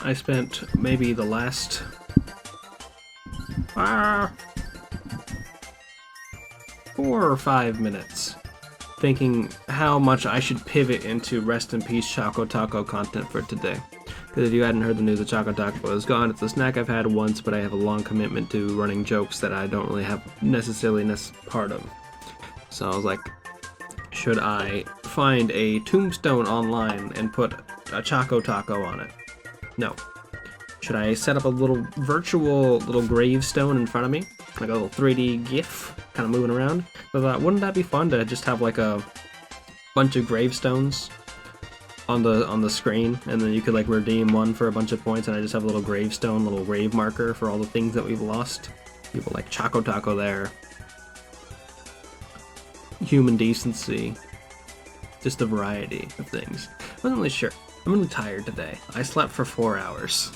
I spent maybe the last 4 or 5 minutes thinking how much I should pivot into rest in peace Choco Taco content for today. Because if you hadn't heard the news, the Choco Taco is gone. It's a snack I've had once, but I have a long commitment to running jokes that I don't really have necessarily part of. So I was like, should I find a tombstone online and put a Choco Taco on it? No. Should I set up a little virtual gravestone in front of me? Like a little 3D GIF kind of moving around? I thought, wouldn't that be fun to just have like a bunch of gravestones on the screen, and then you could like redeem one for a bunch of points, and I just have a little gravestone, little grave marker for all the things that we've lost. People like Choco Taco there. Human decency. Just a variety of things. I wasn't really sure. I'm really tired today. I slept for 4 hours.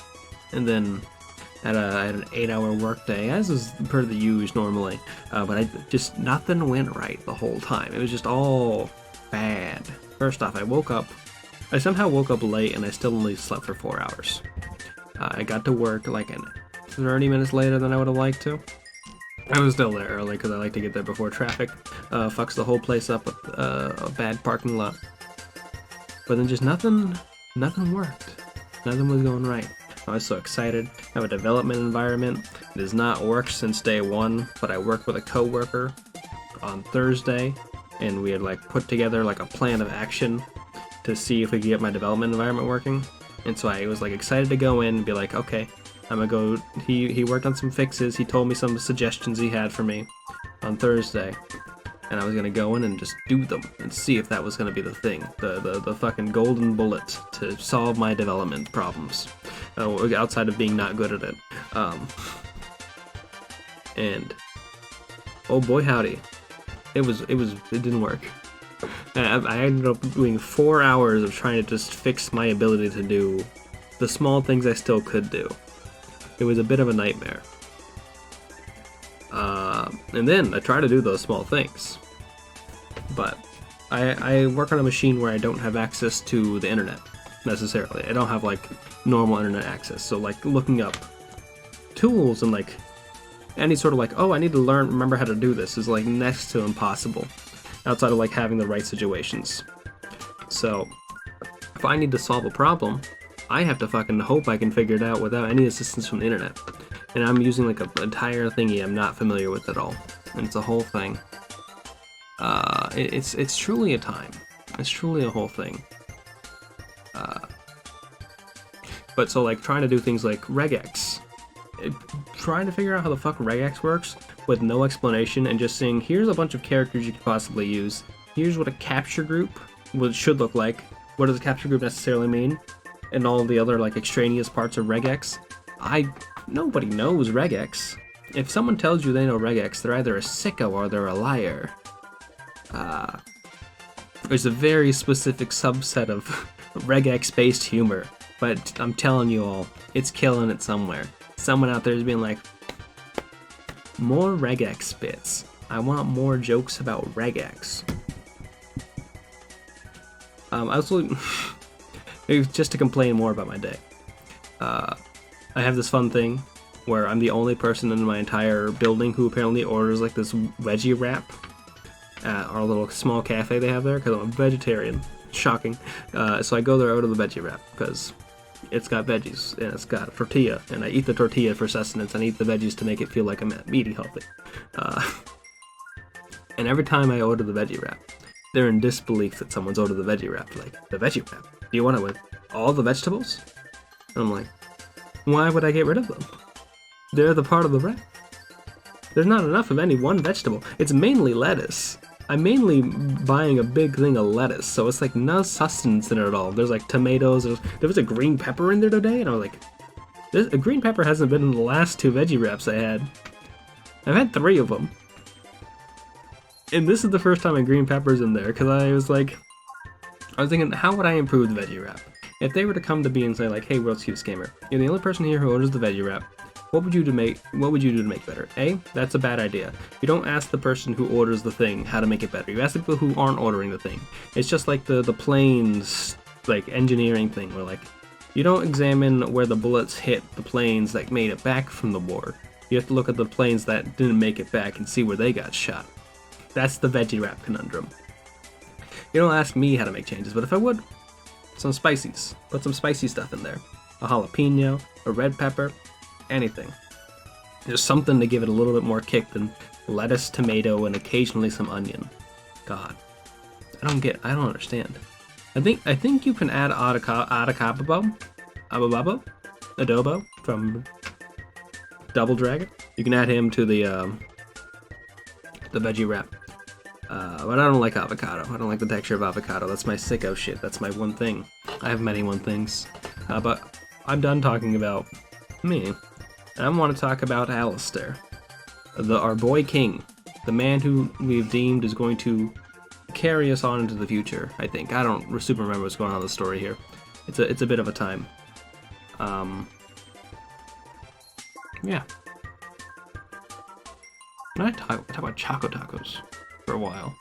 And then I had an 8-hour work day, as is per the usual normally. But nothing went right the whole time. It was just all bad. First off, I somehow woke up late and I still only slept for 4 hours. I got to work like 30 minutes later than I would have liked to. I was still there early because I like to get there before traffic fucks the whole place up with a bad parking lot. But then just nothing worked. Nothing was going right. I was so excited. I have a development environment. It has not worked since day one, but I worked with a coworker on Thursday, and we had like put together like a plan of action to see if we could get my development environment working. And so I was like excited to go in and be like, okay, I'm gonna go. He worked on some fixes. He told me some suggestions he had for me on Thursday, and I was gonna go in and just do them and see if that was gonna be the thing, the fucking golden bullet to solve my development problems, outside of being not good at it. And oh boy howdy, it didn't work. I ended up doing 4 hours of trying to just fix my ability to do the small things I still could do. It was a bit of a nightmare. And then I try to do those small things. But I work on a machine where I don't have access to the internet, necessarily. I don't have, like, normal internet access. So, like, looking up tools and, like, any sort of, like, oh, I need to remember how to do this is, like, next to impossible. Outside of, like, having the right situations. So, if I need to solve a problem, I have to fucking hope I can figure it out without any assistance from the internet. And I'm using like an entire thingy I'm not familiar with at all. And it's a whole thing. It's truly a time. It's truly a whole thing. But so like trying to do things like regex. Trying to figure out how the fuck regex works with no explanation and just saying, here's a bunch of characters you could possibly use. Here's what a capture group should look like. What does a capture group necessarily mean? And all the other like extraneous parts of regex. Nobody knows regex. If someone tells you they know regex, they're either a sicko or they're a liar. There's a very specific subset of regex-based humor, but I'm telling you all, it's killing it somewhere. Someone out there is being like, more regex bits. I want more jokes about regex. I was looking. Just to complain more about my day. I have this fun thing where I'm the only person in my entire building who apparently orders like this veggie wrap at our little small cafe they have there because I'm a vegetarian. Shocking. So I go there out of the veggie wrap because it's got veggies and it's got a tortilla, and I eat the tortilla for sustenance and I eat the veggies to make it feel like I'm eating healthy. And every time I order the veggie wrap, they're in disbelief that someone's ordered the veggie wrap. Like, the veggie wrap? Do you want it with all the vegetables? And I'm like, why would I get rid of them? They're the part of the wrap. There's not enough of any one vegetable. It's mainly lettuce. I'm mainly buying a big thing of lettuce, so it's like no sustenance in it at all. There's like tomatoes. There was a green pepper in there today, and I was like, a green pepper hasn't been in the last 2 veggie wraps I had. I've had 3 of them. And this is the first time a green pepper's in there, because I was thinking, how would I improve the veggie wrap? If they were to come to me and say like, hey, World's Cutest Gamer, you're the only person here who orders the veggie wrap, what would you do to make better? A, that's a bad idea. You don't ask the person who orders the thing how to make it better. You ask the people who aren't ordering the thing. It's just like the plain like engineering thing where like, You don't examine where the bullets hit the planes that made it back from the war. You have to look at the planes that didn't make it back and see where they got shot. That's the veggie wrap conundrum. You don't ask me how to make changes, but if I would, some spices. Put some spicy stuff in there. A jalapeno, a red pepper, anything. There's something to give it a little bit more kick than lettuce, tomato, and occasionally some onion. God, I don't understand. I think you can add adobo from Double Dragon. You can add him to the veggie wrap. But I don't like avocado. I don't like the texture of avocado. That's my sicko shit. That's my one thing. I have many one things. But I'm done talking about me. And I want to talk about Alistair. Our boy king. The man who we've deemed is going to carry us on into the future, I think. I don't super remember what's going on in the story here. It's a bit of a time. Yeah. Can I talk about Choco Tacos for a while?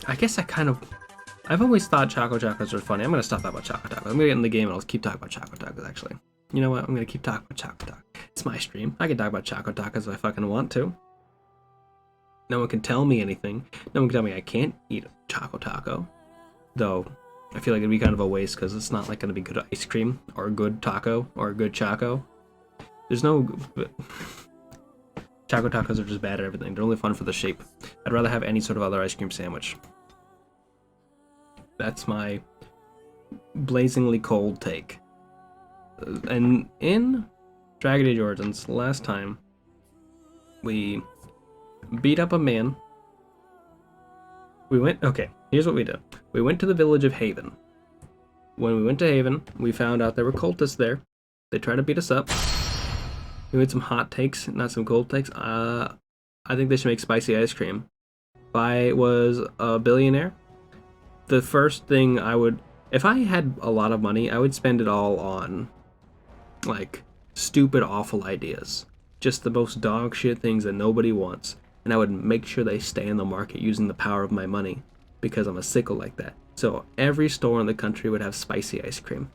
I guess I've always thought Choco Tacos are funny. I'm gonna stop talking about Choco Tacos. I'm gonna get in the game and I'll keep talking about Choco Tacos, actually. You know what? I'm gonna keep talking about Choco Tacos. It's my stream. I can talk about Choco Tacos if I fucking want to. No one can tell me anything. No one can tell me I can't eat a Choco Taco. Though, I feel like it'd be kind of a waste because it's not like gonna be good ice cream or a good taco or a good Choco. There's no... Choco Tacos are just bad at everything. They're only fun for the shape. I'd rather have any sort of other ice cream sandwich. That's my blazingly cold take. And in Dragon Age Origins, last time, we beat up a man. Okay, here's what we did. We went to the village of Haven. When we went to Haven, we found out there were cultists there. They tried to beat us up. We made some hot takes, not some cold takes. I think they should make spicy ice cream. If I was a billionaire, the first thing if I had a lot of money, I would spend it all on, like, stupid, awful ideas. Just the most dog shit things that nobody wants. And I would make sure they stay in the market using the power of my money, because I'm a sicko like that. So every store in the country would have spicy ice cream.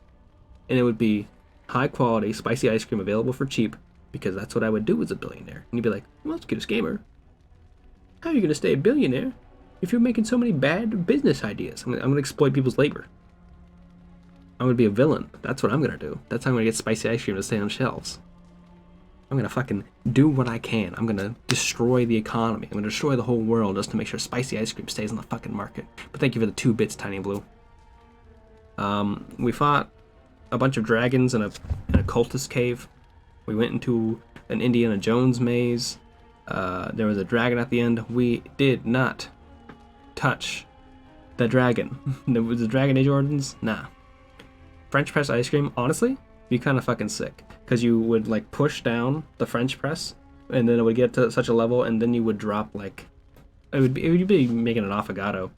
And it would be high quality, spicy ice cream available for cheap, because that's what I would do as a billionaire. And you'd be like, well, let's get a scammer. How are you going to stay a billionaire if you're making so many bad business ideas? I'm going to exploit people's labor. I'm going to be a villain. That's what I'm going to do. That's how I'm going to get spicy ice cream to stay on shelves. I'm going to fucking do what I can. I'm going to destroy the economy. I'm going to destroy the whole world just to make sure spicy ice cream stays on the fucking market. But thank you for the 2 bits, Tiny Blue. We fought a bunch of dragons in a cultist cave. We went into an Indiana Jones maze. There was a dragon at the end. We did not touch the dragon. Was the Dragon Age Origins? Nah. French press ice cream, honestly, be kind of fucking sick. Because you would, like, push down the French press, and then it would get to such a level, and then you would drop, like... It would be making an affogato,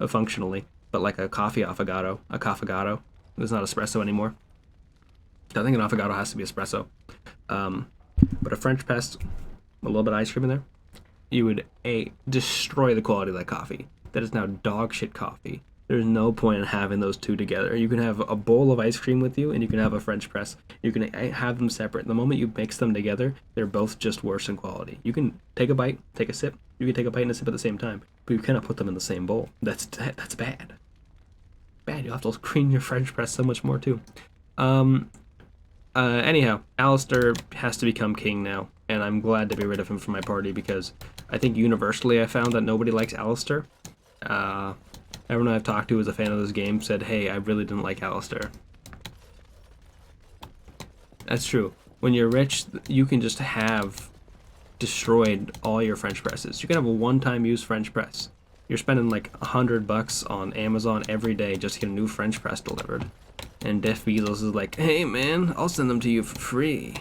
functionally. But like a coffee affogato. A coffegato. It's not espresso anymore. I think an affogato has to be espresso. But a French press, a little bit of ice cream in there, you would destroy the quality of that coffee. That is now dog shit coffee. There's no point in having those two together. You can have a bowl of ice cream with you, and you can have a French press. You can have them separate. The moment you mix them together, they're both just worse in quality. You can take a bite, take a sip. You can take a bite and a sip at the same time, but you cannot put them in the same bowl. That's bad. Bad. You'll have to clean your French press so much more too. Anyhow, Alistair has to become king now, and I'm glad to be rid of him from my party because I think universally I found that nobody likes Alistair. Everyone I've talked to who was a fan of this game said, hey, I really didn't like Alistair. That's true. When you're rich, you can just have destroyed all your French presses. You can have a one-time use French press. You're spending like $100 on Amazon every day just to get a new French press delivered. And Jeff Bezos is like, hey man, I'll send them to you for free.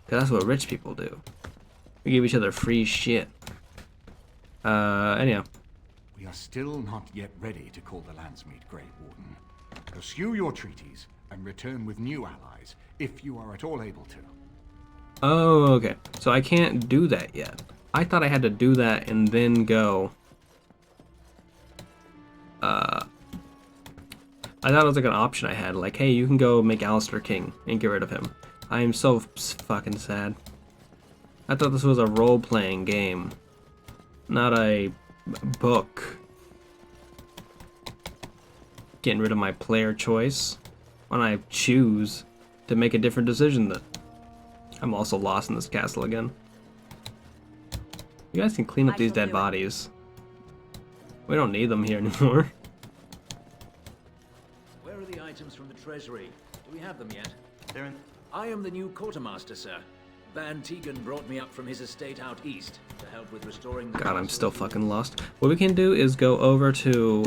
Cause that's what rich people do. We give each other free shit. Anyhow. We are still not yet ready to call the Landsmeet Grey Warden. Pursue your treaties and return with new allies, if you are at all able to. Oh, okay. So I can't do that yet. I thought I had to do that and then go... I thought it was like an option I had, like, hey, you can go make Alistair king and get rid of him. I am so fucking sad. I thought this was a role-playing game, not a book. Getting rid of my player choice when I choose to make a different decision. That I'm also lost in this castle again. You guys can clean up these dead bodies. We don't need them here anymore. Where are the items from the treasury? Do we have them yet? They're in... I am the new quartermaster, sir. Van Tegan brought me up from his estate out east to help with restoring the... God, I'm still fucking lost. What we can do is go over to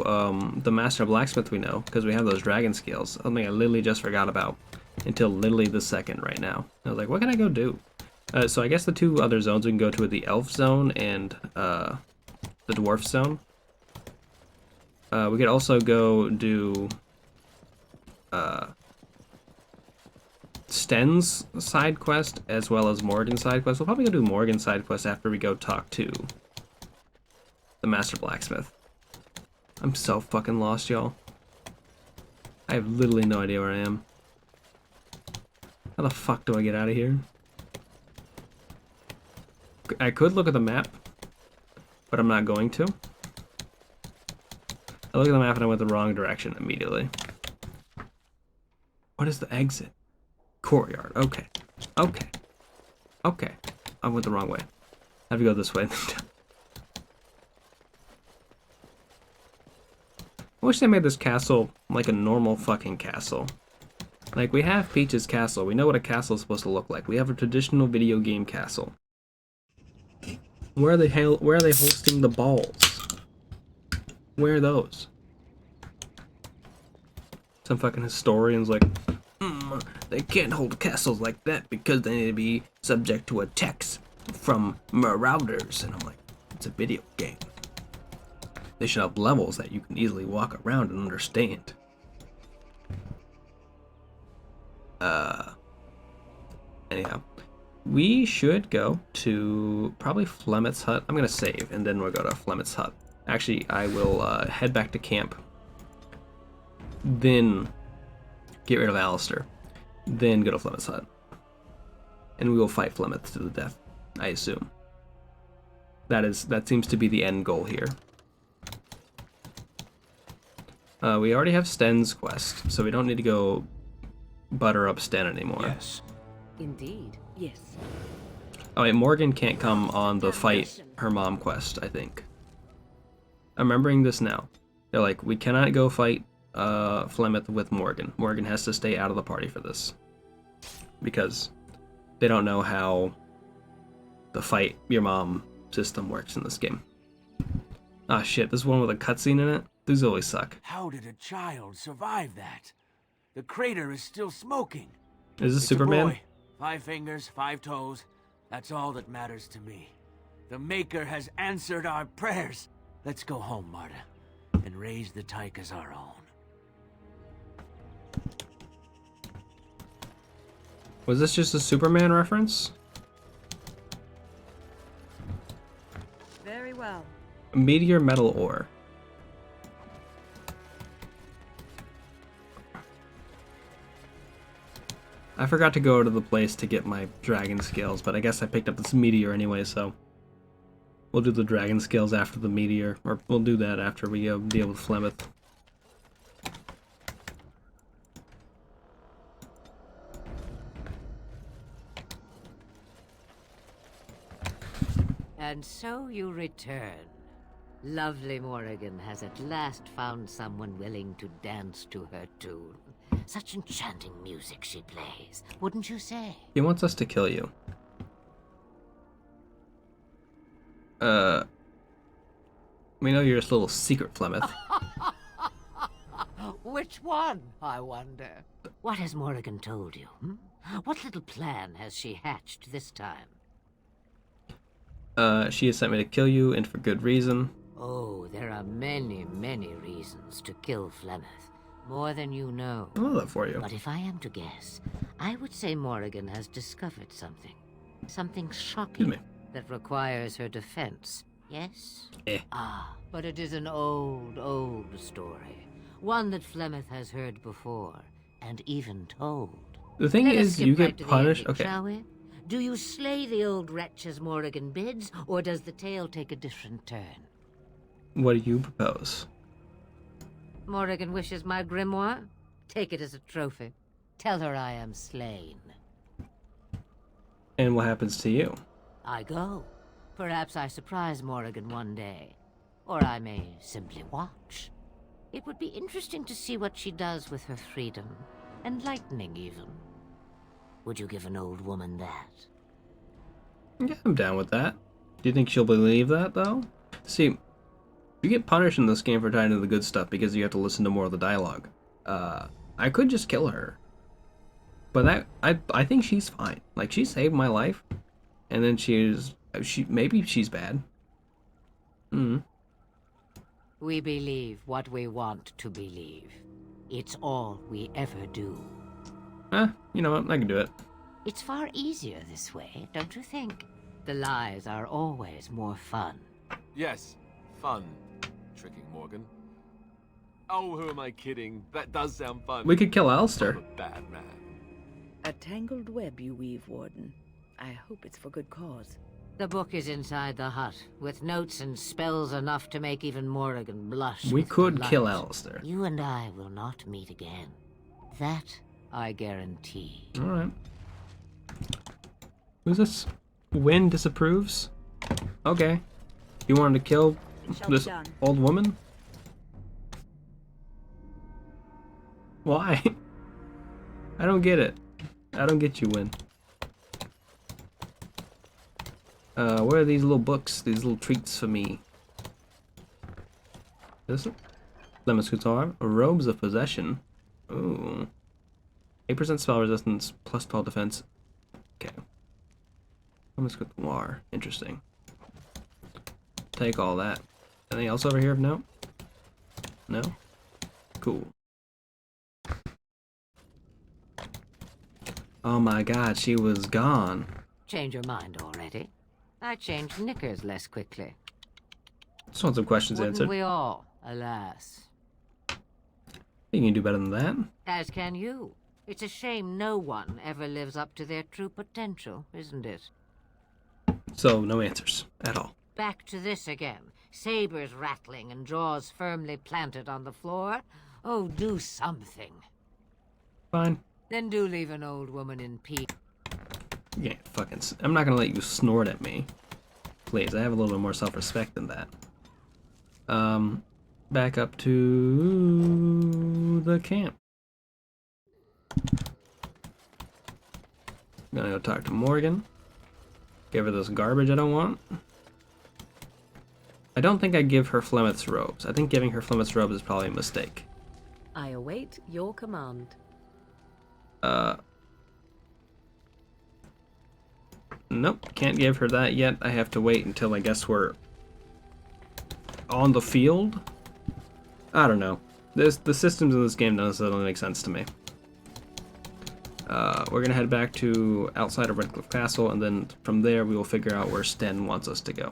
the master blacksmith we know, because we have those dragon scales. Something I literally just forgot about until literally the second right now. I was like, what can I go do? So I guess the two other zones we can go to are the elf zone and the dwarf zone. We could also go do Sten's side quest as well as Morgan's side quest. We'll probably go do Morgan's side quest after we go talk to the master blacksmith. I'm so fucking lost, y'all. I have literally no idea where I am. How the fuck do I get out of here? I could look at the map, but I'm not going to. I look at the map and I went the wrong direction immediately. What is the exit? Courtyard. Okay. Okay. Okay. I went the wrong way. I have to go this way. I wish they made this castle like a normal fucking castle. Like, we have Peach's castle. We know what a castle is supposed to look like. We have a traditional video game castle. Where are they hosting the balls? Where are those? Some fucking historian's like, they can't hold castles like that because they need to be subject to attacks from marauders. And I'm like, it's a video game. They should have levels that you can easily walk around and understand. Anyhow, we should go to probably Flemeth's hut. I'm gonna save and then we'll go to Flemeth's hut. Actually, I will head back to camp, then get rid of Alistair, then go to Flemeth's hut, and we will fight Flemeth to the death. I assume that seems to be the end goal here. We already have Sten's quest, so we don't need to go butter up Sten anymore. Yes. Indeed, yes. Oh wait, Morgan can't come on the fight her mom quest, I think. I'm remembering this now. They're like, we cannot go fight Flemeth with Morgan. Morgan has to stay out of the party for this. Because they don't know how the fight your mom system works in this game. Ah shit, this one with a cutscene in it? These always suck. How did a child survive that? The crater is still smoking. Is this It's Superman? A boy. 5 fingers, 5 toes. That's all that matters to me. The Maker has answered our prayers. Let's go home, Marta, and raise the tyke as our own. Was this just a Superman reference? Very well. Meteor metal ore. I forgot to go to the place to get my dragon scales, but I guess I picked up this meteor anyway, so we'll do the dragon scales after the meteor, or we'll do that after we go deal with Flemeth. And so you return. Lovely Morrigan has at last found someone willing to dance to her tune. Such enchanting music she plays, wouldn't you say? He wants us to kill you. We know you're just a little secret, Flemeth. Which one, I wonder? What has Morrigan told you? What little plan has she hatched this time? She has sent me to kill you, and for good reason. Oh, there are many, many reasons to kill Flemeth. More than you know. I love that for you. But if I am to guess, I would say Morrigan has discovered something. Something shocking that requires her defense. Yes? Eh. Ah, but it is an old, old story. One that Flemeth has heard before, and even told. The thing Let us is, skip you right get to the punished. ending, Okay. shall we? Do you slay the old wretch as Morrigan bids, or does the tale take a different turn? What do you propose? Morrigan wishes my grimoire? Take it as a trophy. Tell her I am slain. And what happens to you? I go. Perhaps I surprise Morrigan one day. Or I may simply watch. It would be interesting to see what she does with her freedom. Enlightening, even. Would you give an old woman that? Yeah, I'm down with that. Do you think she'll believe that, though? See, you get punished in this game for trying to do the good stuff because you have to listen to more of the dialogue. I could just kill her. But I think she's fine. Like, she saved my life. And then maybe she's bad. We believe what we want to believe. It's all we ever do. You know what? I can do it. It's far easier this way, don't you think? The lies are always more fun. Yes, fun. Tricking Morgan. Oh, who am I kidding? That does sound fun. We could kill Alistair. I'm a bad man. A tangled web you weave, Warden. I hope it's for good cause. The book is inside the hut, with notes and spells enough to make even Morrigan blush. We with could delight. kill Alistair. You and I will not meet again. That I guarantee. Alright. Who's this? Wynn disapproves? Okay. You wanted to kill this old woman? Why? I don't get it. I don't get you, Wynn. Where are these little books? These little treats for me? This one? Lemon Guitar. Robes of Possession. Ooh. 8% spell resistance, plus 12 defense. Okay. Lemon Guitar. Interesting. Take all that. Anything else over here? No? No? Cool. Oh my god, she was gone. Change your mind already? I change knickers less quickly. Just want some questions Wouldn't answered. we all, alas? You can do better than that. As can you. It's a shame no one ever lives up to their true potential, isn't it? So, no answers at all. Back to this again. Sabers rattling and jaws firmly planted on the floor. Oh, do something. Fine. Then do leave an old woman in peace. You can't fucking. I'm not gonna let you snort at me. Please, I have a little bit more self-respect than that. Back up to the camp. I'm gonna go talk to Morgan. Give her this garbage I don't want. I don't think I give her Flemeth's robes. I think giving her Flemeth's robes is probably a mistake. I await your command. Nope, can't give her that yet. I have to wait until I guess we're on the field. I don't know. The systems in this game don't necessarily make sense to me. We're gonna head back to outside of Redcliffe Castle, and then from there we will figure out where Sten wants us to go.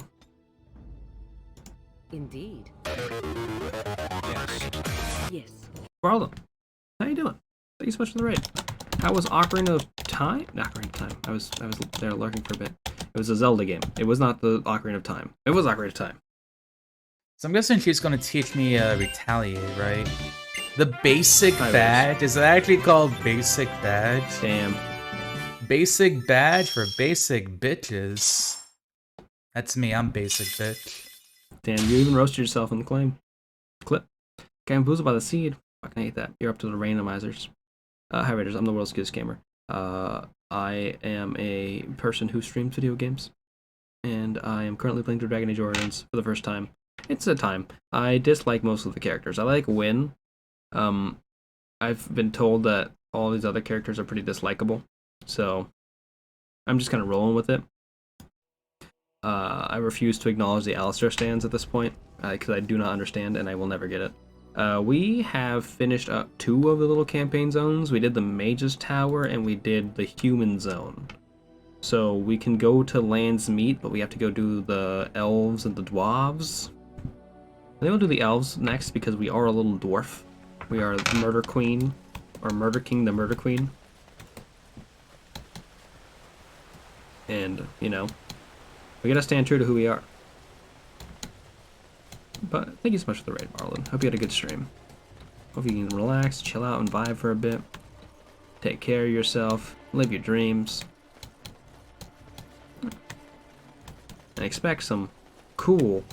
Indeed. Yes. Barlow, how you doing? Thank you so much for the raid. How was Ocarina of Time? Not Ocarina of Time. I was there lurking for a bit. It was a Zelda game. It was not the Ocarina of Time. It was Ocarina of Time. So I'm guessing she's going to teach me retaliate, right? The basic I badge? Is it actually called basic badge? Damn. Basic badge for basic bitches. That's me, I'm basic bitch. Damn, you even roasted yourself in the clip. Okay, I'm boozled by the seed. Fucking hate that. You're up to the randomizers. Hi Raiders, I'm the world's cutest gamer. I am a person who streams video games. And I am currently playing through Dragon Age Origins for the first time. It's a time. I dislike most of the characters. I like Wynn. I've been told that all these other characters are pretty dislikable. So, I'm just kind of rolling with it. I refuse to acknowledge the Alistair stands at this point. Because I do not understand and I will never get it. We have finished up 2 of the little campaign zones. We did the Mage's Tower and we did the Human Zone. So we can go to Land's Meat, but we have to go do the Elves and the Dwarves. I think we'll do the Elves next because we are a little dwarf. We are the Murder Queen, or Murder King, the Murder Queen. And, you know, we gotta stand true to who we are. But thank you so much for the raid, Marlon. Hope you had a good stream. Hope you can relax, chill out, and vibe for a bit. Take care of yourself, live your dreams. And expect some cool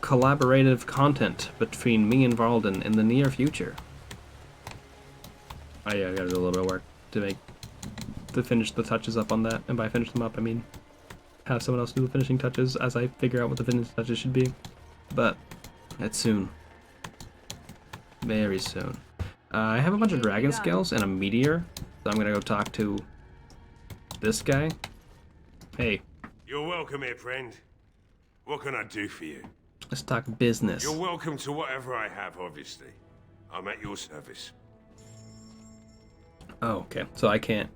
collaborative content between me and Varlden in the near future. Oh yeah, I gotta do a little bit of work to finish the touches up on that, and by finish them up I mean have someone else do the finishing touches as I figure out what the finishing touches should be. But that's soon. Very soon. I have a bunch of dragon scales and a meteor, so I'm gonna go talk to this guy. Hey. You're welcome here, friend. What can I do for you? Let's talk business. You're welcome to whatever I have, obviously. I'm at your service. Oh, okay. So I can't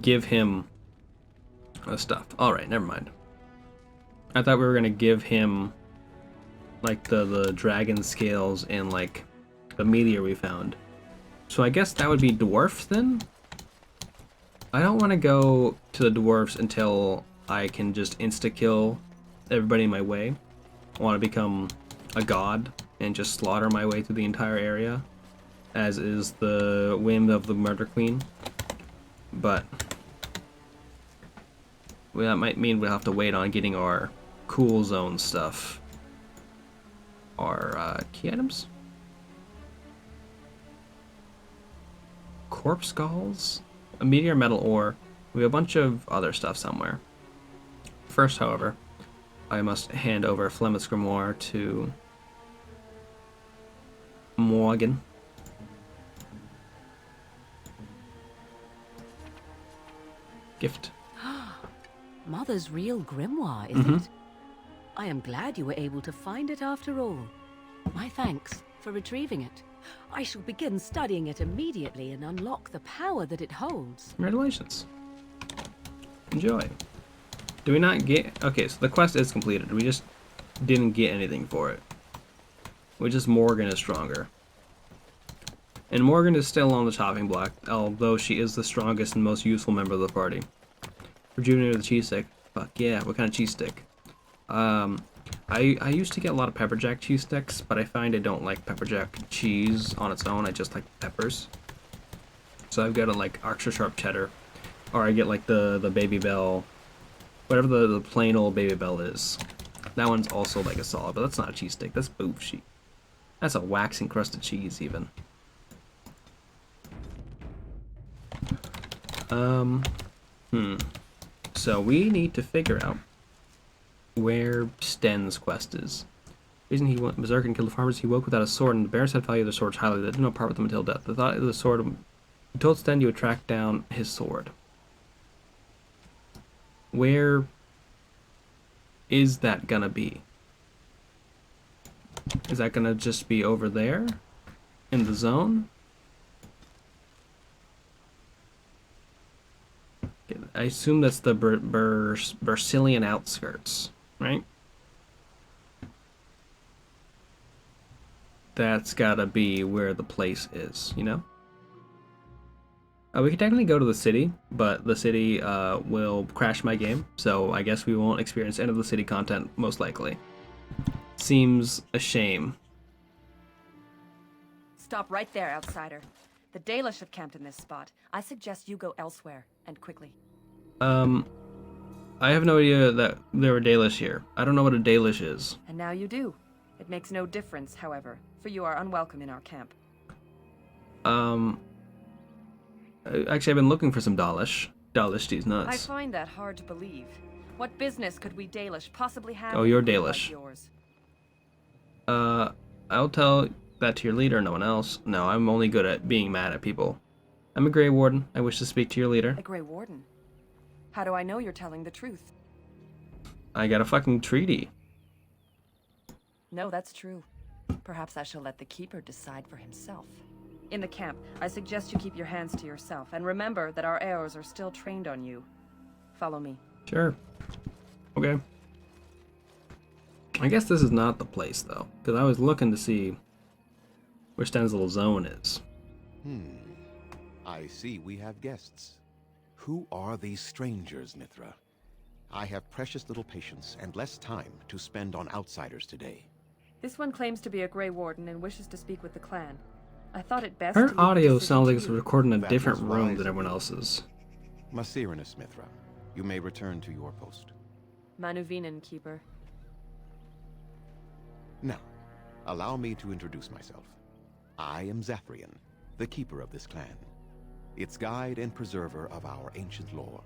give him stuff. Alright, never mind. I thought we were gonna give him like the dragon scales and like the meteor we found. So I guess that would be dwarfs then? I don't want to go to the dwarfs until I can just insta-kill everybody in my way. I want to become a god and just slaughter my way through the entire area, as is the whim of the Murder Queen. But well, that might mean we'll have to wait on getting our cool zone stuff. Our key items? Corpse skulls? A meteor metal ore. We have a bunch of other stuff somewhere. First, however, I must hand over Flemeth's Grimoire to Morgan. Gift. Mother's real grimoire, is it? I am glad you were able to find it after all. My thanks for retrieving it. I shall begin studying it immediately and unlock the power that it holds. Congratulations. Enjoy. Do we not get... Okay, so the quest is completed. We just didn't get anything for it. Which is Morgan is stronger. And Morgan is still on the chopping block, although she is the strongest and most useful member of the party. Rejuvenated the cheese stick. Fuck yeah, what kind of cheese stick? I used to get a lot of pepper jack cheese sticks, but I find I don't like pepper jack cheese on its own. I just like peppers. So I've got a like extra sharp cheddar, or I get like the Baby Bell, whatever the plain old Baby Bell is. That one's also like a solid, but that's not a cheese stick. That's boof sheet. That's a wax encrusted cheese even. So we need to figure out where Sten's quest is. The reason he went berserk and killed the farmers, he woke without a sword, and the bears had valued their swords highly. They did not part with them until death. The thought of the sword, he told Sten you would track down his sword. Where is that gonna be? Is that gonna just be over there? In the zone? I assume that's the Bersilian outskirts, right? That's gotta be where the place is, you know? We could technically go to the city, but the city will crash my game, so I guess we won't experience any of the city content, most likely. Seems a shame. Stop right there, outsider. The Dalish have camped in this spot. I suggest you go elsewhere, and quickly. I have no idea that there were Dalish here. I don't know what a Dalish is. And now you do. It makes no difference, however, for you are unwelcome in our camp. Actually, I've been looking for some Dalish. Dalish these nuts. I find that hard to believe. What business could we Dalish possibly have? Oh, you're with people Dalish. like yours? I'll tell that to your leader, no one else. No, I'm only good at being mad at people. I'm a Grey Warden. I wish to speak to your leader. A Grey Warden? How do I know you're telling the truth? I got a fucking treaty. No, that's true. Perhaps I shall let the Keeper decide for himself. In the camp, I suggest you keep your hands to yourself, and remember that our arrows are still trained on you. Follow me. Sure. Okay. I guess this is not the place, though, because I was looking to see where Stan's little zone is. I see we have guests. Who are these strangers, Mithra? I have precious little patience and less time to spend on outsiders today. This one claims to be a Grey Warden and wishes to speak with the clan. I thought it best Her to leave the audio decision sounds like to it's you. recorded in a That different was room wise than of everyone you. else's. Masiranus, Mithra, you may return to your post. Manuvinen, Keeper. Now, allow me to introduce myself. I am Zathrian, the keeper of this clan, its guide and preserver of our ancient lore.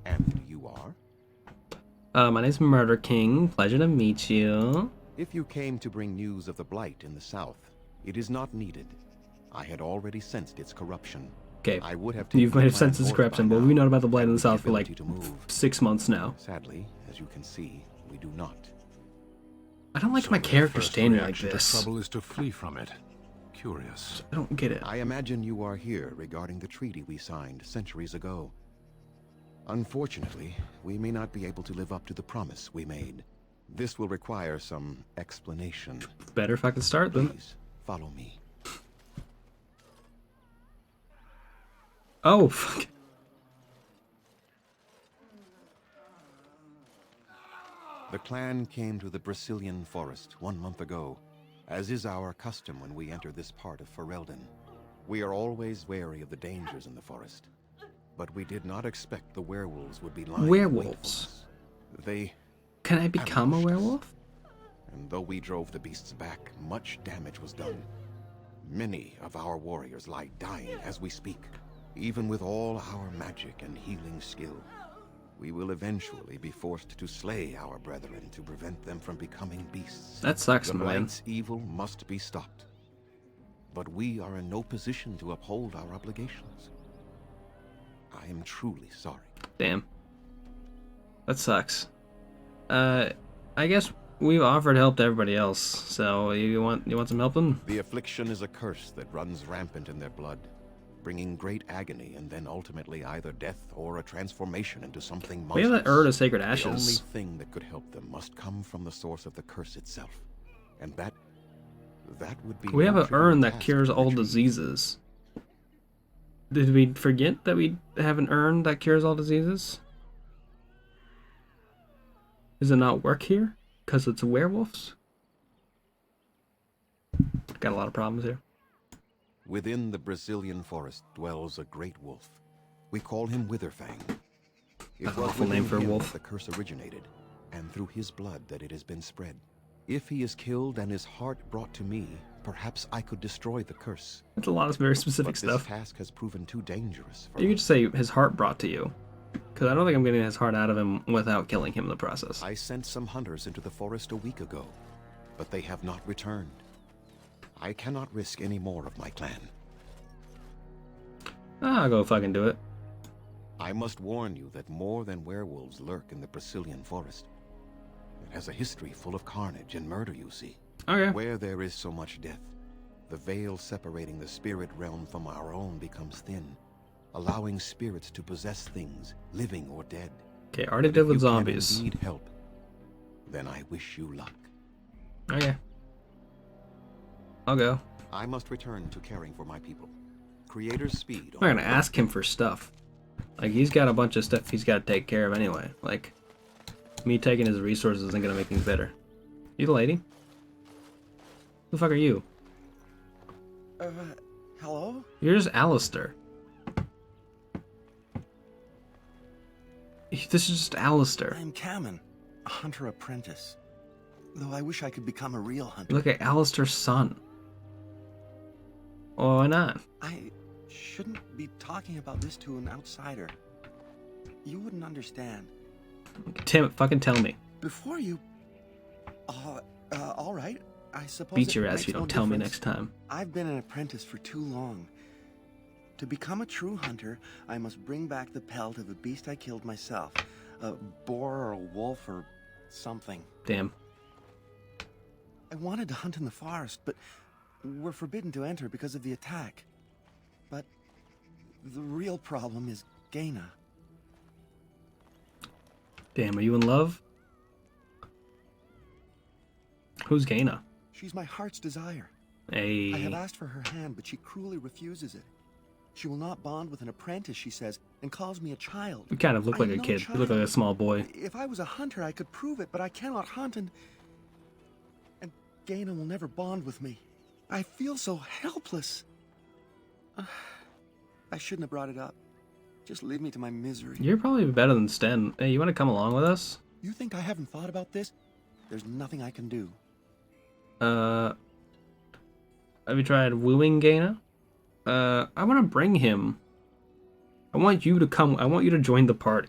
And you are? My name's Murder King. Pleasure to meet you. If you came to bring news of the Blight in the south, it is not needed. I had already sensed its corruption. Okay, I would have you taken might the have sensed clan its north corruption, by but now, we've known about the Blight in the and with South for like ability to move. 6 months now. Sadly, as you can see, we do not. I don't like So my their character first standing like reaction to this. trouble is to flee from it. Curious. I don't get it. I imagine you are here regarding the treaty we signed centuries ago. Unfortunately, we may not be able to live up to the promise we made. This will require some explanation. Better if I could start then. Please, follow me. Oh, fuck. The clan came to the Brazilian forest 1 month ago, as is our custom when we enter this part of Ferelden. We are always wary of the dangers in the forest, but we did not expect the werewolves would be lying in wait for Werewolves. us. They Can I become a ambushed us, werewolf? and though we drove the beasts back, much damage was done. Many of our warriors lie dying as we speak. Even with all our magic and healing skill, we will eventually be forced to slay our brethren to prevent them from becoming beasts. That sucks, The my man. Blight's evil must be stopped. But we are in no position to uphold our obligations. I am truly sorry. Damn. That sucks. I guess we've offered help to everybody else, so you want some help then? The affliction is a curse that runs rampant in their blood, bringing great agony and then ultimately either death or a transformation into something We have monstrous. that urn of sacred The only ashes. thing that could help them must come from the source of the curse itself. And that would be We have no an trivial urn that task cures to all retrieve. diseases. Did we forget that we have an urn that cures all diseases? Does it not work here? Because it's werewolves? Got a lot of problems here. Within the Brazilian forest dwells a great wolf. We call him Witherfang. It That's an was awful name within for a him wolf. that the curse originated, and through his blood that it has been spread. If he is killed and his heart brought to me, perhaps I could destroy the curse. That's a lot of very specific But stuff. this task has proven too dangerous for You could us. just say his heart brought to you. Because I don't think I'm getting his heart out of him without killing him in the process. I sent some hunters into the forest a week ago, but they have not returned. I cannot risk any more of my clan. I'll go fucking do it. I must warn you that more than werewolves lurk in the Brazilian forest. It has a history full of carnage and murder, you see. Okay. Where there is so much death, the veil separating the spirit realm from our own becomes thin, allowing spirits to possess things, living or dead. Okay, already But did if with you can zombies. indeed help, then I wish you luck. Okay. I'll go. I must return to caring for my people. Creator's speed. I'm not gonna ask him for stuff. Like, he's got a bunch of stuff he's got to take care of anyway. Like, me taking his resources isn't gonna make things better. You the lady? Who the fuck are you? Hello? You're just Alistair. This is just Alistair. I'm Kamen, a hunter apprentice. Though I wish I could become a real hunter. Look at Alistair's son. Oh, why not? I shouldn't be talking about this to an outsider. You wouldn't understand. Tim, fucking tell me. Before you... all right. I suppose Beat your it ass if makes you don't no tell me difference. next time. I've been an apprentice for too long. To become a true hunter, I must bring back the pelt of a beast I killed myself. A boar or a wolf or something. Damn. I wanted to hunt in the forest, but we're forbidden to enter because of the attack. But the real problem is Gaina. Damn, are you in love? Who's Gaina? She's my heart's desire. I have asked for her hand, but she cruelly refuses it. She will not bond with an apprentice, she says, and calls me a child. You kind of look I like am a no kid. You look like a child. small boy. If I was a hunter, I could prove it, but I cannot hunt, and Gaina will never bond with me. I feel so helpless. I shouldn't have brought it up. Just leave me to my misery. You're probably better than Sten. Hey, you want to come along with us? You think I haven't thought about this? There's nothing I can do. Have you tried wooing Gaina? I want to bring him. I want you to come. I want you to join the party.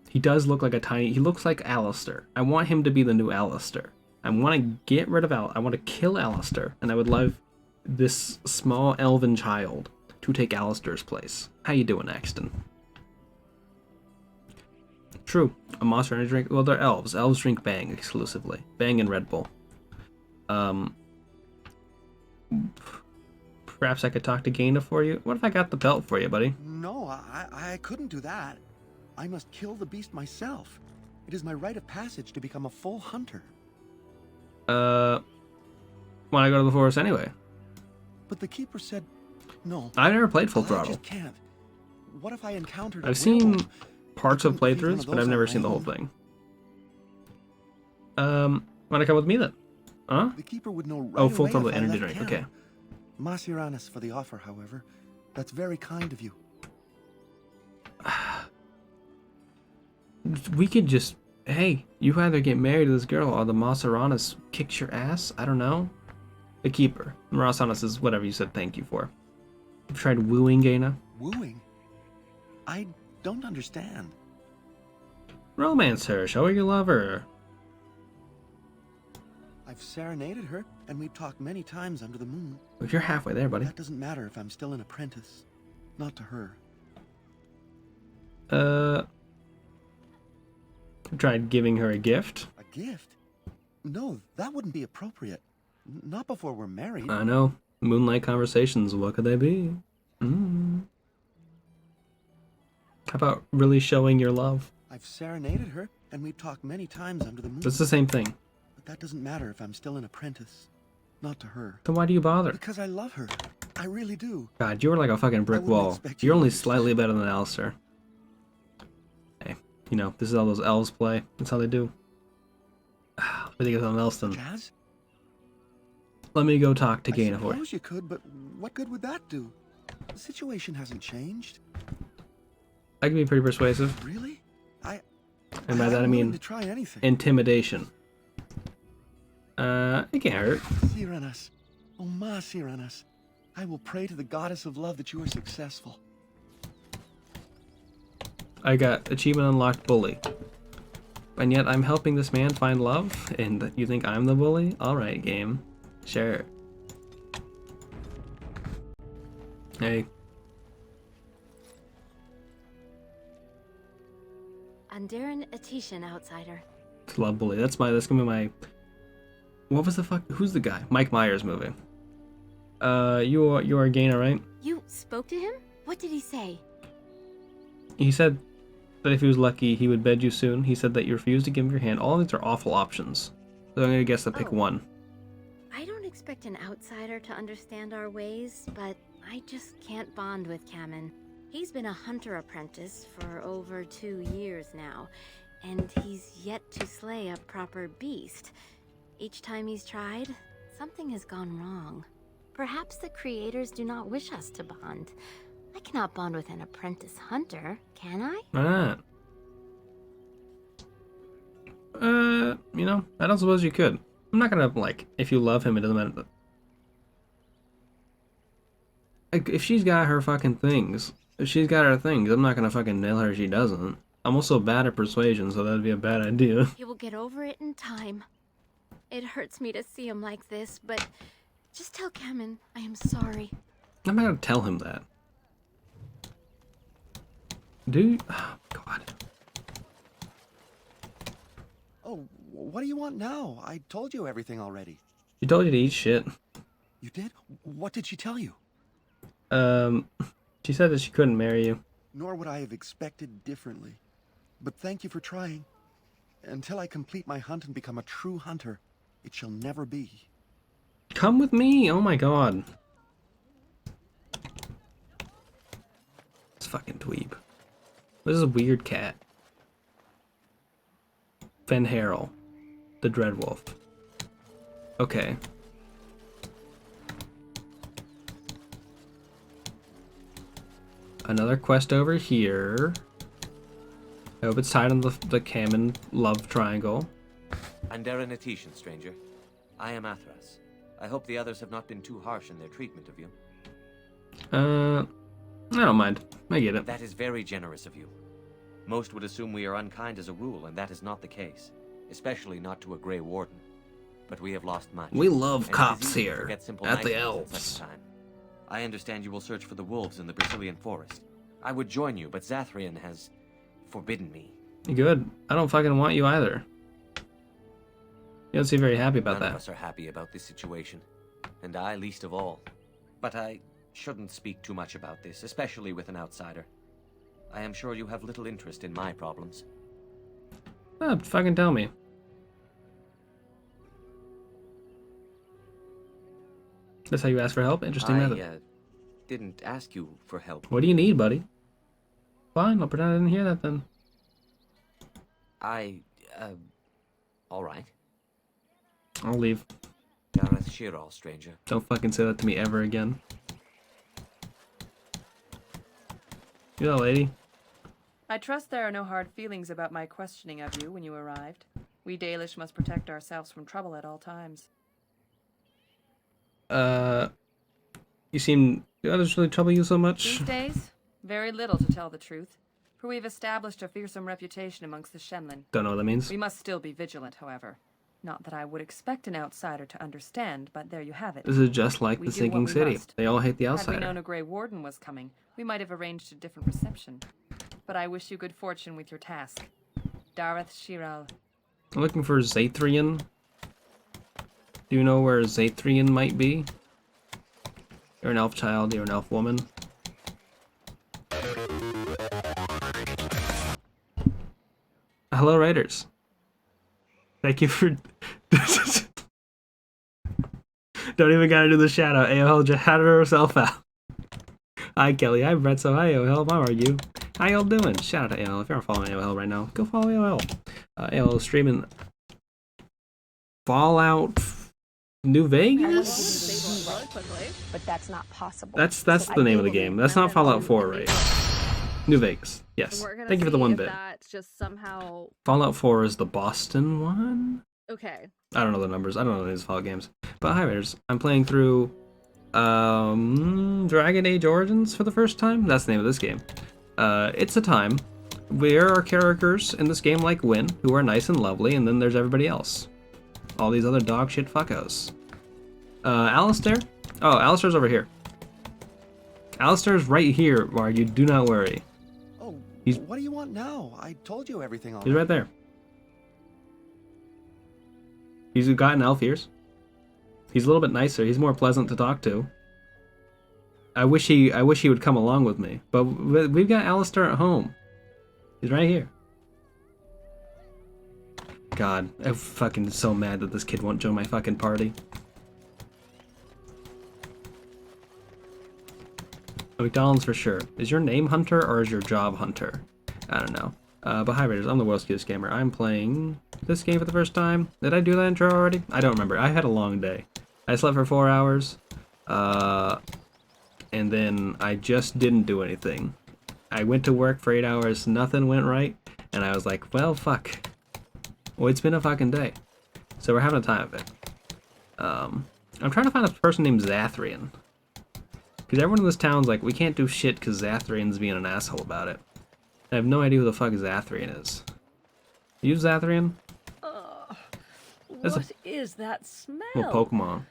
He does look like a tiny. He looks like Alistair. I want him to be the new Alistair. I want to get rid of I want to kill Alistair, and I would love this small elven child to take Alistair's place. How you doing, Axton? True. A Monster Energy drink. Well, they're elves. Elves drink Bang exclusively. Bang and Red Bull. Perhaps I could talk to Gaina for you. What if I got the belt for you, buddy? No, I couldn't do that. I must kill the beast myself. It is my rite of passage to become a full hunter. Why not go to the forest anyway? But the keeper said no. I've never played Full I Throttle. just can't. What if I encountered I've seen parts of playthroughs, but I've never seen the whole thing. Wanna come with me then? Huh? The keeper would know right Oh, Full away Throttle if I energy left drink. camp. Okay. Masiranis for the offer, however. That's very kind of you. We could just, hey, you either get married to this girl or the Masiranis kicks your ass. I don't know. The keeper. Mrazcast is whatever you said thank you for. You've tried wooing Gaina? Wooing? I don't understand. Romance her. Show her you love her. I've serenaded her, and we've talked many times under the moon. Well, you're halfway there, buddy. That doesn't matter if I'm still an apprentice. Not to her. Tried giving her a gift. A gift? No, that wouldn't be appropriate. Not before we're married. I know. Moonlight conversations. What could they be? How about really showing your love? I've serenaded her, and we've talked many times under the moon. It's the same thing. But that doesn't matter if I'm still an apprentice. Not to her. Then why do you bother? Because I love her. I really do. God, you're like a fucking brick wall. You're only slightly better than Alistair. Hey, you know, this is how those elves play. That's how they do. Let me think of something else then. Jazz? Let me go talk to Gaina for I you. suppose you could, but what good would that do? The situation hasn't changed. I can be pretty persuasive. Really? And by that I mean to try anything. intimidation. It can't hurt. Siranas. Oh, Ma Siranas. I will pray to the goddess of love that you are successful. I got achievement unlocked bully. And yet I'm helping this man find love? And you think I'm the bully? Alright, game. Sure. Hey. Andaran Atishan, outsider. Love bully. That's gonna be my... What was the fuck? Who's the guy? Mike Myers movie. You are Gaina, right? You spoke to him? What did he say? He said that if he was lucky, he would bed you soon. He said that you refused to give him your hand. All of these are awful options. So I'm gonna guess to pick one. I don't expect an outsider to understand our ways, but I just can't bond with Kamen. He's been a hunter apprentice for over 2 years now, and he's yet to slay a proper beast. Each time he's tried, something has gone wrong. Perhaps the creators do not wish us to bond. I cannot bond with an apprentice hunter, can I? Why not? You know, I don't suppose you could. I'm not gonna, like, if you love him, it doesn't matter. Like, if she's got her fucking things, I'm not gonna fucking nail her if she doesn't. I'm also bad at persuasion, so that'd be a bad idea. He will get over it in time. It hurts me to see him like this, but just tell Kamen I am sorry. I'm not gonna tell him that. Dude, oh, God. Oh, what do you want now? I told you everything already. She told you to eat shit. You did? What did she tell you? She said that she couldn't marry you. Nor would I have expected differently. But thank you for trying. Until I complete my hunt and become a true hunter, it shall never be. Come with me! Oh my god. This fucking dweeb. This is a weird cat. Van Harrel. The Dreadwolf. Okay. Another quest over here. I hope it's tied on the Kamen love triangle. I'm Darren Atishan, stranger. I am Athras. I hope the others have not been too harsh in their treatment of you. I don't mind. I get it. That is very generous of you. Most would assume we are unkind as a rule, and that is not the case. Especially not to a Grey Warden. But we have lost much. We love and it is cops easy to here, forget simple at the niceties Elves. at such a time. I understand you will search for the wolves in the Brazilian forest. I would join you, but Zathrian has forbidden me. Good. I don't fucking want you either. You don't seem very happy about None of that. us are happy about this situation, and I least of all. But I shouldn't speak too much about this, especially with an outsider. I am sure you have little interest in my problems. Fucking tell me. That's how you ask for help? Interesting method. I didn't ask you for help. What do you need, buddy? Fine, I'll pretend I didn't hear that then. Alright. I'll leave. Gareth Shirall, stranger. Don't fucking say that to me ever again. You that lady? I trust there are no hard feelings about my questioning of you when you arrived. We Dalish must protect ourselves from trouble at all times. You seem... Do others really trouble you so much? These days, very little to tell the truth, for we've established a fearsome reputation amongst the Shenlin. Don't know what that means. We must still be vigilant, however. Not that I would expect an outsider to understand, but there you have it. This is just like We the do Sinking what we City. must. They all hate the Had outsider. we known a Grey Warden was coming, we might have arranged a different reception. But I wish you good fortune with your task. Dareth Shiral. I'm looking for Zathrian. Do you know where Zathrian might be? You're an elf child, you're an elf woman. Hello, Raiders. Thank you for... Don't even gotta do the shout out. AOL just had herself out. Hi, Kelly. Hi, Brett. So, hi, AOL. How are you? How y'all doing? Shout out to AOL. If you're not following AOL right now, go follow AOL. AOL is streaming Fallout New Vegas? But that's not possible. That's the name of the game. That's not Fallout 4, right? New Vegas. Yes. Thank you for the one bit. That's just somehow Fallout 4 is the Boston one? okay. I don't know the numbers. I don't know these Fallout games. But hi, Raiders. I'm playing through Dragon Age Origins for the first time. That's the name of this game. It's a time where our characters in this game like Win, who are nice and lovely, and then there's everybody else. All these other dog shit fuckos. Alistair? Oh, Alistair's over here. Alistair's right here, Marg. You do not worry. Oh, He's- what do you want now? I told you everything already. He's right there. He's got an elf ears. He's a little bit nicer. He's more pleasant to talk to. I wish he would come along with me. But we've got Alistair at home. He's right here. God, I'm fucking so mad that this kid won't join my fucking party. McDonald's for sure. Is your name Hunter or is your job Hunter? I don't know. But hi, Raiders. I'm the world's cutest gamer. I'm playing this game for the first time. Did I do that intro already? I don't remember. I had a long day. I slept for 4 hours. And then I just didn't do anything. I went to work for 8 hours. Nothing went right. And I was like, well, fuck. Well, it's been a fucking day. So we're having a time of it. I'm trying to find a person named Zathrian. Because everyone in this town's like, we can't do shit because Zathrian's being an asshole about it. I have no idea who the fuck Zathrian is. You Zathrian? What is that smell? Well, Pokemon.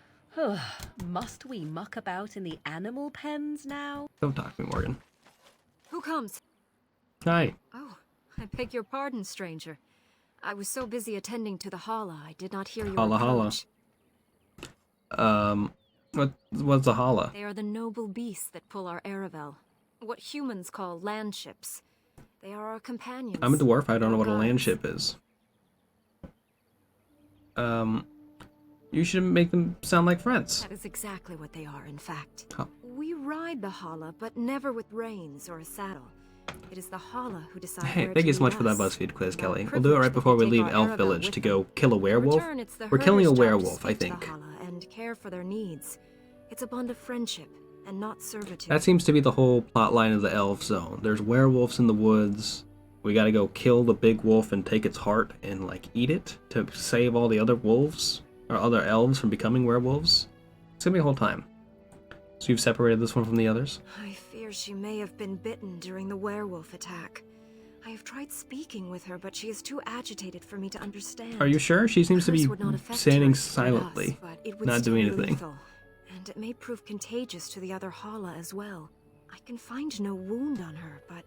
Must we muck about in the animal pens now? Don't talk to me, Morgan. Who comes? Hi. Oh, I beg your pardon, stranger. I was so busy attending to the Hala, I did not hear your Hala approach. What's a Hala? They are the noble beasts that pull our Aravel. What humans call land ships. They are our companions. I'm a dwarf. I don't know what a Our land guides. ship is. You should make them sound like friends. That is exactly what they are, in fact. Huh. We ride the Hala, but never with reins or a saddle. It is the Hala who decide Hey, where thank to you so much lead for that us. BuzzFeed quiz, And our Kelly. We'll do it right privilege before we that they leave take our Elf Aravel Village with to them. go kill a In werewolf. return, it's the We're killing a herder's job to werewolf, I speak to the think. Hala and care for their needs. It's a bond of friendship and not servitude. That seems to be the whole plot line of the Elf Zone. There's werewolves in the woods. We gotta go kill the big wolf and take its heart and, like, eat it to save all the other wolves, or other elves from becoming werewolves. It's gonna be a whole time. So you've separated this one from the others? I fear she may have been bitten during the werewolf attack. I have tried speaking with her, but she is too agitated for me to understand. Are you sure? She seems to be standing us, silently, but it would not still doing be anything. lethal, and it may prove contagious to the other Hala as well. I can find no wound on her, but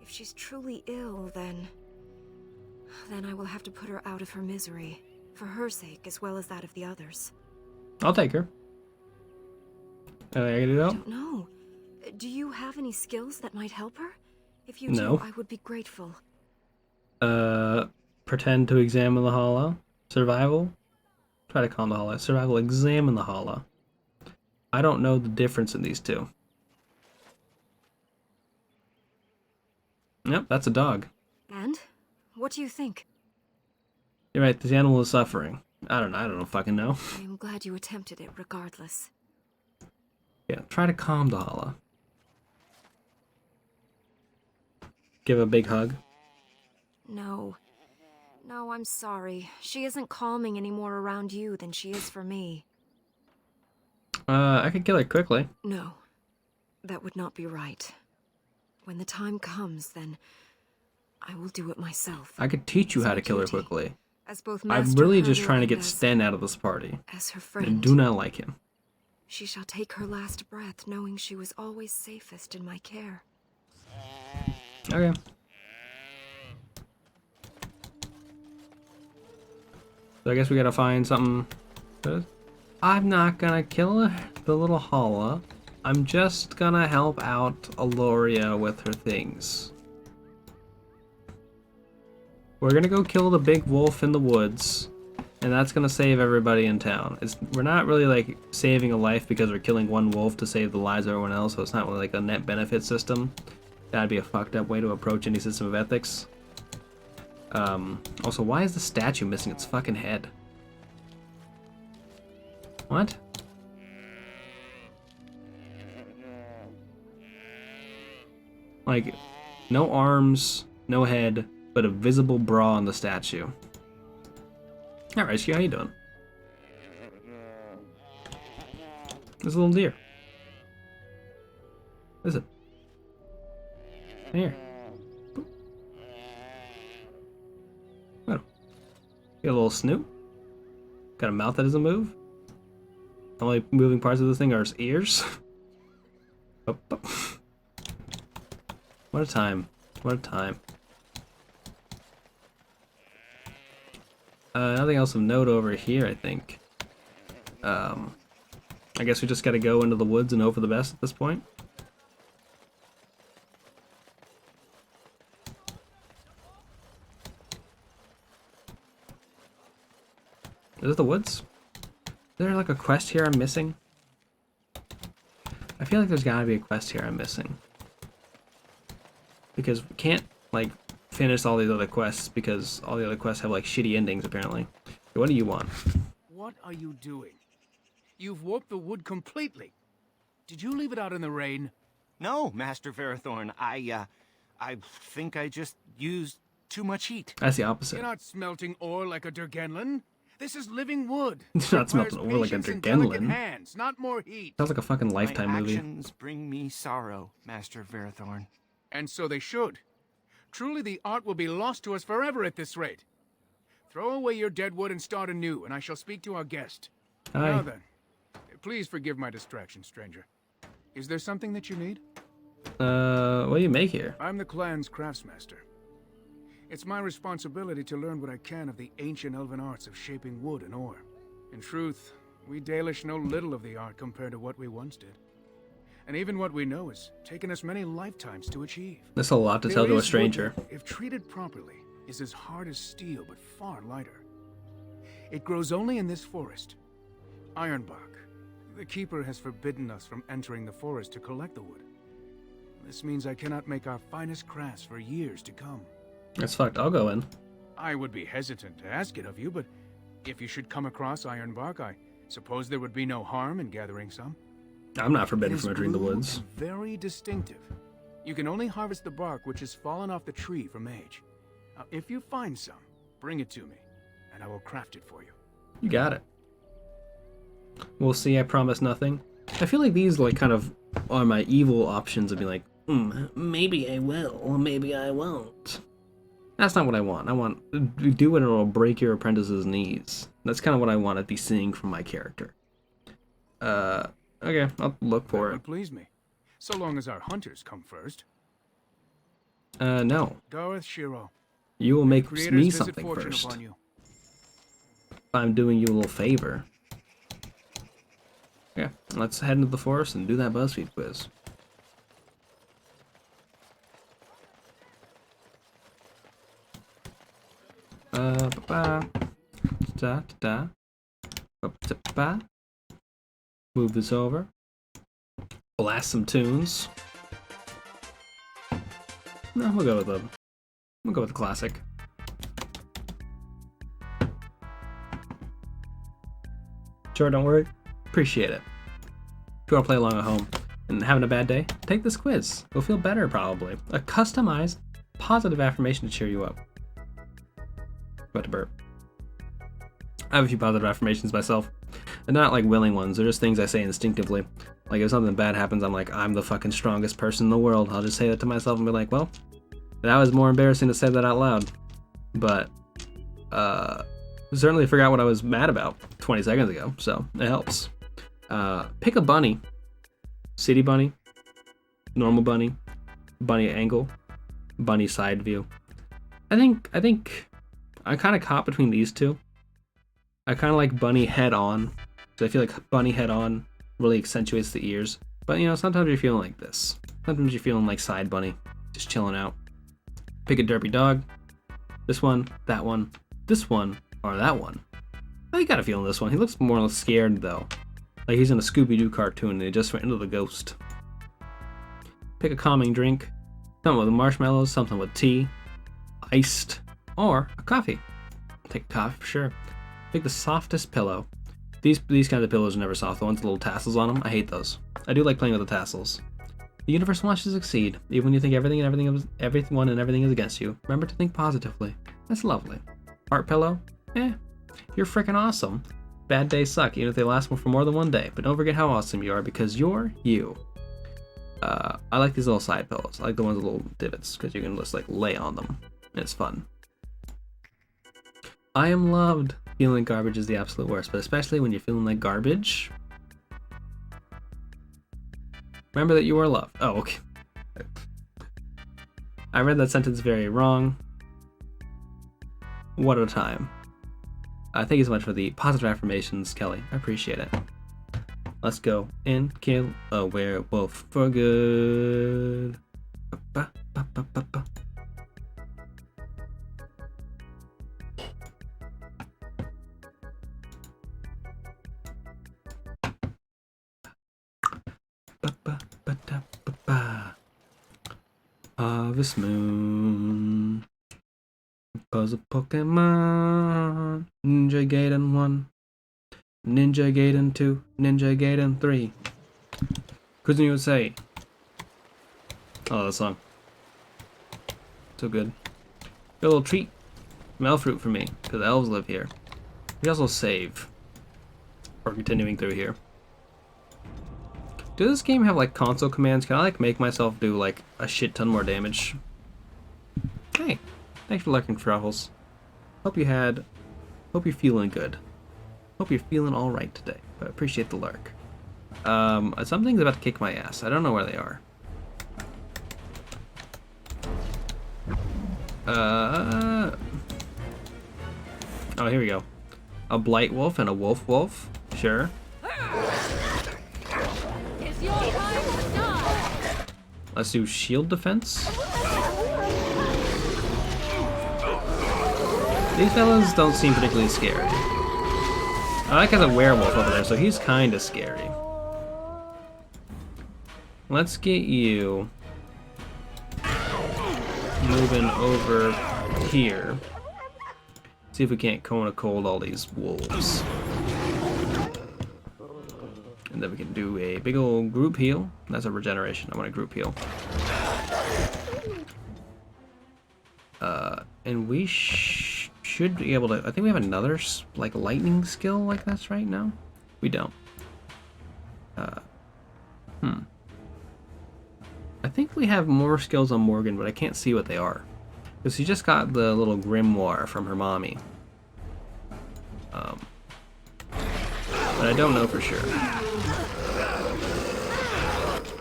if she's truly ill, then I will have to put her out of her misery, for her sake as well as that of the others. I'll take her. I gotta do I that? don't know. Do you have any skills that might help her? If you No. do, I would be grateful. Pretend to examine the hollow. Survival. Try to calm the hollow. Survival, examine the hollow. I don't know the difference in these two. Yep, that's a dog. And? What do you think? You're right, this animal is suffering. I don't fucking know. I am glad you attempted it regardless. Yeah, try to calm the hollow. Give a big hug. No. No, I'm sorry. She isn't calming any more around you than she is for me. I could kill her quickly. No. That would not be right. When the time comes, then I will do it myself. I could teach you how to kill her quickly. As both I'm master really just herder trying to and get as- Sten out of this party. As her I friend. do not like him. She shall take her last breath knowing she was always safest in my care. Okay. So I guess we gotta find something. I'm not gonna kill the little Hala. I'm just gonna help out Aloria with her things. We're gonna go kill the big wolf in the woods, and that's gonna save everybody in town. We're not really like saving a life because we're killing one wolf to save the lives of everyone else, so it's not really like a net benefit system. That'd be a fucked up way to approach any system of ethics. Also, why is the statue missing its fucking head? What? Like, no arms, no head, but a visible bra on the statue. Alright, Rescue, how you doing? There's a little deer. What is it? Here. What? You got a little snoot? Got a mouth that doesn't move? The only moving parts of this thing are its ears? Up, up. What a time. What a time. Nothing else of note over here, I think. I guess we just gotta go into the woods and hope for the best at this point. Is it the woods? Is there like a quest here I'm missing? I feel like there's gotta be a quest here I'm missing. Because we can't, like, finish all these other quests because all the other quests have, like, shitty endings, apparently. So what do you want? What are you doing? You've warped the wood completely. Did you leave it out in the rain? No, Master Verathorn. I think I just used too much heat. That's the opposite. You're not smelting ore like a Durgenlin. This is living wood. You're not smelting Requires ore like a patience and delicate Durgenlin. hands, not more heat. Sounds like a fucking Lifetime My movie. actions bring me sorrow, Master Verathorn. And so they should. Truly the art will be lost to us forever at this rate. Throw away your dead wood and start anew, and I shall speak to our guest. Hi. Now then, please forgive my distraction, stranger. Is there something that you need? What do you make here? I'm the clan's craftsmaster. It's my responsibility to learn what I can of the ancient elven arts of shaping wood and ore. In truth, we Dalish know little of the art compared to what we once did. And even what we know has taken us many lifetimes to achieve. That's a lot to tell to a There is stranger. wood that, if treated properly, is as hard as steel but far lighter. It grows only in this forest, Ironbark. The Keeper has forbidden us from entering the forest to collect the wood. This means I cannot make our finest crafts for years to come. That's fucked. I'll go in. I would be hesitant to ask it of you, but if you should come across Ironbark, I suppose there would be no harm in gathering some. I'm not forbidden from entering the woods. It is very distinctive. You can only harvest the bark which has fallen off the tree from age. Now, if you find some, bring it to me, and I will craft it for you. You got it. We'll see. I promise nothing. I feel like these like kind of are my evil options of being like, maybe I will, maybe I won't. That's not what I want. I want do it or it'll break your apprentice's knees. That's kind of what I want to be seeing from my character. Okay, I'll look for That it. would please me, so long as our hunters come first. No. Gareth Shiro. You will make Creators me visit something fortune first. upon you. I'm doing you a little favor. Yeah, let's head into the forest and do that BuzzFeed quiz. Move this over. Blast some tunes. No, we'll go with the classic. Sure, don't worry. Appreciate it. If you want to play along at home and having a bad day, take this quiz. You'll feel better, probably. A customized, positive affirmation to cheer you up. About to burp. I have a few positive affirmations myself. And not like willing ones, they're just things I say instinctively. Like if something bad happens, I'm like, I'm the fucking strongest person in the world. I'll just say that to myself and be like, well, that was more embarrassing to say that out loud. But, certainly forgot what I was mad about 20 seconds ago, so it helps. Pick a bunny. City bunny, normal bunny, bunny angle, bunny side view. I think I kind of caught between these two. I kind of like bunny head on, because I feel like bunny head on really accentuates the ears. But you know, sometimes you're feeling like this. Sometimes you're feeling like side bunny, just chilling out. Pick a derpy dog. This one, that one, this one, or that one. I got a feeling this one. He looks more scared though. Like he's in a Scooby-Doo cartoon and he just went into the ghost. Pick a calming drink. Something with marshmallows, something with tea, iced, or a coffee. Take a coffee for sure. Pick the softest pillow. These kinds of pillows are never soft. The ones with little tassels on them, I hate those. I do like playing with the tassels. The universe wants you to succeed. Even when you think everyone and everything is against you, remember to think positively. That's lovely. Heart pillow? You're freaking awesome. Bad days suck, even if they last for more than one day. But don't forget how awesome you are, because you're you. I like these little side pillows. I like the ones with little divots, because you can just like lay on them. And it's fun. I am loved. Feeling like garbage is the absolute worst, but especially when you're feeling like garbage. Remember that you are loved. Oh, okay. I read that sentence very wrong. What a time. Thank you so much for the positive affirmations, Kelly. I appreciate it. Let's go and kill a werewolf for good. Ba-ba-ba-ba-ba. Harvest Moon. Puzzle Pokemon. Ninja Gaiden 1. Ninja Gaiden 2. Ninja Gaiden 3. Couldn't you say? Oh, that song. So good. Got a little treat from Elfruit for me, because the elves live here. We also save. Or continuing through here. Does this game have like console commands? Can I like make myself do like a shit ton more damage? Hey, thanks for lurking, Truffles. Hope you're feeling good. Hope you're feeling all right today. But I appreciate the lurk. Something's about to kick my ass. I don't know where they are. Oh, here we go. A blight wolf and a wolf wolf. Sure. Let's do shield defense. These fellas don't seem particularly scary. I like the werewolf over there, so he's kind of scary. Let's get you moving over here. See if we can't cone a cold all these wolves. And then we can do a big old group heal. That's a regeneration. I want a group heal. And we should be able to... I think we have another, like, lightning skill like this right now. We don't. I think we have more skills on Morgan, but I can't see what they are. Because she just got the little grimoire from her mommy. But I don't know for sure.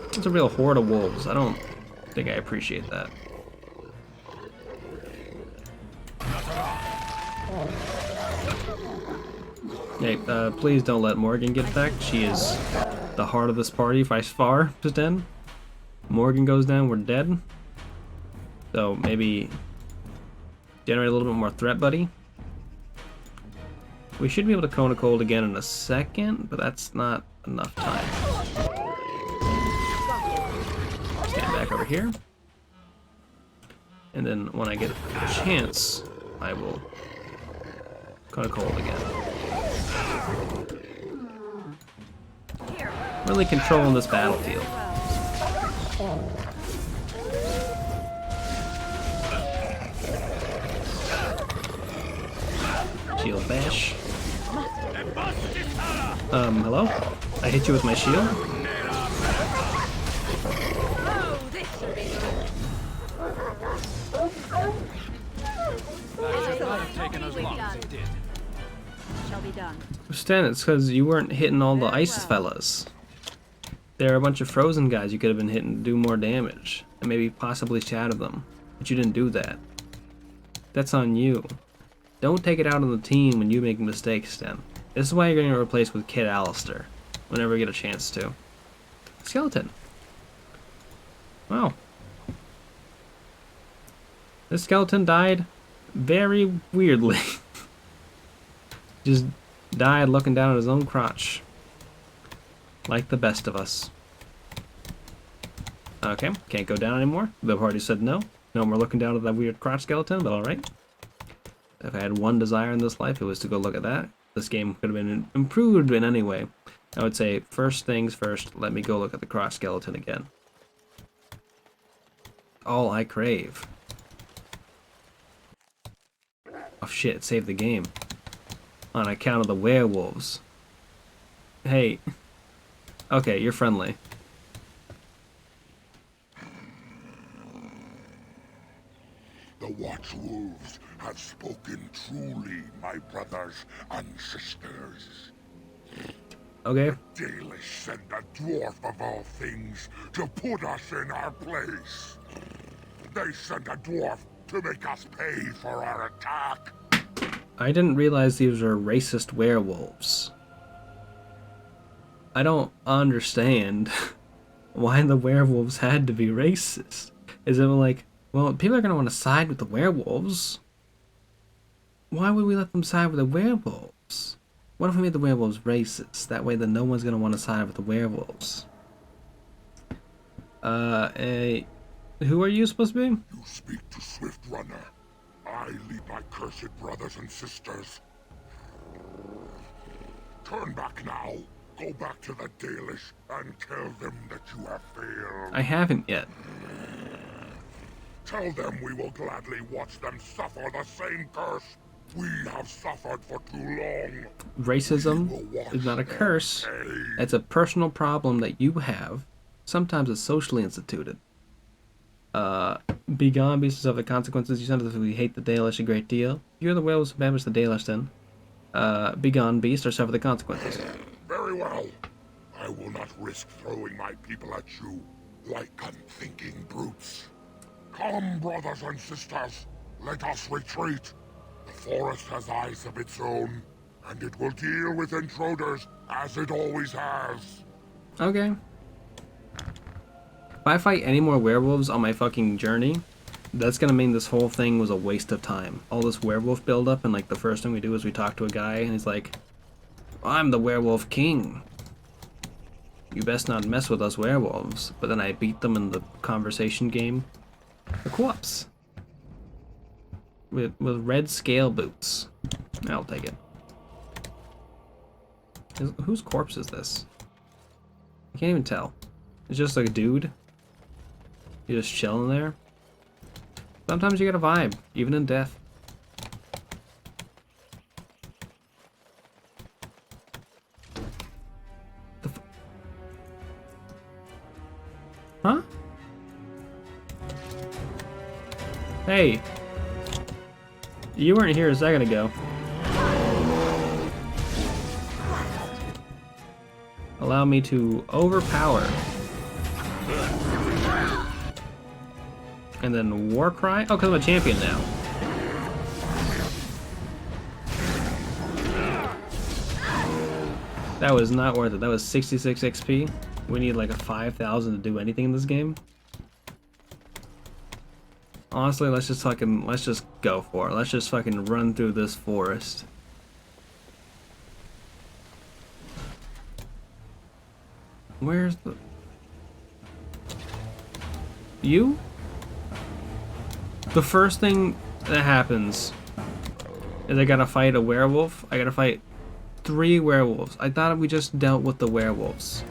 It's a real horde of wolves. I don't think I appreciate that. Hey, please don't let Morgan get attacked. She is the heart of this party by far, just then. Morgan goes down, we're dead. So maybe generate a little bit more threat, buddy. We should be able to cone a cold again in a second, but that's not enough time. Stand back over here. And then when I get a chance, I will cone a cold again. Really controlling this battlefield. Shield bash. Hello? I hit you with my shield? Shall be done. Stan, it's because you weren't hitting all the ice fellas. There are a bunch of frozen guys you could have been hitting to do more damage, and maybe possibly shatter them, but you didn't do that. That's on you. Don't take it out on the team when you make mistakes, Stan. This is why you're going to replace with Kid Alistair, whenever you get a chance to. Skeleton. Wow. This skeleton died very weirdly. Just died looking down at his own crotch. Like the best of us. Okay, can't go down anymore. The party said no. No more looking down at that weird crotch skeleton, but alright. If I had one desire in this life, it was to go look at that. This game could have been improved in any way. I would say, first things first, let me go look at the crotch skeleton again. All I crave. Oh shit, save the game. On account of the werewolves. Hey. Okay, you're friendly. The Watchwolves have spoken truly, my brothers and sisters. Okay. Dalish sent a dwarf of all things to put us in our place. They sent a dwarf to make us pay for our attack. I didn't realize these were racist werewolves. I don't understand why the werewolves had to be racist. Is it like, well, people are going to want to side with the werewolves. Why would we let them side with the werewolves? What if we made the werewolves racist? That way then no one's going to want to side with the werewolves. Who are you supposed to be? You speak to Swift Runner. I lead my cursed brothers and sisters. Turn back now. Go back to the Dalish and tell them that you have failed. I haven't yet. Tell them we will gladly watch them suffer the same curse we have suffered for too long. Racism is not a curse. It's a personal problem that you have. Sometimes it's socially instituted. Be gone, beasts of the consequences. You scientifically hate the Dalish a great deal. You're the werewolves who banished the Dalish then. Be gone, beast, or suffer the consequences. Very well. I will not risk throwing my people at you like unthinking brutes. Come, brothers and sisters. Let us retreat. The forest has eyes of its own, and it will deal with intruders as it always has. Okay. If I fight any more werewolves on my fucking journey, that's gonna mean this whole thing was a waste of time. All this werewolf buildup, and like the first thing we do is we talk to a guy, and he's like, I'm the werewolf king. You best not mess with us werewolves. But then I beat them in the conversation game. The co-ops. With red scale boots. I'll take it. Whose corpse is this? I can't even tell. It's just like a dude. You're just chilling there. Sometimes you get a vibe, even in death. Huh? Hey. You weren't here a second ago. Allow me to overpower. And then war cry? Oh, because I'm a champion now. That was not worth it. That was 66 XP. We need like a 5,000 to do anything in this game. Honestly, let's just go for it. Let's just fucking run through this forest. Where's the... You? The first thing that happens is I gotta fight a werewolf. I gotta fight 3 werewolves. I thought we just dealt with the werewolves.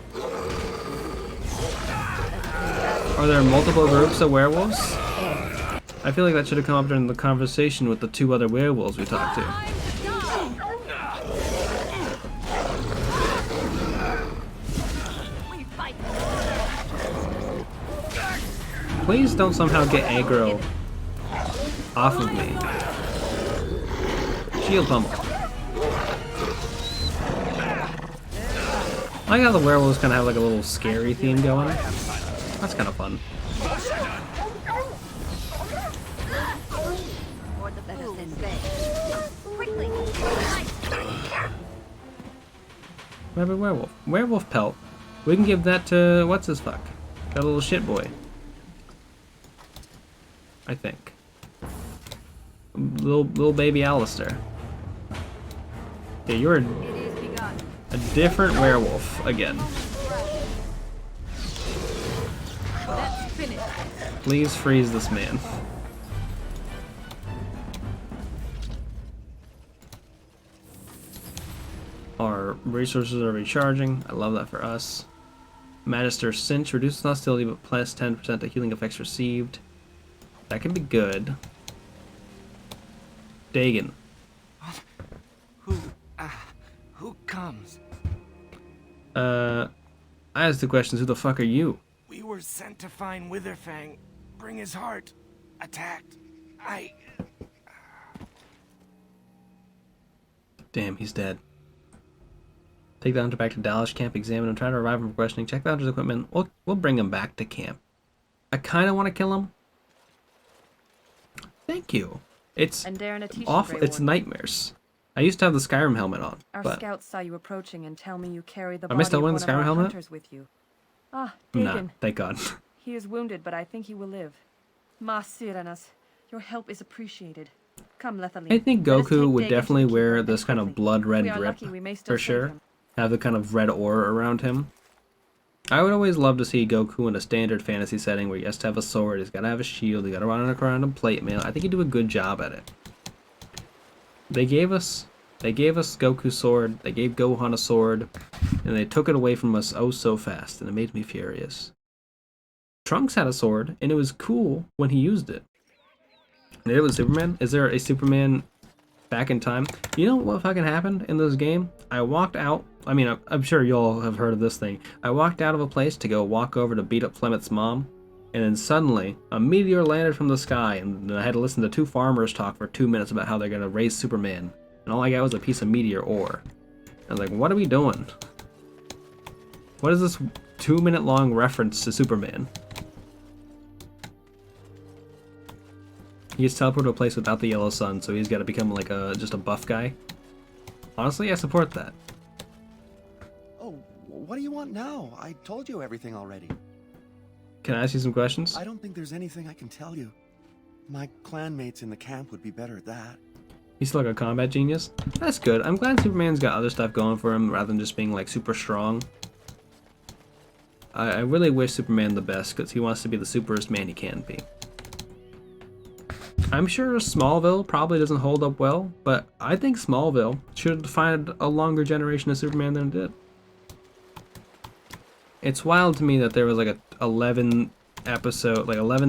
Are there multiple groups of werewolves? I feel like that should have come up during the conversation with the 2 other werewolves we talked to. Please don't somehow get aggro off of me. Shield pummel. I like how the werewolves kind of have like a little scary theme going. That's kind of fun. Rabbit werewolf. Werewolf pelt. We can give that to what's his fuck? That little shit boy. I think. Little baby Alistair. Yeah, you're a different werewolf again. Please freeze this man. Our resources are recharging. I love that for us. Magister Cinch reduces hostility but plus 10% to healing effects received. That can be good. Dagon. Who comes? I asked the questions. Who the fuck are you? We were sent to find Witherfang. Bring his heart. Attacked. Damn, he's dead. Take the hunter back to Dallas camp, examine him, try to revive him for questioning, check the hunter's equipment. We'll bring him back to camp. I kind of want to kill him. Thank you. It's awful. It's nightmares. I used to have the Skyrim helmet on. Our but scouts saw you approaching and tell me you carry the am I body still of wearing one the of our Skyrim helmet? hunters with you. Ah, Nah, Dagon. thank God. He is wounded, but I think he will live. Ma Siranas, your help is appreciated. Come, Lethaline. I think Let us Goku take would Dagon definitely to the wear keeper this kind of blood red we are drip lucky, we may still for save sure. him. Have the kind of red aura around him. I would always love to see Goku in a standard fantasy setting where he has to have a sword, he's got to have a shield, he's got to run around and plate mail. I think he'd do a good job at it. They gave us Goku's sword, they gave Gohan a sword, and they took it away from us oh so fast, and it made me furious. Trunks had a sword, and it was cool when he used it. And it was Superman? Is there a Superman back in time? You know what fucking happened in this game? I walked out, I mean, I'm sure you all have heard of this thing. I walked out of a place to go walk over to beat up Flemet's mom, and then suddenly, a meteor landed from the sky, and I had to listen to 2 farmers talk for 2 minutes about how they're gonna raise Superman. And all I got was a piece of meteor ore. I was like, what are we doing? What is this 2-minute long reference to Superman? He gets teleported to a place without the yellow sun, so he's got to become like just a buff guy. Honestly, I support that. Oh, what do you want now? I told you everything already. Can I ask you some questions? I don't think there's anything I can tell you. My clanmates in the camp would be better at that. He's still like a combat genius. That's good. I'm glad Superman's got other stuff going for him rather than just being like super strong. I really wish Superman the best because he wants to be the superest man he can be. I'm sure Smallville probably doesn't hold up well, but I think Smallville should find a longer generation of Superman than it did. It's wild to me that there was like a 11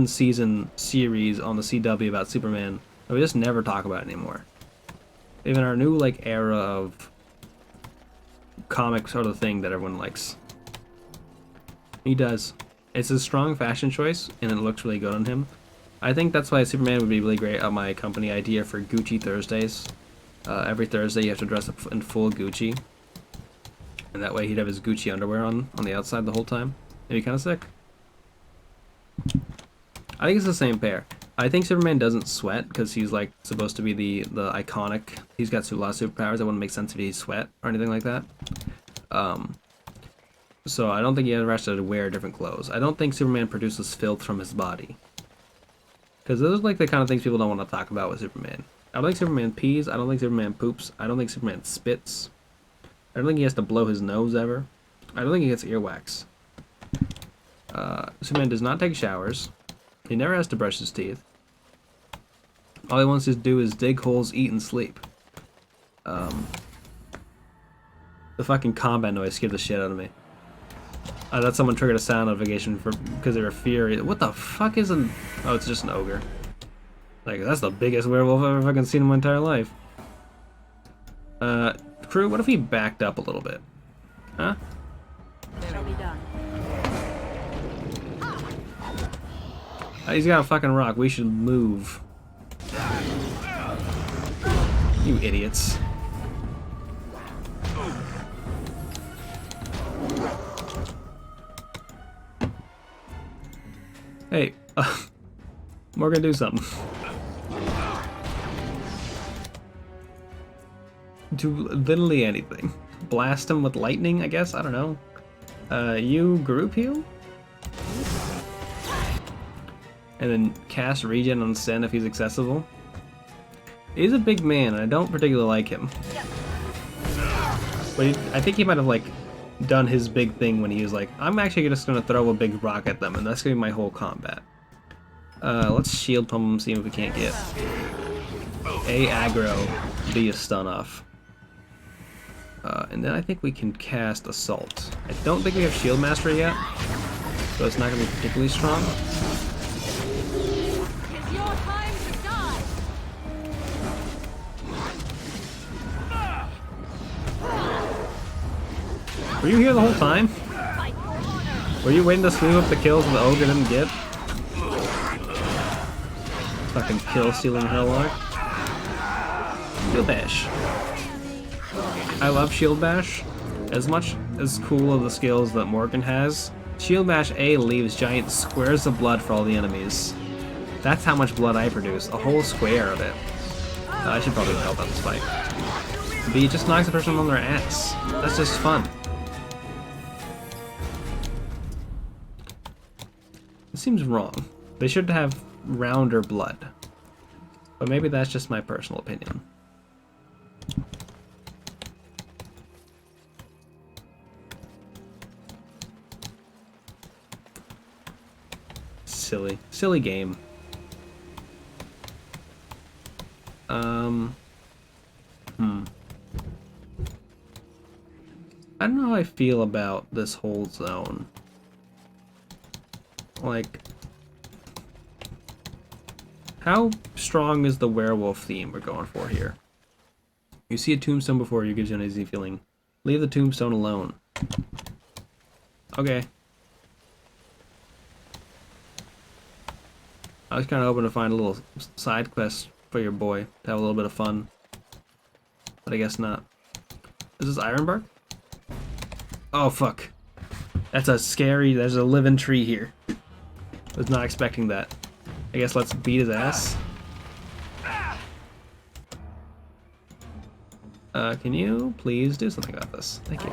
season series on the CW about Superman that we just never talk about anymore. Even our new like era of comic sort of thing that everyone likes. He does. It's a strong fashion choice and it looks really good on him. I think that's why Superman would be really great on my company idea for Gucci Thursdays. Every Thursday you have to dress up in full Gucci. And that way he'd have his Gucci underwear on the outside the whole time. It'd be kind of sick. I think it's the same pair. I think Superman doesn't sweat because he's like supposed to be the iconic. He's got a lot of superpowers. It wouldn't make sense if he sweat or anything like that. So I don't think he ever has to wear different clothes. I don't think Superman produces filth from his body. Because those are like the kind of things people don't want to talk about with Superman. I don't think Superman pees. I don't think Superman poops. I don't think Superman spits. I don't think he has to blow his nose ever. I don't think he gets earwax. Superman does not take showers. He never has to brush his teeth. All he wants to do is dig holes, eat, and sleep. The fucking combat noise scared the shit out of me. I thought someone triggered a sound notification because they were furious. What the fuck is an... Oh, it's just an ogre. Like, that's the biggest werewolf I've ever fucking seen in my entire life. Crew, what if we backed up a little bit? Huh? Shall be done. He's got a fucking rock. We should move. You idiots. Hey, Morgan, do something. Do literally anything. Blast him with lightning, I guess? I don't know. You group heal? And then cast regen on Sen if he's accessible. He's a big man, and I don't particularly like him. But I think he might have, like, done his big thing when he was like, I'm actually just gonna throw a big rock at them, and that's gonna be my whole combat. Let's shield pump him, see if we can't get A, aggro, B, a stun off. And then I think we can cast Assault. I don't think we have Shield Mastery yet, so it's not gonna be particularly strong. Were you here the whole time? Were you waiting to sweep up the kills the ogre didn't get? Fucking kill stealing Helllock. Shield Bash. I love Shield Bash. As much as cool of the skills that Morgan has, Shield Bash A leaves giant squares of blood for all the enemies. That's how much blood I produce, a whole square of it. I should probably help out this fight. B just knocks the person on their ass. That's just fun. It seems wrong. They should have rounder blood. But maybe that's just my personal opinion. Silly game. I don't know how I feel about this whole zone. Like, how strong is the werewolf theme we're going for here? You see a tombstone before you, gives you an easy feeling. Leave the tombstone alone. Okay. I was kind of hoping to find a little side quest for your boy to have a little bit of fun, but I guess not. Is this Ironbark? Oh fuck! That's a scary. There's a living tree here. Was not expecting that. I guess let's beat his ass. Can you please do something about this? Thank you.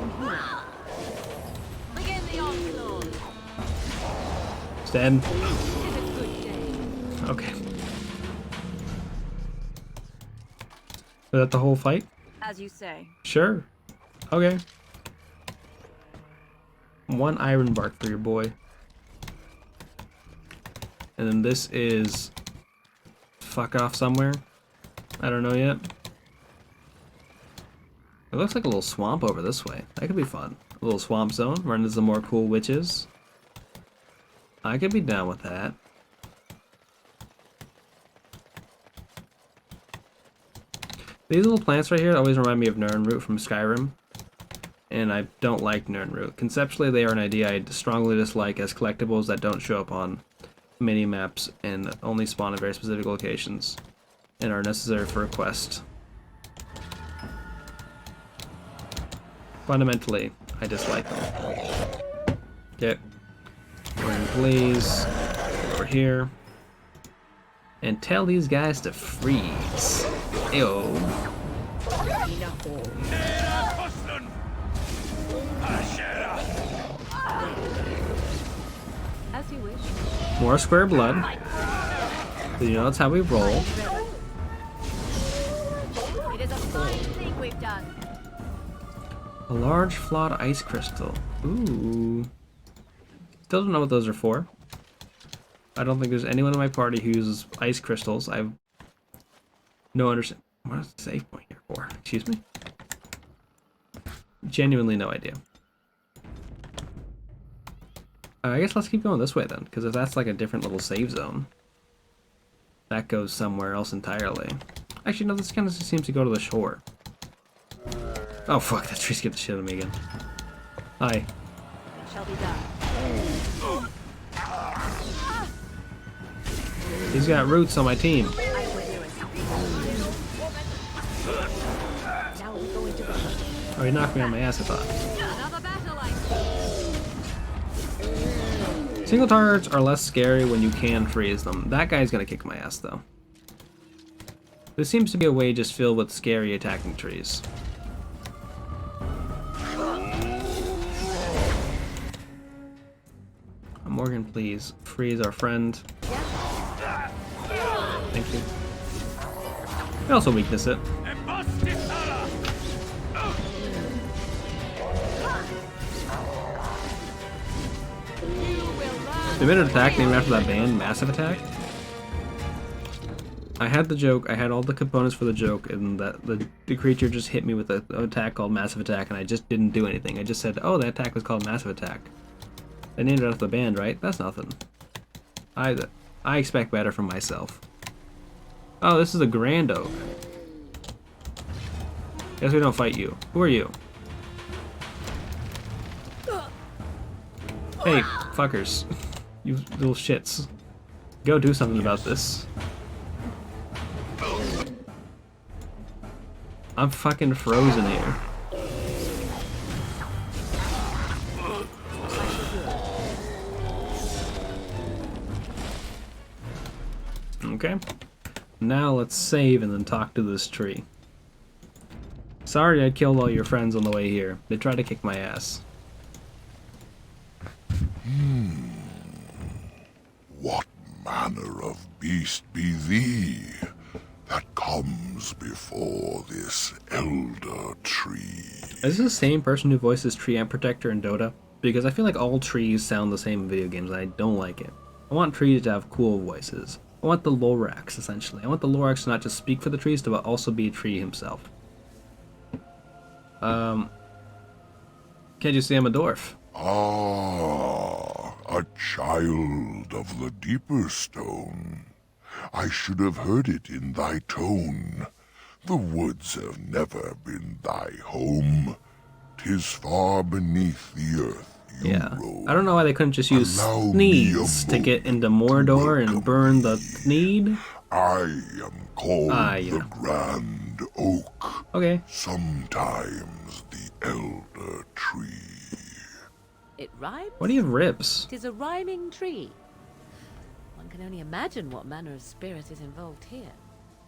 Stand. Okay. that the whole fight? As you say. Sure. Okay. 1 iron bark for your boy. And then this is... fuck off somewhere. I don't know yet. It looks like a little swamp over this way. That could be fun. A little swamp zone, run into some more cool witches. I could be down with that. These little plants right here always remind me of Nirnroot from Skyrim. And I don't like Nirnroot. Conceptually, they are an idea I strongly dislike as collectibles that don't show up on mini-maps and only spawn at very specific locations and are necessary for a quest. Fundamentally, I dislike them. Okay. Please, over here. And tell these guys to freeze. Ew. As you wish. More square blood. You know that's how we roll. It is a fine thing we've done. A large flawed ice crystal. Ooh. Still don't know what those are for. I don't think there's anyone in my party who uses ice crystals. I have no understanding. What is the save point here for? Excuse me? Genuinely no idea. I guess let's keep going this way then, because if that's like a different little save zone, that goes somewhere else entirely. Actually, no, this kind of seems to go to the shore. Oh fuck, that tree skipped the shit out of me again. Hi. Shall be done. He's got roots on my team. Now we're going to go. Oh, he knocked me on my ass, I thought. Another battle line. Single targets are less scary when you can freeze them. That guy's gonna kick my ass, though. This seems to be a way just filled with scary attacking trees. Morgan, please freeze our friend. Thank you. We also weakness it. They made an attack named after that band, Massive Attack. I had the joke, I had all the components for the joke, and that the creature just hit me with an attack called Massive Attack, and I just didn't do anything. I just said, oh, that attack was called Massive Attack. They named it after the band, right? That's nothing. I expect better from myself. Oh, this is a Grand Oak. Guess we don't fight you. Who are you? Hey, fuckers. You little shits. Go do something about this. I'm fucking frozen here. Okay. Now let's save and then talk to this tree. Sorry I killed all your friends on the way here. They tried to kick my ass. What manner of beast be thee that comes before this elder tree? Is this the same person who voices Tree Ant Protector in Dota? Because I feel like all trees sound the same in video games and I don't like it. I want trees to have cool voices. I want the Lorax, essentially. I want the Lorax to not just speak for the trees, but also be a tree himself. Can't you see I'm a dwarf? Ah, a child of the deeper stone. I should have heard it in thy tone. The woods have never been thy home. 'Tis far beneath the earth. Yeah. I don't know why they couldn't just use Sneeds to get into Mordor and burn the Sneed. I am called the Grand Oak. Okay. Sometimes the Elder Tree. It rhymes? Why do you have ribs? It is a rhyming tree. One can only imagine what manner of spirit is involved here.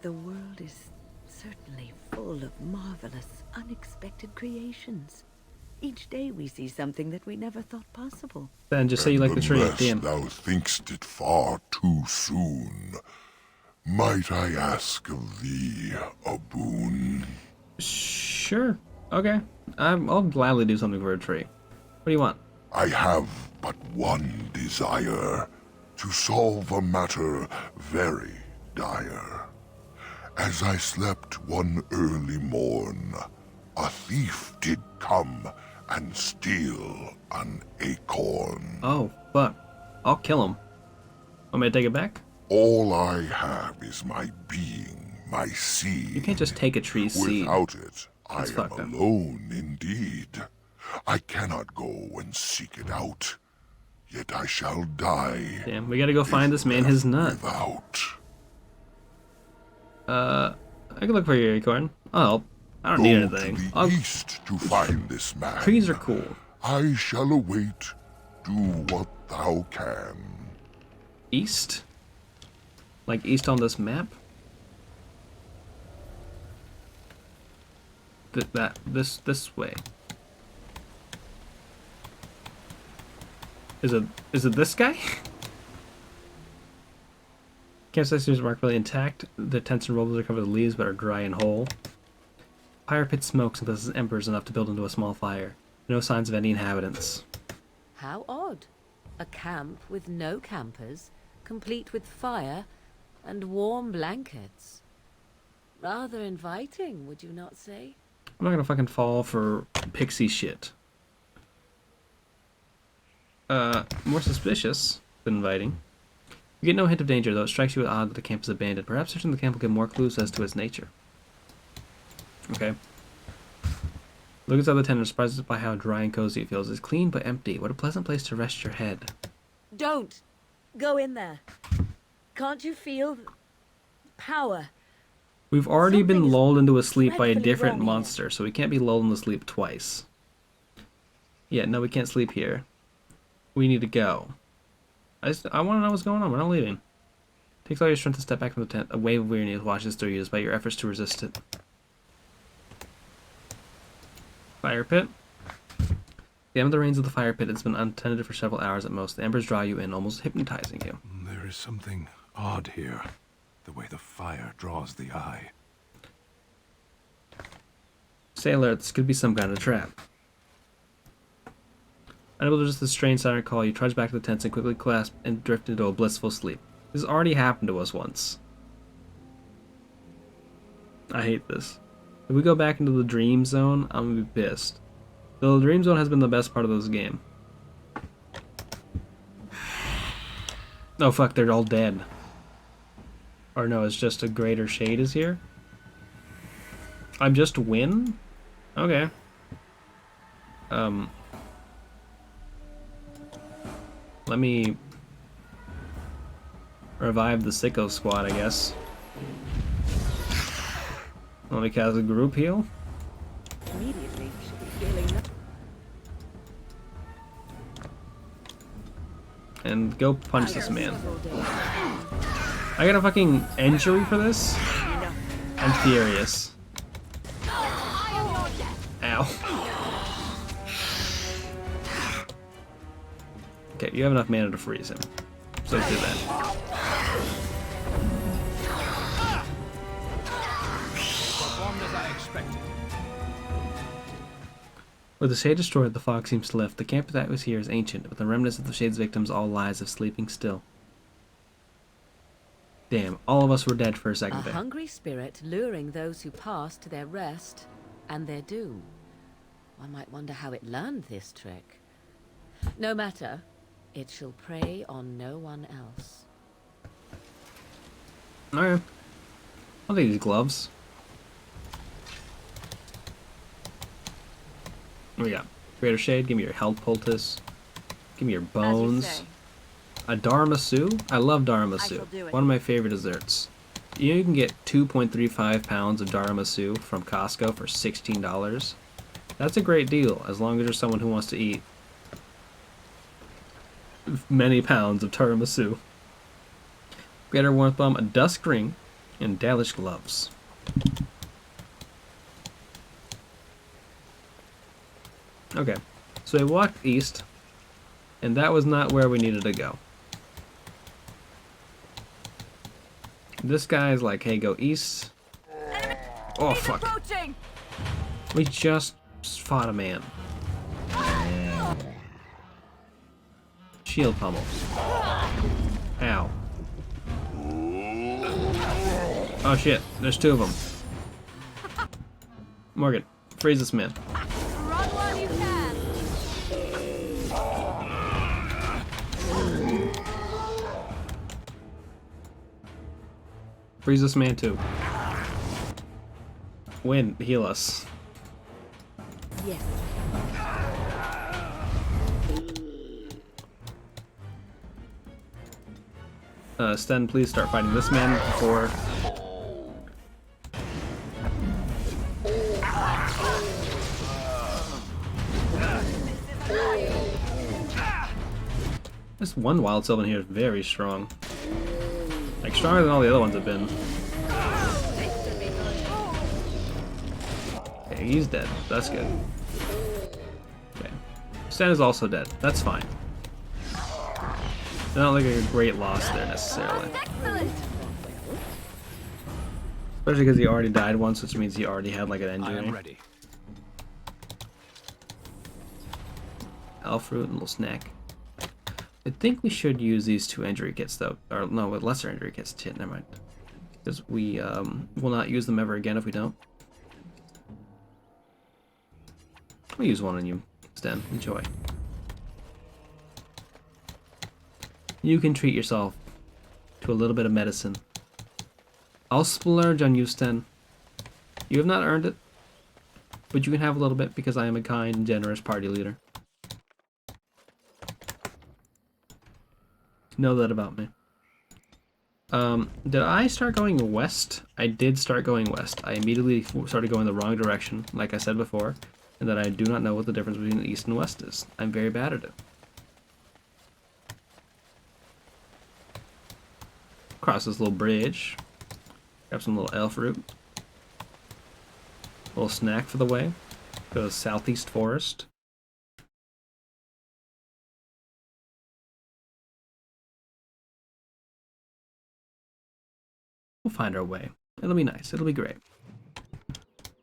The world is certainly full of marvelous, unexpected creations. Each day we see something that we never thought possible. Then just say you like the tree. Damn. Thou thinkst it far too soon. Might I ask of thee a boon? Sure. Okay. I'll gladly do something for a tree. What do you want? I have but one desire, to solve a matter very dire. As I slept one early morn, a thief did come and steal an acorn. Oh, fuck. I'll kill him. Want me to take it back? All I have is my being, my seed. You can't just take a tree's seed. Without it, That's I am fucked up. alone indeed. I cannot go and seek it out, yet I shall die. Damn, we gotta go find this man his nut. Without. I can look for your acorn. I'll help. I don't need anything. To the east to find this man. Trees are cool. I shall await. Do what thou can. East? Like east on this map? This way. Is it this guy? Campsite seems remarkably intact. The tents and rollers are covered with leaves but are dry and whole. Fire pit smokes and possesses embers enough to build into a small fire. No signs of any inhabitants. How odd. A camp with no campers, complete with fire and warm blankets. Rather inviting, would you not say? I'm not gonna fucking fall for pixie shit. More suspicious than inviting. You get no hint of danger, though it strikes you as odd that the camp is abandoned. Perhaps searching the camp will get more clues as to its nature. Okay. Look inside the tent and surprised by how dry and cozy it feels. It's clean but empty. What a pleasant place to rest your head. Don't go in there. Can't you feel power? We've already been lulled into a sleep by a dreadfully different wrong monster, so we can't be lulled into sleep twice. Yeah, no, we can't sleep here. We need to go. I want to know what's going on. We're not leaving. Takes all your strength to step back from the tent. A wave of weariness washes through you despite your efforts to resist it. Fire pit. The end of the rains of the fire pit has been untended for several hours at most. The embers draw you in, almost hypnotizing you. There is something odd here. The way the fire draws the eye. Stay alert. This could be some kind of trap. Unable to resist the strange siren call, you trudge back to the tents and quickly clasp and drift into a blissful sleep. This has already happened to us once. I hate this. If we go back into the dream zone, I'm gonna be pissed. The dream zone has been the best part of this game. Oh fuck, they're all dead. Or no, it's just a greater shade is here? I'm just win? Okay. Let me revive the sicko squad, I guess. Let me cast a group heal. Immediately, should be feeling that. And go punch this man. I got a fucking injury for this? I'm furious. Ow. Okay, you have enough mana to freeze him. So do that. Performed as I expected. With the shade destroyed, the fog seems to lift. The camp that was here is ancient, but the remnants of the shade's victims all lies of sleeping still. Damn, all of us were dead for a second A there. hungry spirit luring those who pass to their rest and their doom. One might wonder how it learned this trick. No matter, it shall prey on no one else. Alright. I'll take these gloves. What do we got? Greater Shade, give me your health poultice. Give me your bones. A Dharmasu? I love Dharmasu. One of my favorite desserts. You can get 2.35 pounds of Dharmasu from Costco for $16. That's a great deal, as long as you're someone who wants to eat many pounds of tiramisu. Greater Warmth Bomb, a Dusk Ring, and Dalish Gloves. Okay, so we walked east, and that was not where we needed to go. This guy's like, hey, go east. Oh, fuck. Approaching. We just fought a man. Shield pummel. Ow. Oh shit, there's two of them. Morgan, freeze this man. Run while you can. Freeze this man too. Win, heal us. Yes. Sten, please start fighting this man before. This one wild sylvan here is very strong. Like, stronger than all the other ones have been. Okay, he's dead. That's good. Okay. Sten is also dead. That's fine. Not like a great loss there necessarily. Especially because he already died once, which means he already had like an injury. I am ready. Elf fruit and a little snack. I think we should use these 2 injury kits though. Or no, with lesser injury kits. Shit, never mind. Because we will not use them ever again if we don't. We'll use one on you, Sten. Enjoy. You can treat yourself to a little bit of medicine. I'll splurge on you, Sten. You have not earned it, but you can have a little bit because I am a kind and generous party leader. Know that about me. Did I start going west? I did start going west. I immediately started going the wrong direction, like I said before, and that I do not know what the difference between the east and west is. I'm very bad at it. Cross this little bridge. Grab some little elf root. A little snack for the way. Go to Southeast Forest. We'll find our way. It'll be nice. It'll be great.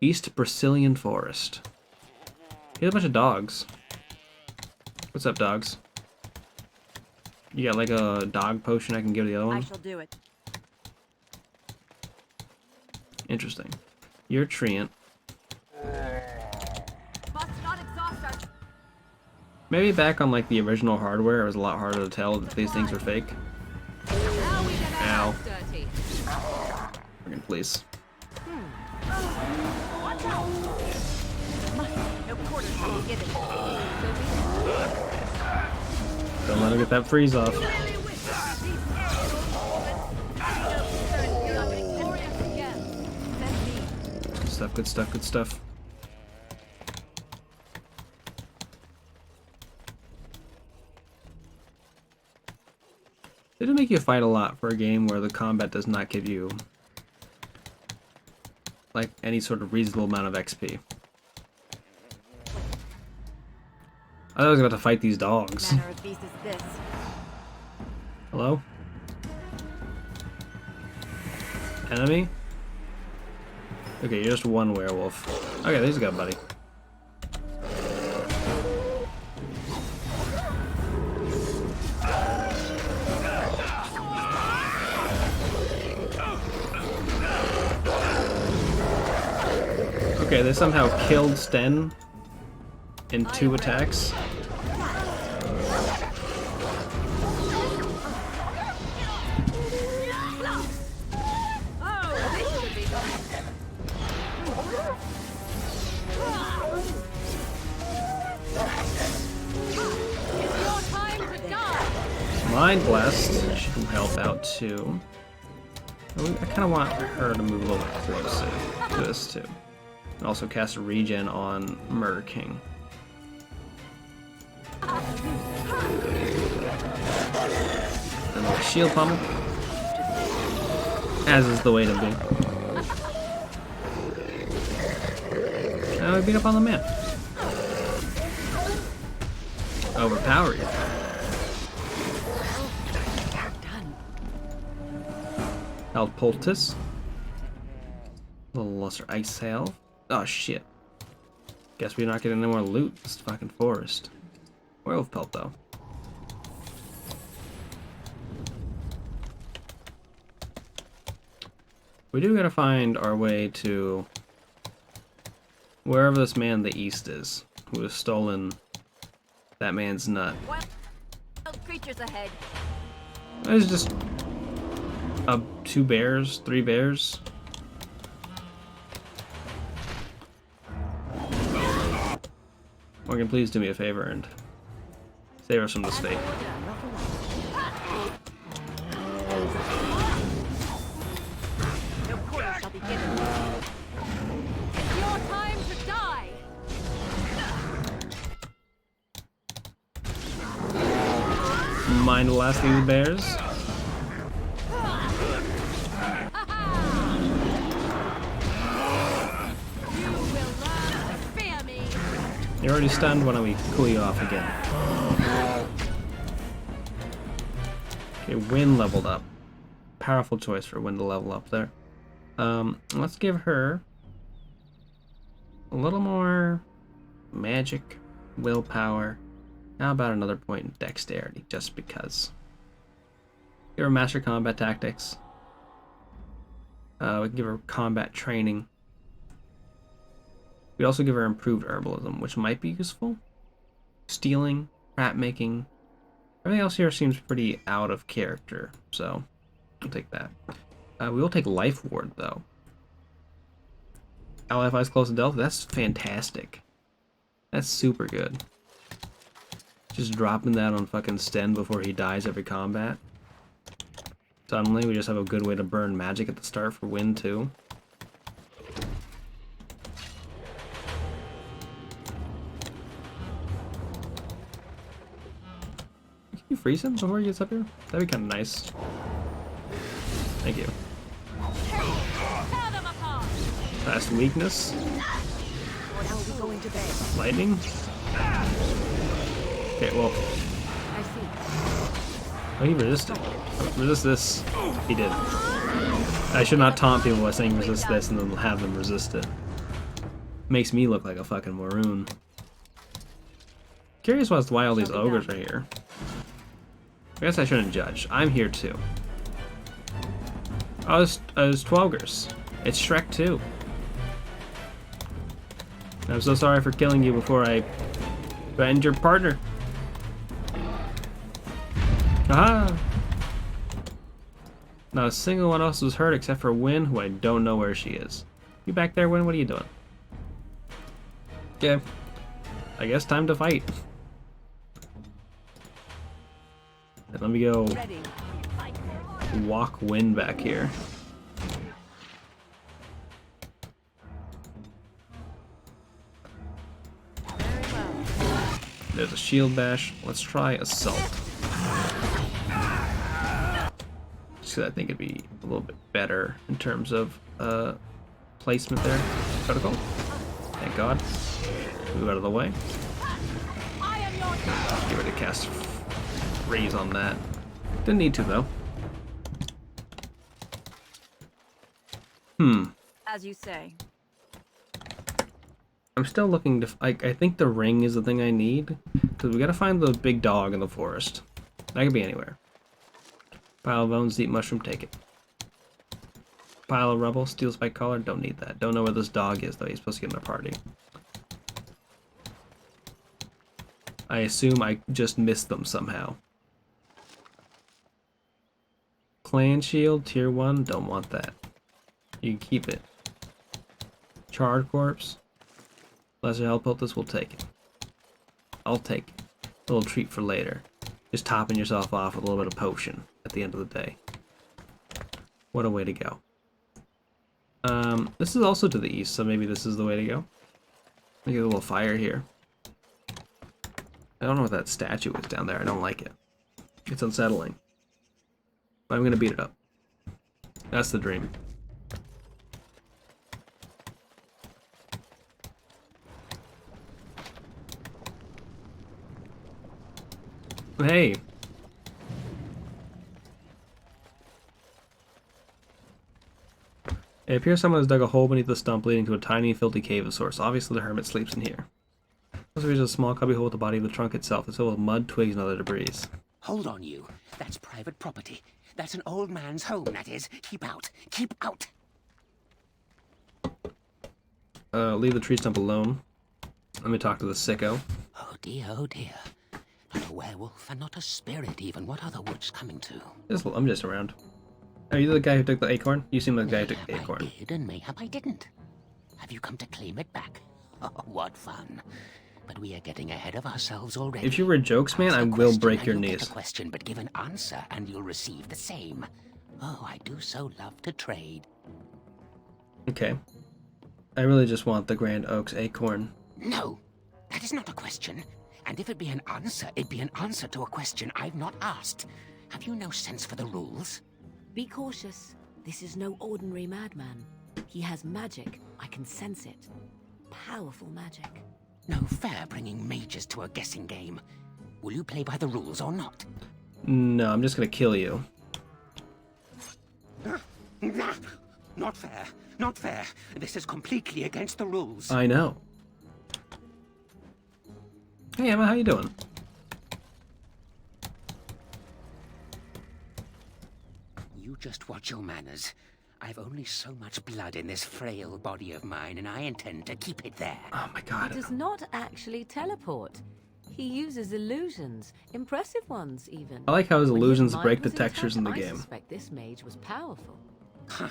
East Brazilian Forest. Here's a bunch of dogs. What's up, dogs? You got like a dog potion I can give to the other one? I shall do it. Interesting. You're treant. Must not exhaust us. Maybe back on like the original hardware, it was a lot harder to tell that these things were fake. Ow. Friggin' please. No quarters will be given. Don't let him get that freeze off. Good stuff, good stuff, good stuff. They do make you fight a lot for a game where the combat does not give you like any sort of reasonable amount of XP. I thought I was about to fight these dogs. Hello? Enemy? Okay, you're just one werewolf. Okay, there's a guy, buddy. Okay, they somehow killed Sten in 2 attacks. Mind Blast should help out too. I kind of want her to move a little bit closer to this too. And also cast a regen on Murder King. And a shield pummel. As is the way to be. Now we beat up on the man. Overpower you. Held Poultice. Little lesser ice hail. Oh shit. Guess we're not getting any more loot. This fucking forest. Werewolf pelt though. We do gotta find our way to wherever this man in the east is, who has stolen that man's nut. Wild creatures ahead. There's just 2 bears, 3 bears. Morgan, please do me a favor and save us from this fate. No quarter shall be given. It's your time to die. Mind blasting the bears. You're already stunned. Why don't we cool you off again? Okay, Wynn leveled up. Powerful choice for Wynn to level up there. Let's give her a little more magic, willpower. How about another point in dexterity, just because? Give her master combat tactics. We can give her combat training. We also give her improved herbalism, which might be useful. Stealing, rat making. Everything else here seems pretty out of character, so we'll take that. We will take life ward though. Ally fights close to death. That's fantastic. That's super good. Just dropping that on fucking Sten before he dies every combat. Suddenly we just have a good way to burn magic at the start for Win too. Can you freeze him before he gets up here? That'd be kind of nice. Thank you. Fast weakness. Lightning. Okay, well. Oh, he resisted. Resist this. He did. I should not taunt people by saying resist this and then have them resist it. Makes me look like a fucking maroon. Curious as to why all these ogres are here. I guess I shouldn't judge. I'm here too. Oh, it's 12 ogres. It's Shrek 2. I'm so sorry for killing you before I banned your partner. Aha! Not a single one else was hurt except for Wynn, who I don't know where she is. You back there, Wynn? What are you doing? Okay. I guess time to fight. And let me go walk Wynn back here. There's a shield bash. Let's try assault. Just 'cause I think it'd be a little bit better in terms of placement there. Critical. Thank God. Move out of the way. Give it a cast raise on that. Didn't need to though. As you say. I'm still looking to. I think the ring is the thing I need, because we gotta find the big dog in the forest. That could be anywhere. Pile of bones, deep mushroom, take it. Pile of rubble, steel spike collar, don't need that. Don't know where this dog is though. He's supposed to get in our party. I assume I just missed them somehow. Clan shield, tier 1, don't want that. You can keep it. Charred corpse. Lesser health poultice, we'll take it. I'll take it. A little treat for later. Just topping yourself off with a little bit of potion at the end of the day. What a way to go. This is also to the east, so maybe this is the way to go. Get a little fire here. I don't know what that statue is down there. I don't like it. It's unsettling. But I'm gonna beat it up. That's the dream. Hey. It appears someone has dug a hole beneath the stump leading to a tiny, filthy cave of sorts. Obviously, the hermit sleeps in here. Also, there's a small cubby hole at the body of the trunk itself. It's filled with mud, twigs, and other debris. Hold on, you. That's private property. That's an old man's home, that is. Keep out. Keep out. Leave the tree stump alone. Let me talk to the sicko. Oh dear, oh dear. Not a werewolf and not a spirit even. What are the woods coming to? I'm just around. Are you the guy who took the acorn? You seem like the guy who took the acorn. I did, and mayhap I didn't. Have you come to claim it back? Oh, what fun. But we are getting ahead of ourselves already. If you were a jokes man, I will break your knees. Get a question, but give an answer, and you'll receive the same. Oh, I do so love to trade. Okay. I really just want the Grand Oaks acorn. No, that is not a question. And if it be an answer, it'd be an answer to a question I've not asked. Have you no sense for the rules? Be cautious. This is no ordinary madman. He has magic. I can sense it. Powerful magic. No fair bringing mages to a guessing game. Will you play by the rules or not? No, I'm just gonna kill you. Not fair. Not fair. This is completely against the rules. I know. Hey Emma, how you doing? You just watch your manners. I've only so much blood in this frail body of mine, and I intend to keep it there. Oh my god. He does not actually teleport. He uses illusions, impressive ones even. I like how his When illusions mind break the was textures in the intact, game. I suspect this mage was powerful. Huh.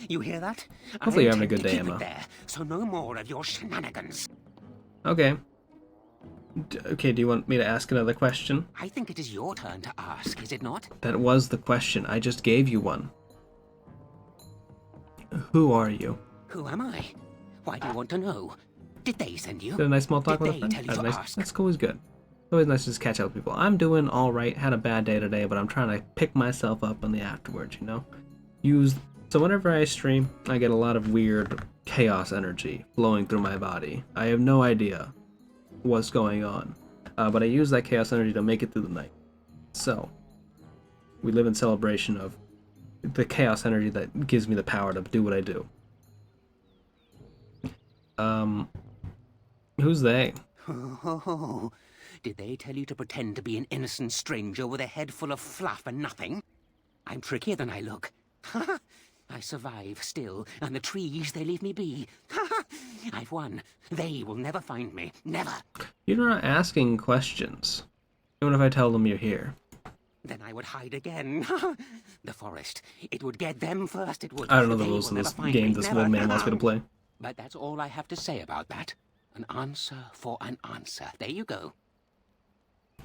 You hear that? Hopefully you're having a I good day, intend to keep Emma. it there, so no more of your shenanigans. Okay. Okay, do you want me to ask another question? I think it is your turn to ask, is it not? That was the question. I just gave you one. Who are you? Who am I? Why do you want to know? Did they send you? Did a nice small talk Did with a they friend? tell you Had a to nice, ask? that's always good. It's always nice to just catch up with people. I'm doing alright. Had a bad day today, but I'm trying to pick myself up on the afterwards, you know? So whenever I stream, I get a lot of weird chaos energy flowing through my body. I have no idea what's going on, but I use that chaos energy to make it through the night. So, we live in celebration of the chaos energy that gives me the power to do what I do. Who's they? Oh, did they tell you to pretend to be an innocent stranger with a head full of fluff and nothing? I'm trickier than I look. I survive still, and the trees, they leave me be. I've won. They will never find me. Never. You're not asking questions. What if I tell them you're here? Then I would hide again. The forest. It would get them first, it would. I don't know the They rules will of this never find game me. this Never. old man wants me to play. But that's all I have to say about that. An answer for an answer. There you go.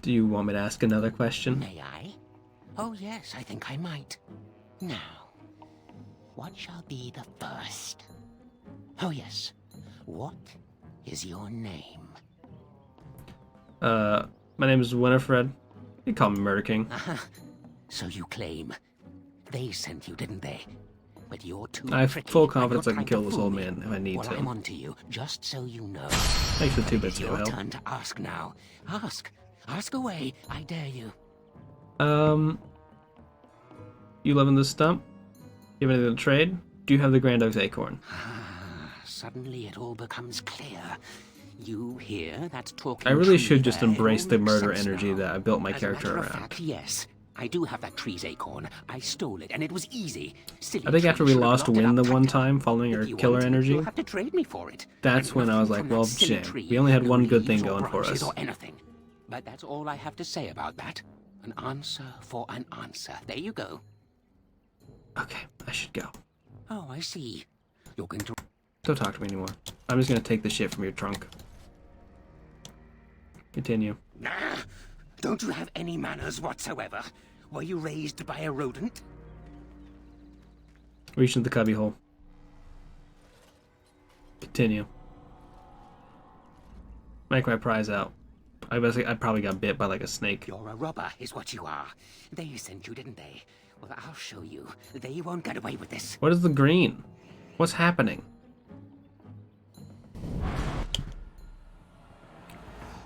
Do you want me to ask another question? May I? Oh yes, I think I might. Now, what shall be the first? Oh yes, what is your name? My name is Winifred. You call me Murder King. So you claim. They sent you, didn't they? But you're too I have tricky, full and confidence I you're can trying kill to this fool old me. man if I need well, to. I'm on to you, just so you know. Thanks for the 2 bits, Your Hell. turn to ask now. Ask. Ask away. I dare you. You live in this stump? You have anything to trade? Do you have the Grand Oaks acorn? Suddenly it all becomes clear. You here, that's talking I really tree should just there, it embrace all the makes murder sense energy now. that I built my As a character matter of around. fact, yes. I do have that tree's acorn. I stole it, and it was easy. Silly I think after tree we should have lost locked it Win up the one tighter. time following If our you killer want it, energy, you'll have to trade me for it. that's And when I was nothing like, from well, that silly shame. tree. We only had No one good leaves thing or going for branches us. Or anything. But that's all I have to say about that. An answer for an answer. There you go. Okay, I should go. Oh, I see. You're going to... Don't talk to me anymore. I'm just gonna take the shit from your trunk. Continue. Nah, don't you have any manners whatsoever? Were you raised by a rodent? Reach into the cubby hole. Continue. Make my prize out. I probably got bit by like a snake. You're a robber, is what you are. They sent you, didn't they? Well, I'll show you. They won't get away with this. What is the green? What's happening?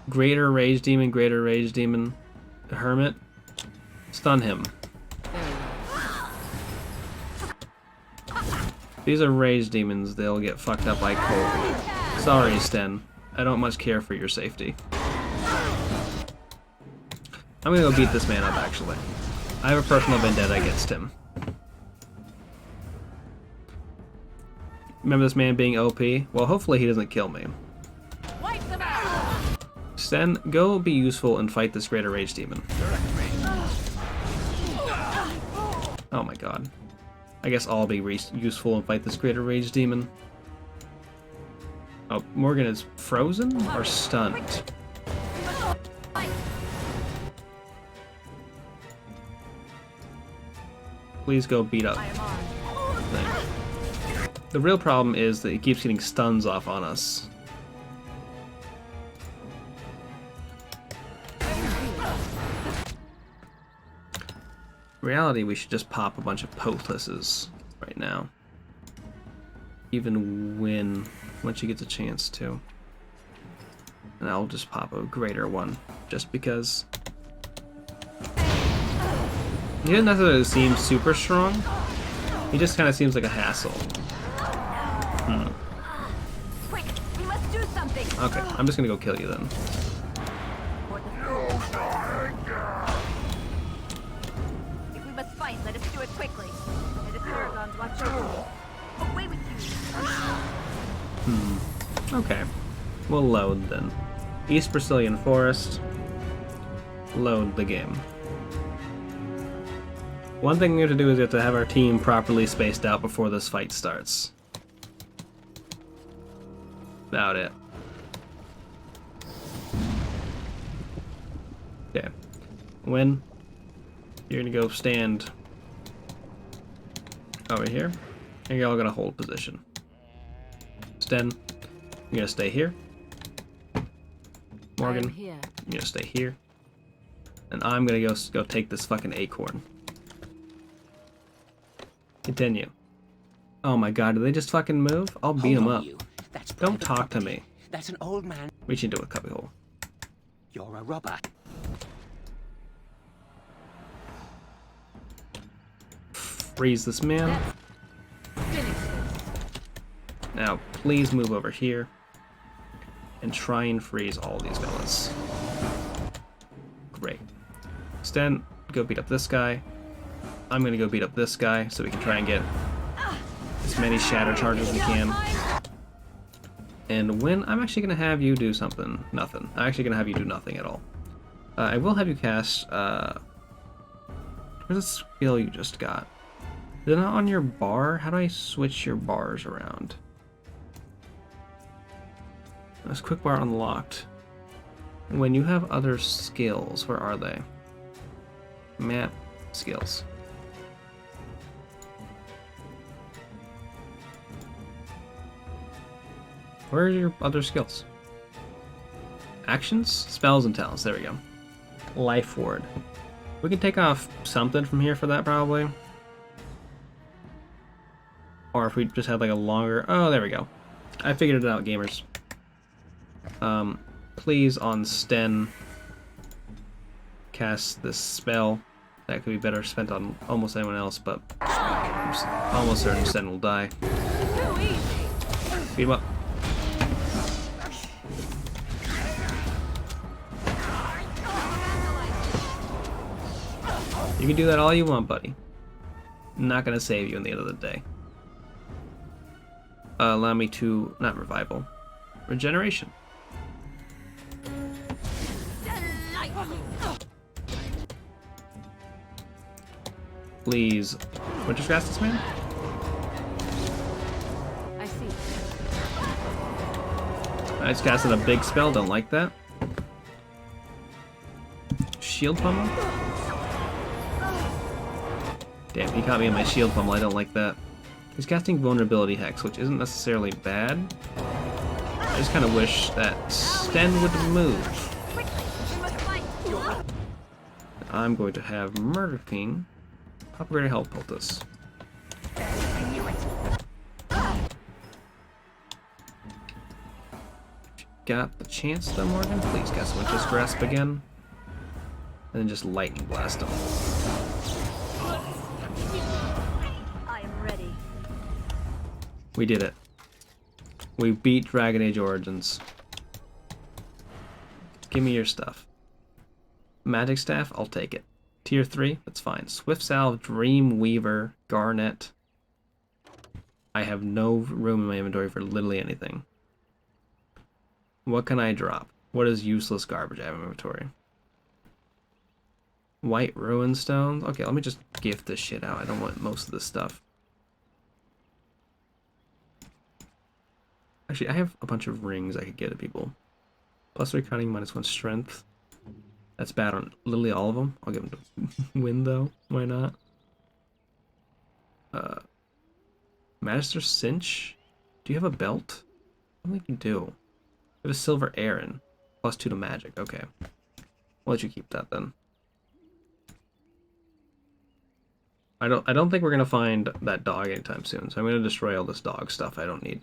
Greater Rage Demon, Greater Rage Demon. Hermit. Stun him. these are rage demons, they'll get fucked up like cold. Sorry, Sten. I don't much care for your safety. I'm gonna go beat this man up, actually. I have a personal vendetta against him. Remember this man being OP? Well, hopefully he doesn't kill me. Sten, go be useful and fight this greater rage demon. Oh my god. I guess I'll be useful and fight this greater rage demon. Oh, Morgan is frozen or stunned? Please go beat up thing. The real problem is that he keeps getting stuns off on us. In reality, we should just pop a bunch of potlesses right now. Even once he gets a chance to. And I'll just pop a greater one, just because. He doesn't necessarily seem super strong. He just kind of seems like a hassle. Quick, we must do something. Okay, I'm just gonna go kill you then. If we must fight, let us do it quickly. May the Paragons watch over me. Away with you. Okay. We'll load then. East Brazilian Forest. Load the game. One thing we have to do is we have to have our team properly spaced out before this fight starts. About it. Okay. When you're gonna go stand over here, and you're all gonna hold position. Sten, you're gonna stay here. Morgan, you're gonna stay here. And I'm gonna go take this fucking acorn. Continue. Oh my god, do they just fucking move? I'll beat them up. Don't talk to me. That's an old man. Reach into a cubbyhole. You're a robber. Freeze this man. Now, please move over here and try and freeze all these fellas. Great. Sten, go beat up this guy. I'm gonna go beat up this guy so we can try and get as many shatter charges as we can. And when I'm actually gonna have you do something, nothing. I'm actually gonna have you do nothing at all. I will have you cast. Where's the skill you just got? Is it not on your bar? How do I switch your bars around? That's quick bar unlocked. When you have other skills, where are they? Map skills. Where are your other skills? Actions, spells, and talents. There we go. Life ward. We can take off something from here for that, probably. Or if we just had like a longer... Oh, there we go. I figured it out, gamers. Please, on Sten, cast this spell. That could be better spent on almost anyone else, but I'm almost certain Sten will die. Beat him up. You can do that all you want, buddy. I'm not gonna save you in the end of the day. Allow me to... not revival. Regeneration. Please. Winter's Grass this man? I see. I just casted a big spell, don't like that. Shield pummel? Damn, he caught me in my shield pummel, I don't like that. He's casting Vulnerability Hex, which isn't necessarily bad. I just kind of wish that Sten would move. I'm going to have Murder King pop a greater health poultice. Got the chance though, Morgan? Please cast Winter's Grasp again. And then just Lightning Blast him. I am ready. We did it. We beat Dragon Age Origins. Give me your stuff. Magic Staff, I'll take it. Tier 3, that's fine. Swift Salve, Dream Weaver, Garnet. I have no room in my inventory for literally anything. What can I drop? What is useless garbage I have in my inventory? White Ruin Stones? Okay, let me just gift this shit out. I don't want most of this stuff. Actually, I have a bunch of rings I could get at people. +3 cunning, -1 strength. That's bad on literally all of them. I'll give them to win though. Why not? Magister Cinch? Do you have a belt? I don't think you do. You have a Silver Aaron. +2 to magic. Okay. I'll let you keep that then. I don't think we're gonna find that dog anytime soon, so I'm gonna destroy all this dog stuff I don't need.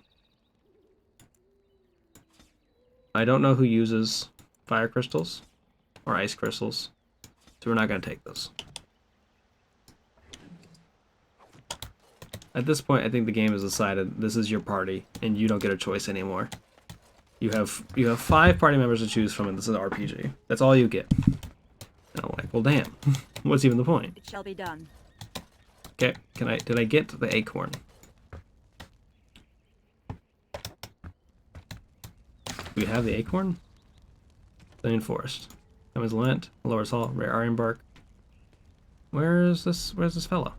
I don't know who uses fire crystals or ice crystals, so we're not gonna take those. At this point, I think the game has decided this is your party, and you don't get a choice anymore. You have 5 party members to choose from, and this is an RPG. That's all you get. And I'm like, well, damn. What's even the point? It shall be done. Okay, did I get the acorn? Do we have the acorn? Thane Forest. Cummins Lent, Lower Salt, Rare Iron Bark. Where's this fella?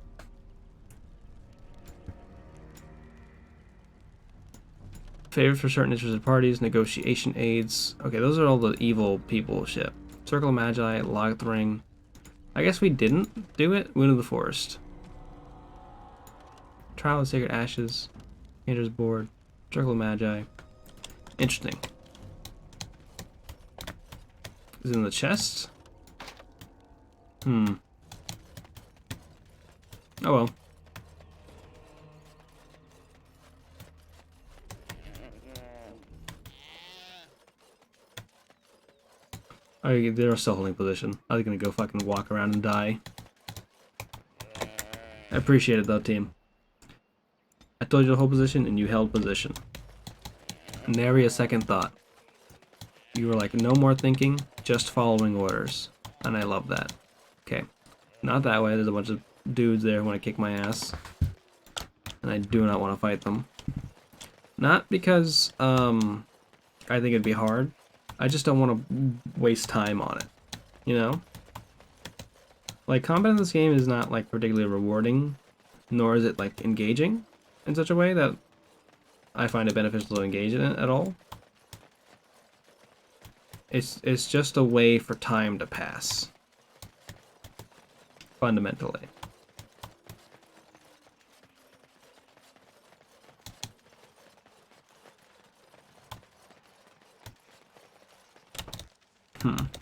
Favors for certain interested parties, negotiation aids. Okay, those are all the evil people shit. Circle of Magi, Lock the Ring. I guess we didn't do it. Wound of the Forest. Trial of Sacred Ashes. Painter's Board. Circle of Magi. Interesting. Is it in the chest? Oh well. Oh, they're still holding position. I was gonna go fucking walk around and die. I appreciate it though, team. I told you to hold position and you held position. Nary a second thought. You were like, no more thinking, just following orders. And I love that. Okay. Not that way. There's a bunch of dudes there who want to kick my ass. And I do not want to fight them. Not because I think it'd be hard. I just don't want to waste time on it. You know? Like, combat in this game is not, like, particularly rewarding. Nor is it, like, engaging in such a way that I find it beneficial to engage in it at all. It's just a way for time to pass. Fundamentally.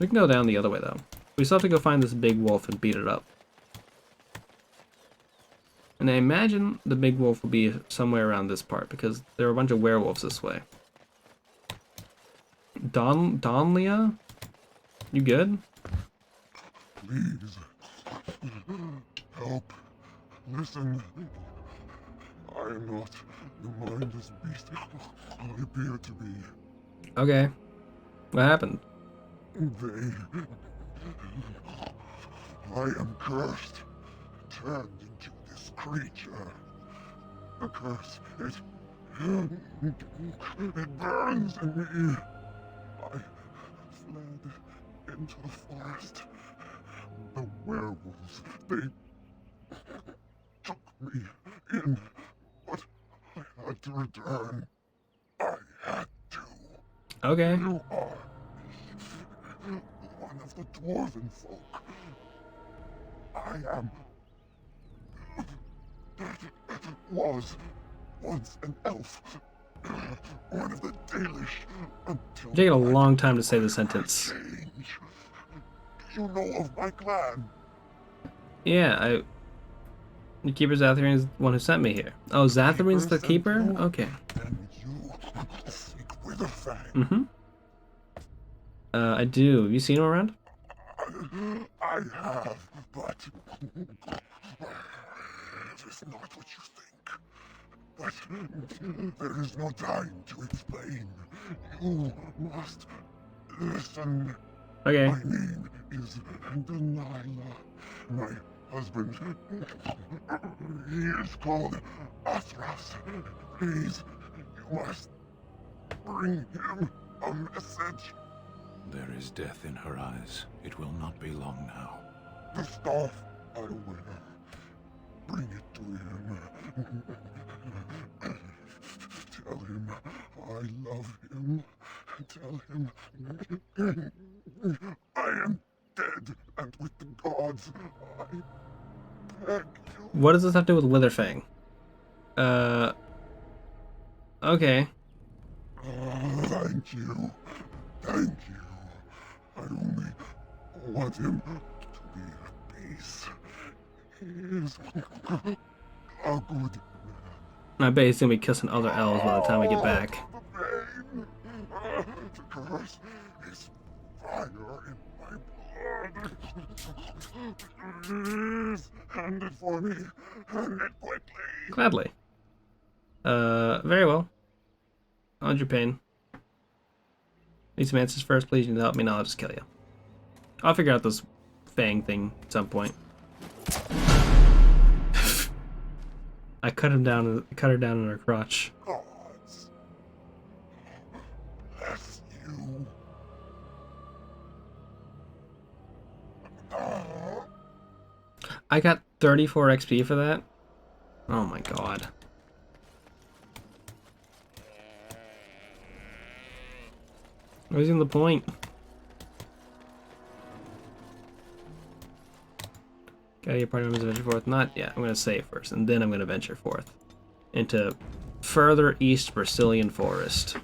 We can go down the other way though. We still have to go find this big wolf and beat it up. And I imagine the big wolf will be somewhere around this part because there are a bunch of werewolves this way. Donlia? You good? Please. Help. Listen. I am not the mindless beast I appear to be. Okay. What happened? I am cursed. Turned into this creature. The curse, it burns in me. I fled into the forest. The werewolves, they took me in, but I had to return. I had to. Okay. You are one of the dwarven folk. I am... was once an elf. One of the Dalish until... It's taking a long time to say the sentence. Change. Do you know of my clan? Yeah, the Keeper Zatharian is the one who sent me here. Oh, Zatharian's the Keeper? Okay. And you seek Witherfang. Mm-hmm. I do. Have you seen him around? I have, but it is not what you think. But there is no time to explain. You must listen. Okay. My name is Delilah. My husband, he is called Athras. Please, you must bring him a message. There is death in her eyes. It will not be long now. The staff I wear. Bring it to him. Tell him I love him. Tell him I am dead, and with the gods, I beg you. What does this have to do with Witherfang? Okay. Thank you. Thank you. I only want him to be at peace. He is a good man. I bet he's gonna be kissing other elves by the time we get back. The curse is fire in my blood. Please, hand it for me. Hand it quickly. Gladly. Very well. On your pain. Need some answers first, please. You need to help me, now I'll just kill you. I'll figure out this fang thing at some point. I cut her down in her crotch. Gods bless you. I got 34 XP for that? Oh my god. Where's the point? Gather your party members and venture forth. Not yet. I'm going to save first, and then I'm going to venture forth into further East Brazilian forest.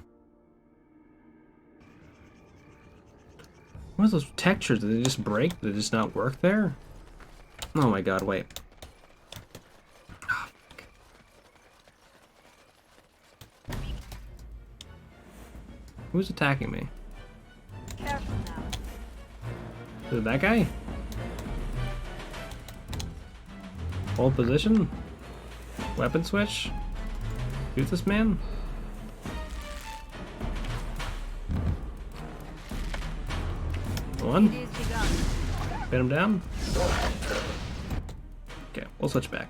What are those textures? Did they just break? Did they just not work there? Oh my god, wait. Oh, who's attacking me? Careful now. Is it that guy? Hold position? Weapon switch? Shoot this man? One. Pin him down. Okay, we'll switch back.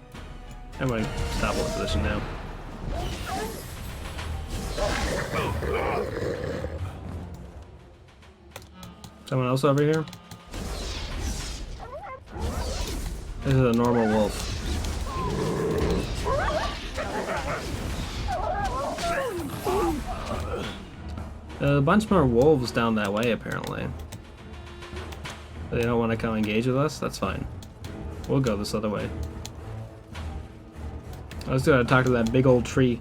I'm going to stop hold position now. Someone else over here? This is a normal wolf. A bunch more wolves down that way, apparently. They don't want to come engage with us? That's fine. We'll go this other way. I was gonna talk to that big old tree.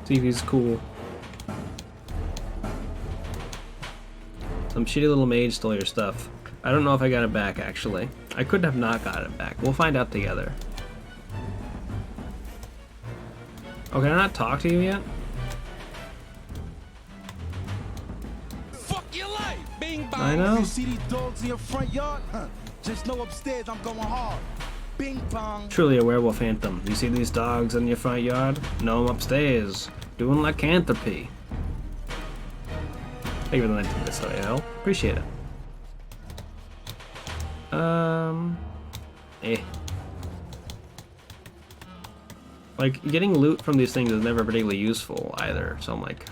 See if he's cool. Some shitty little mage stole your stuff. I don't know if I got it back, actually. I could have not got it back. We'll find out together. Oh, can I not talk to you yet? Fuck your life, bing bong. I know. You see these dogs in your front yard? Huh. Just know upstairs I'm going hard. Bing bong. Truly a werewolf anthem. You see these dogs in your front yard? Know them upstairs. Doing lycanthropy. Thank you for the 19 this though, yo. Appreciate it. Like, getting loot from these things is never particularly useful either, so I'm like,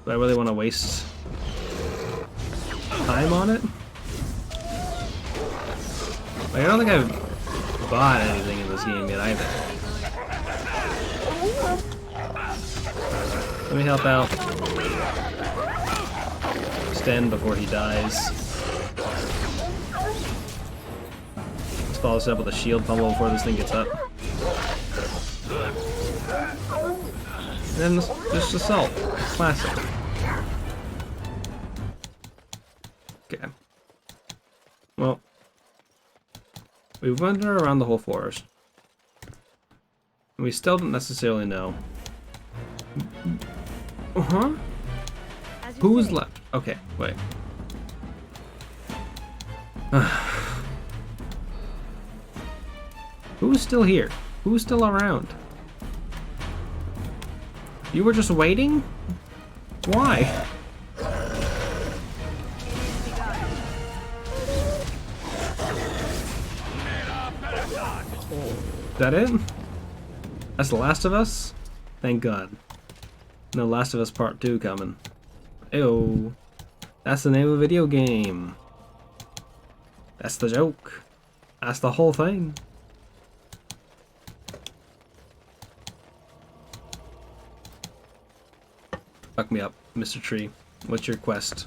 do I really want to waste time on it? Like, I don't think I've bought anything in this game yet either. Let me help out Sten before he dies. Let's follow this up with a shield pummel before this thing gets up. And then just assault. Classic. Okay. Well, we've wandered around the whole forest. And we still don't necessarily know. Uh-huh. Who's left? Okay, wait. Who's still here? Who's still around? You were just waiting? Why? Is that it? That's The Last of Us? Thank God. No Last of Us Part 2 coming. Ew. That's the name of a video game. That's the joke. That's the whole thing. Fuck me up, Mr. Tree. What's your quest?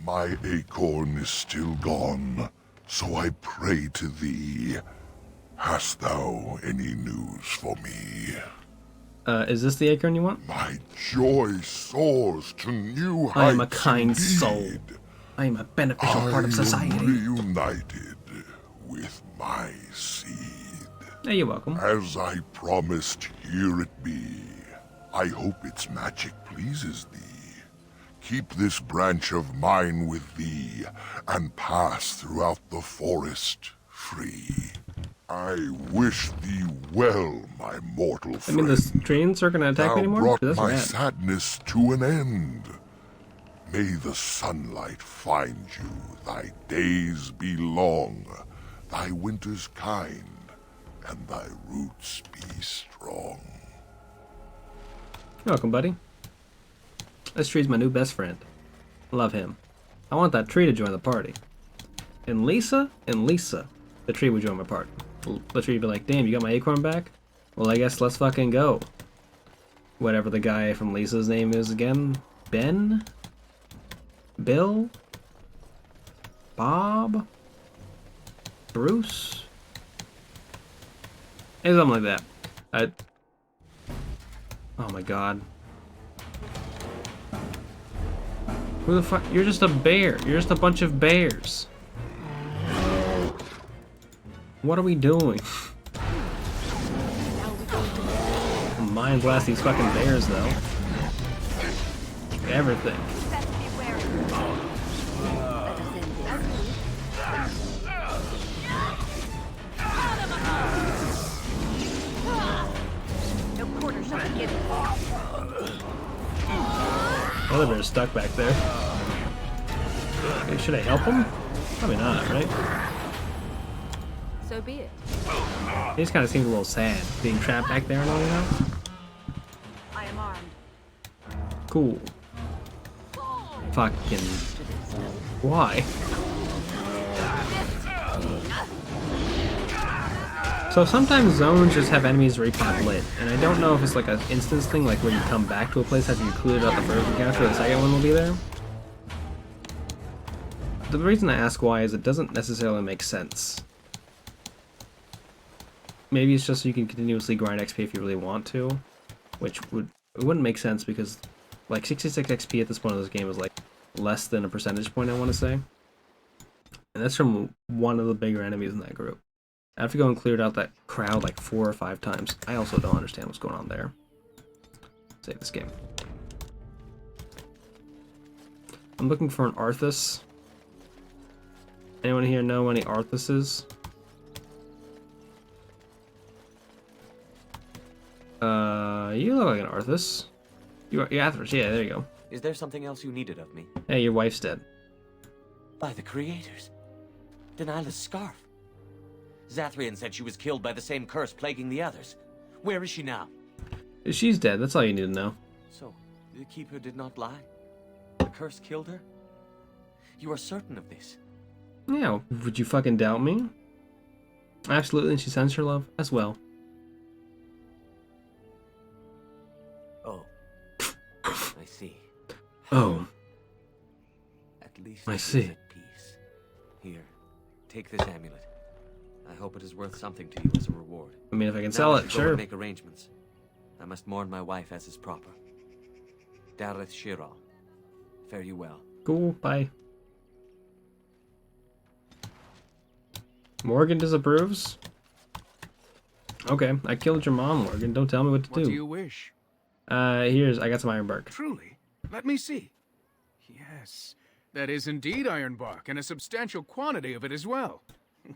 My acorn is still gone, so I pray to thee. Hast thou any news for me? Is this the acorn you want? My joy soars to new heights. I am a kind indeed. soul. I am a beneficial part of society. I am reunited with my seed. Hey, you're welcome. As I promised, here it be. I hope its magic pleases thee. Keep this branch of mine with thee, and pass throughout the forest free. I wish thee well, my mortal friend. I mean, the trains are gonna attack me anymore? Thou brought That's my rad. sadness to an end. May the sunlight find you, thy days be long, thy winters kind, and thy roots be strong. You're welcome, buddy. This tree's my new best friend. Love him. I want that tree to join the party. And Lisa, the tree would join my party. The tree would be like, damn, you got my acorn back? Well, I guess let's fucking go. Whatever the guy from Lisa's name is again. Ben? Bill? Bob? Bruce? Hey, something like that. Oh my god. Who the fuck? You're just a bear. You're just a bunch of bears. What are we doing? Mind blast these fucking bears, though. Everything. Oh, they're stuck back there. Okay, should I help him? Probably not, right? So be it. He just kind of seems a little sad, being trapped back there and all, you know? I am armed. Cool. Fucking... Why? So sometimes zones just have enemies repop lit, and I don't know if it's like an instance thing, like where you come back to a place after you cleared out the first encounter, the second one will be there. The reason I ask why is it doesn't necessarily make sense. Maybe it's just so you can continuously grind XP if you really want to, which wouldn't make sense because like 66 XP at this point of this game is like less than a percentage point, I want to say. And that's from one of the bigger enemies in that group. I have to go and clear out that crowd like 4 or 5 times. I also don't understand what's going on there. Save this game. I'm looking for an Arthas. Anyone here know any Arthases? You look like an Arthas. You're Athras, yeah, there you go. Is there something else you needed of me? Hey, your wife's dead. By the creators. Denaila's scarf. Zathrian said she was killed by the same curse plaguing the others. Where is she now? She's dead, that's all you need to know. So, the Keeper did not lie? The curse killed her? You are certain of this? Yeah, would you fucking doubt me? Absolutely, and she sends her love as well. Oh. I see. Oh. At least I it is see. at peace. Here, take this amulet. I hope it is worth something to you as a reward. I mean, if I can Now sell I it, should go sure. and make arrangements. I must mourn my wife as is proper. Dareth Shiral. Fare you well. Cool, bye. Morgan disapproves? Okay, I killed your mom, Morgan. Don't tell me what to do. What do you wish? I got some ironbark. Truly? Let me see. Yes, that is indeed ironbark, and a substantial quantity of it as well.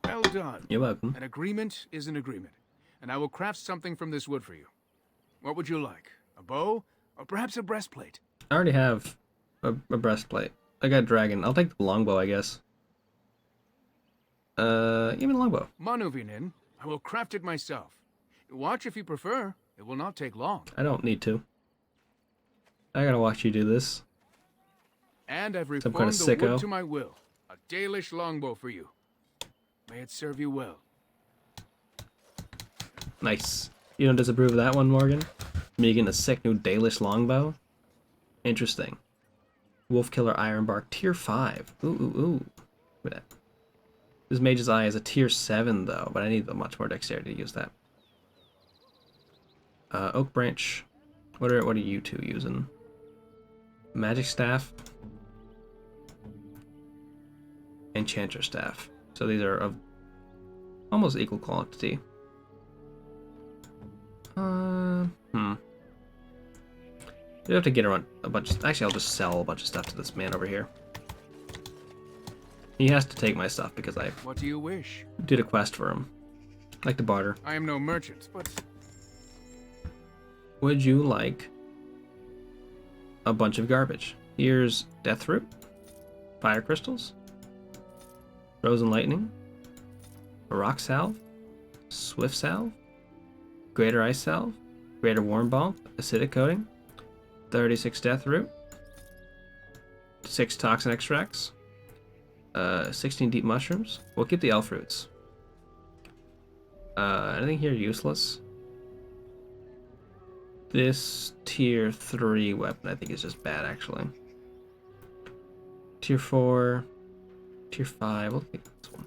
Well done. You're welcome. An agreement is an agreement, and I will craft something from this wood for you. What would you like? A bow, Or perhaps a breastplate. I already have a breastplate. I got dragon. I'll take the longbow, I guess. Give me the longbow. Manuvinin, I will craft it myself. Watch if you prefer. It will not take long. I don't need to. I gotta watch you do this. And I've Some kind reformed of the sicko. wood to my will. A Dalish longbow for you. May it serve you well. Nice. You don't disapprove of that one, Morgan? Me getting a sick new Dalish longbow? Interesting. Wolfkiller Ironbark, tier 5. Ooh, ooh, ooh. Look at that. This Mage's Eye is a tier 7, though, but I need much more dexterity to use that. Oak Branch. What are you two using? Magic Staff. Enchanter Staff. So these are of almost equal quantity. You have to get around a bunch of... Actually, I'll just sell a bunch of stuff to this man over here. He has to take my stuff because I... What do you wish? Did a quest for him. Like to barter. I am no merchant, but... Would you like a bunch of garbage? Here's Death Fruit, Fire Crystals, Frozen Lightning, a Rock Salve, Swift Salve, Greater Ice Salve, Greater Warm Balm, Acidic Coating, 36 Death Root, 6 Toxin Extracts, 16 Deep Mushrooms. We'll keep the Elf Roots. Anything here useless? This tier 3 weapon I think is just bad, actually. Tier 4, tier 5, we'll take this one.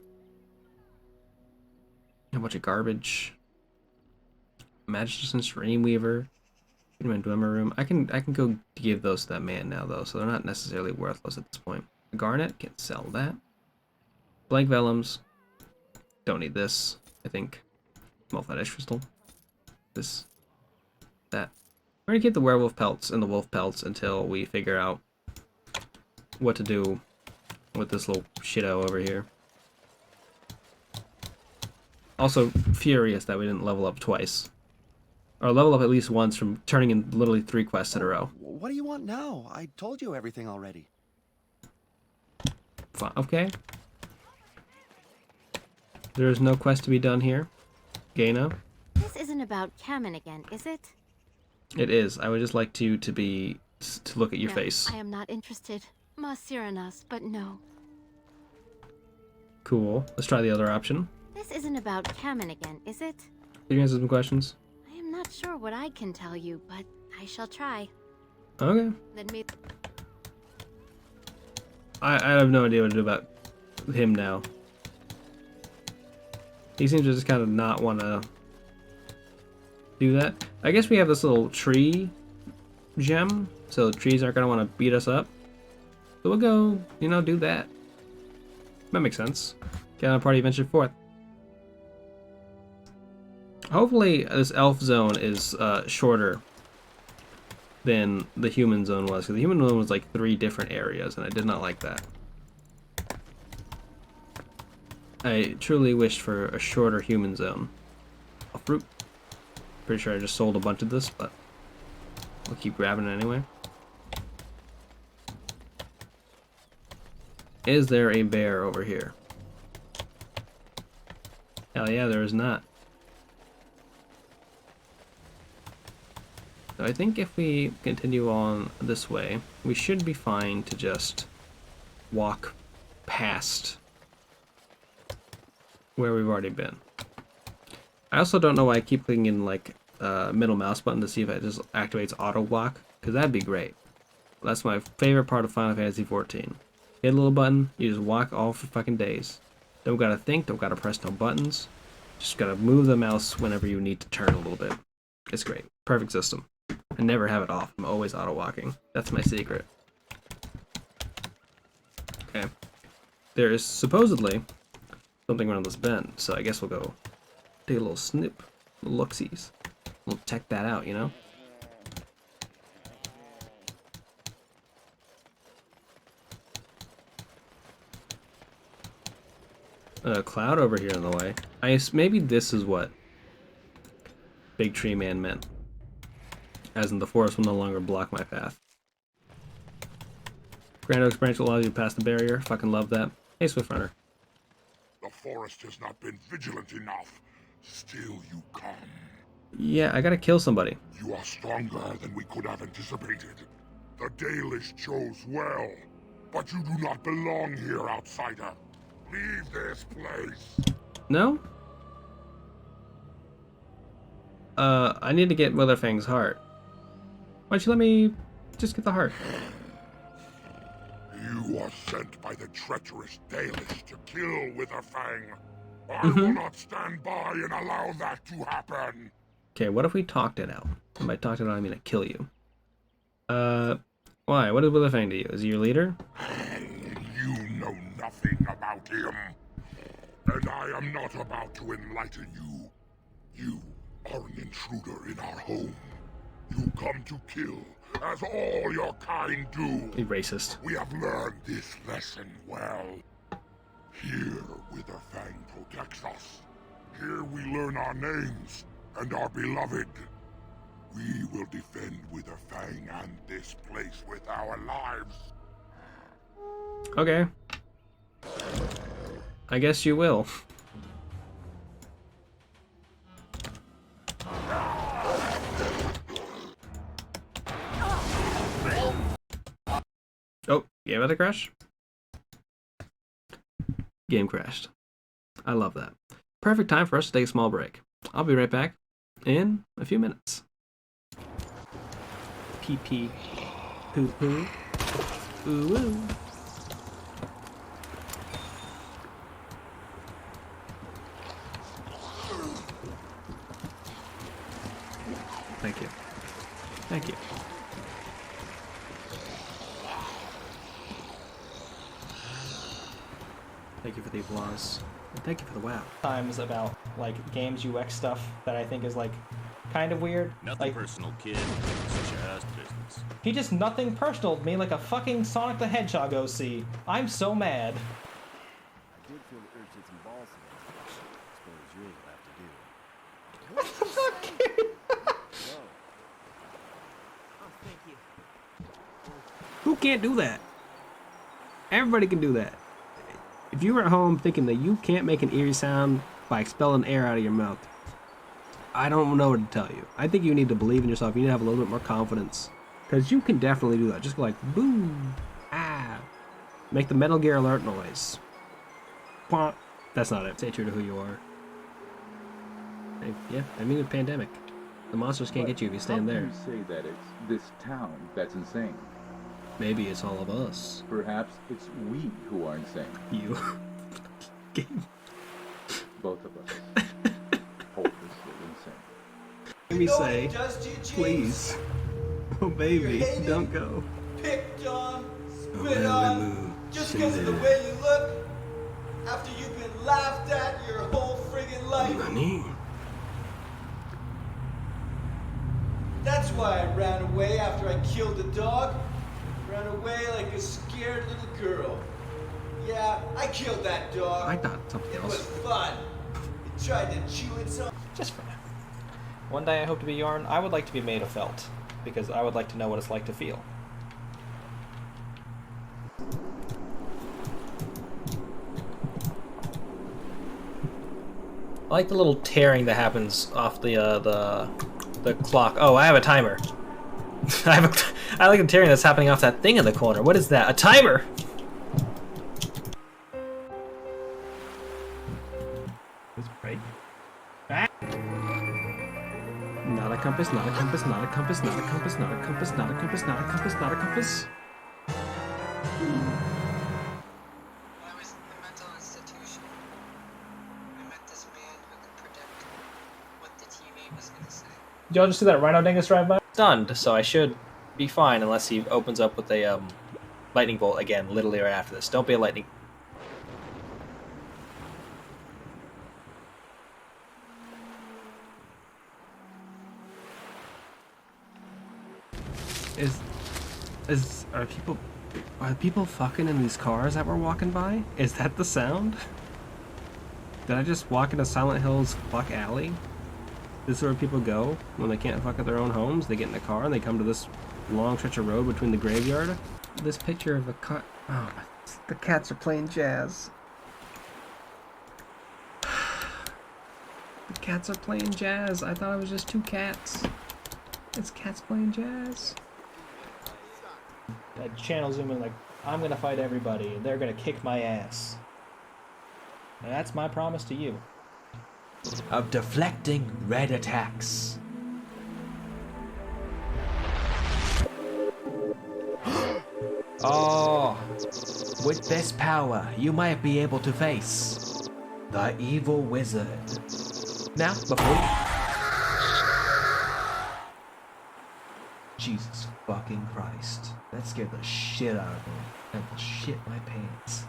A bunch of garbage. Magician's Dreamweaver. My Dwemer Room. I can go give those to that man now, though, so they're not necessarily worthless at this point. Garnet, can't sell that. Blank Vellums. Don't need this, I think. Malphite Ice Crystal. This. That. We're gonna keep the werewolf pelts and the wolf pelts until we figure out what to do with this little shitto over here. Also, furious that we didn't level up twice. Or level up at least once from turning in literally 3 quests in a row. What do you want now? I told you everything already. Fine, okay. There is no quest to be done here. Gaina. This isn't about Kamen again, is it? It is. I would just like to look at your No, face. I am not interested. Ma Cyranas, but no. Cool. Let's try the other option. This isn't about Kamen again, is it? You can answer some questions. I am not sure what I can tell you, but I shall try. Okay. Then maybe... I have no idea what to do about him now. He seems to just kind of not want to do that. I guess we have this little tree gem, so the trees aren't going to want to beat us up. So we'll go, do that. That makes sense. Get on a party venture forth. Hopefully this elf zone is shorter than the human zone was, because the human zone was like 3 different areas, and I did not like that. I truly wished for a shorter human zone. A fruit. Pretty sure I just sold a bunch of this, but we'll keep grabbing it anyway. Is there a bear over here? Hell yeah, there is not. So I think if we continue on this way, we should be fine to just walk past where we've already been. I also don't know why I keep clicking in like middle mouse button to see if it just activates auto block, because that'd be great. That's my favorite part of Final Fantasy XIV. Hit a little button, you just walk all for fucking days. Don't gotta think, don't gotta press no buttons. Just gotta move the mouse whenever you need to turn a little bit. It's great. Perfect system. I never have it off. I'm always auto walking. That's my secret. Okay. There is supposedly something around this bend, so I guess we'll go take a little snoop, little looksies. We'll check that out, A cloud over here in the way. Maybe this is what Big Tree Man meant. As in, the forest will no longer block my path. Grand Oaks branch allows you to pass the barrier. Fucking love that. Hey, Swift Runner. The forest has not been vigilant enough. Still you come. Yeah, I gotta kill somebody. You are stronger than we could have anticipated. The Dalish chose well, but you do not belong here, outsider. Leave this place. No? I need to get Witherfang's heart. Why don't you let me just get the heart? You are sent by the treacherous Dalish to kill Witherfang. I will not stand by and allow that to happen. Okay, what if we talked it out? And by talked it out, I mean I kill you. Why? What is Witherfang to you? Is he your leader? You know nothing about him. And I am not about to enlighten you. You are an intruder in our home. You come to kill, as all your kind do. You racist. We have learned this lesson well. Here, Witherfang protects us. Here we learn our names and are beloved. We will defend Witherfang and this place with our lives. Okay. I guess you will. Oh, game had a crash? Game crashed. I love that. Perfect time for us to take a small break. I'll be right back in a few minutes. Pee pee. Poo poo. Ooh ooh. Thank you. Thank you. Thank you for the applause. And thank you for the wow. Times about like games UX stuff that I think is like kind of weird. Nothing like, personal, kid. It's just business. He just nothing personal me like a fucking Sonic the Hedgehog OC. I'm so mad. I did feel the urge to some balls today. I suppose yours will have to do. Oh, thank you. Who can't do that? Everybody can do that. If you were at home thinking that you can't make an eerie sound by expelling air out of your mouth, I don't know what to tell you. I think you need to believe in yourself. You need to have a little bit more confidence. Because you can definitely do that. Just go like, boom, ah. Make the Metal Gear Alert noise. Quant. That's not it. Stay true to who you are. Hey, yeah, I mean the pandemic. The monsters can't get you if you stand there. How can you say that it's this town that's insane? Maybe it's all of us. Perhaps it's we who are insane. You. Both of us. Hopelessly insane. Let me say, please. Oh baby, don't go. Picked on, Oh, spit on, just because of the way you look. After you've been laughed at your whole friggin' life. Honey. That's why I ran away after I killed the dog. Ran away like a scared little girl. Yeah, I killed that dog. I thought something It else. was fun. It tried to chew itself. Just for now. One day I hope to be Yarn. I would like to be made of felt, because I would like to know what it's like to feel. I like the little tearing that happens off the clock. Oh, I have a timer. I like the tearing that's happening off that thing in the corner. What is that? A timer! Let's break. Not a compass, not a compass, not a compass, not a compass, not a compass, not a compass, not a compass, not a compass. I was in the mental institution. I met this man who could predict what the TV was going to say. Did y'all just see that Rhino Dingus drive by? Stunned, so I should be fine unless he opens up with a lightning bolt again, literally right after this. Don't be a lightning. Are people fucking in these cars that we're walking by? Is that the sound? Did I just walk into Silent Hill's fuck alley? This is where people go when they can't fuck at their own homes. They get in a car and they come to this long stretch of road between the graveyard. This picture of a cat. Oh, the cats are playing jazz. The cats are playing jazz. I thought it was just two cats. It's cats playing jazz. That channel zoom in like, I'm gonna fight everybody and they're gonna kick my ass. And that's my promise to you. Of deflecting red attacks. Oh, with this power, you might be able to face the evil wizard. Now, before Jesus fucking Christ. That scared the shit out of me. And will shit my pants.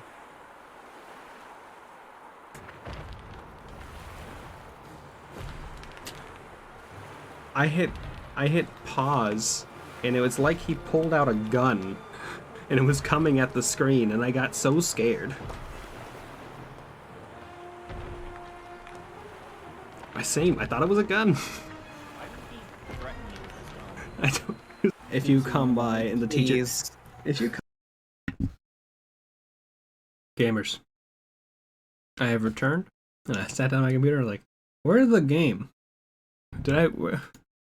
I hit pause, and it was like he pulled out a gun, and it was coming at the screen, and I got so scared. I thought it was a gun. I don't. If you come by and the teachers, if you come, gamers, I have returned, and I sat down on my computer like, where's the game?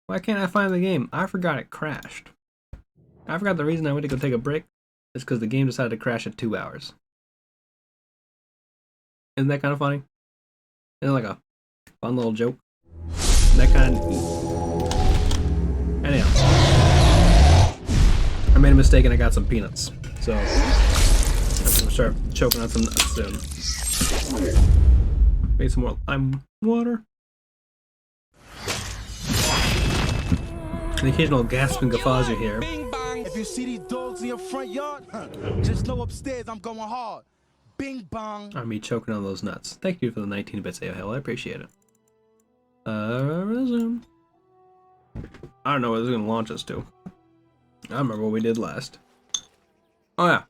Why can't I find the game? I forgot it crashed. I forgot the reason I went to go take a break is because the game decided to crash at 2 hours. Isn't that kind of funny? Isn't it like a fun little joke? That kind of... Anyhow. I made a mistake and I got some peanuts. So, I'm gonna start choking on some nuts soon. Made some more lime water. The occasional gasp and guffaws you hear. If you see these dogs in your front yard, just know upstairs I'm going hard. Bing bong. Are me choking on those nuts. Thank you for the 19 bits, AOL. I appreciate it. Resume. I don't know what this is gonna launch us to. I remember what we did last. Oh yeah.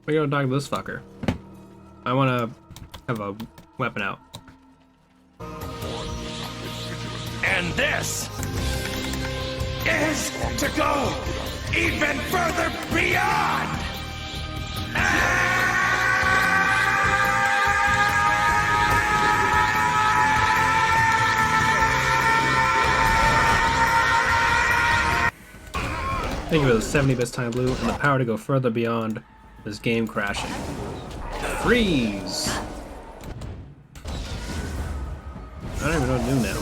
We gotta talk to this fucker. I wanna have a weapon out. And this is to go even further beyond! Thank you for the 70 bits time blue and the power to go further beyond this game crashing. Freeze! I don't even know what to do now.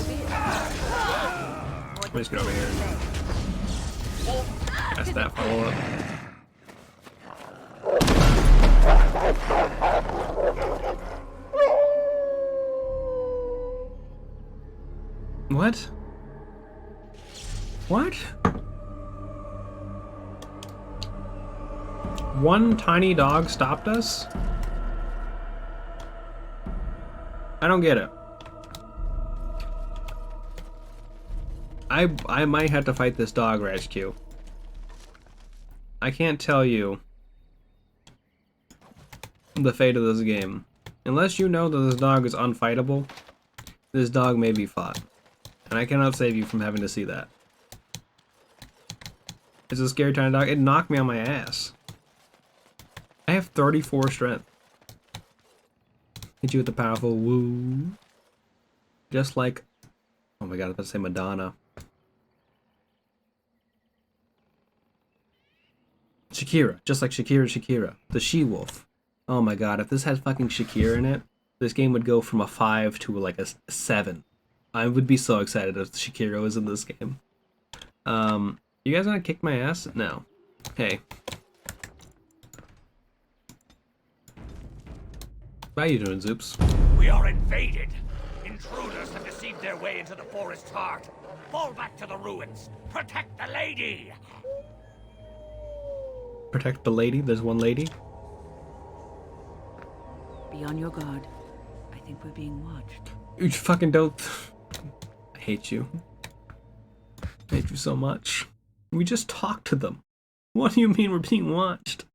Let me just get over here. That's that follow up. What? What? One tiny dog stopped us? I don't get it. I might have to fight this dog rescue. I can't tell you the fate of this game. Unless you know that this dog is unfightable, this dog may be fought. And I cannot save you from having to see that. It's a scary tiny dog. It knocked me on my ass. I have 34 strength. Hit you with the powerful woo. Just like... Oh my god, I was about to say Madonna. Shakira. Just like Shakira. The she-wolf. Oh my god, if this had fucking Shakira in it, this game would go from a 5 to like a 7. I would be so excited if Shakira was in this game. You guys gonna kick my ass? No. Hey. How you doing, Zoops? We are invaded. Intruders have deceived their way into the forest's heart. Fall back to the ruins. Protect the lady. Protect the lady? There's one lady? Be on your guard. I think we're being watched. You fucking don't... I hate you. I hate you so much. We just talked to them. What do you mean we're being watched?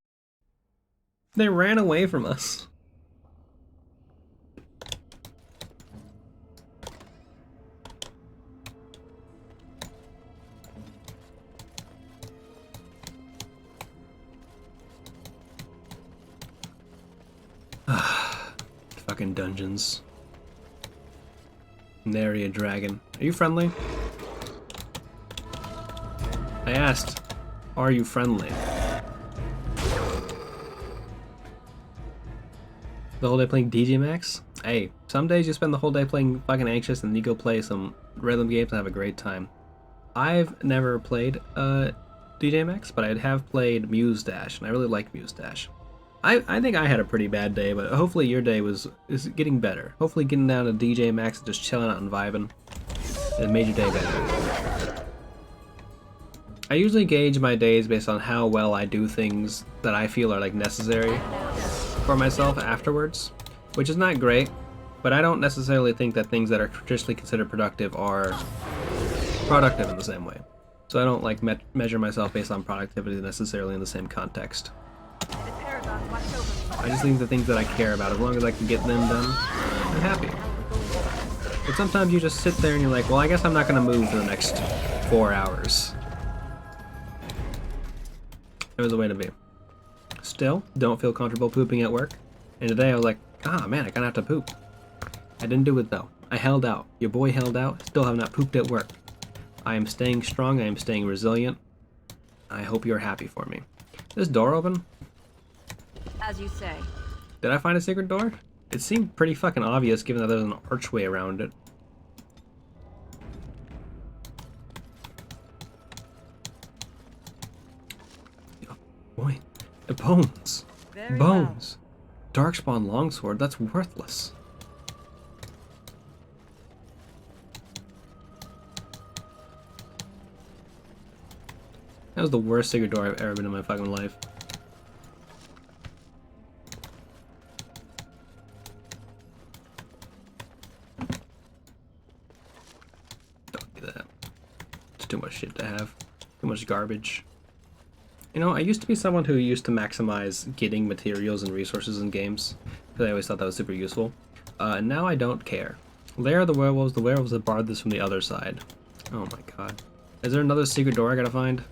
They ran away from us. Fucking dungeons. Nary a dragon. Are you friendly? I asked, are you friendly? The whole day playing DJ Max? Hey, some days you spend the whole day playing fucking Anxious and you go play some rhythm games and have a great time. I've never played DJ Max, but I have played Muse Dash, and I really like Muse Dash. I think I had a pretty bad day, but hopefully your day is getting better. Hopefully getting down to DJ Max and just chilling out and vibing it made your day better. I usually gauge my days based on how well I do things that I feel are like necessary for myself afterwards, which is not great, but I don't necessarily think that things that are traditionally considered productive are productive in the same way. So I don't like measure myself based on productivity necessarily in the same context. I just think the things that I care about, as long as I can get them done, I'm happy. But sometimes you just sit there and you're like, well, I guess I'm not going to move for the next 4 hours. There was a way to be. Still, don't feel comfortable pooping at work. And today I was like, ah man, I kinda have to poop. I didn't do it though. I held out. Your boy held out. Still have not pooped at work. I am staying strong. I am staying resilient. I hope you're happy for me. Is this door open? As you say. Did I find a secret door? It seemed pretty fucking obvious given that there's an archway around it. Oh, boy, the bones. Very Bones. Darkspawn longsword, that's worthless. That was the worst secret door I've ever been in my fucking life. Don't do that. It's too much shit to have. Too much garbage. You know, I used to be someone who used to maximize getting materials and resources in games, because I always thought that was super useful. And now I don't care. Lair of the werewolves have barred this from the other side. Oh my god. Is there another secret door I gotta find?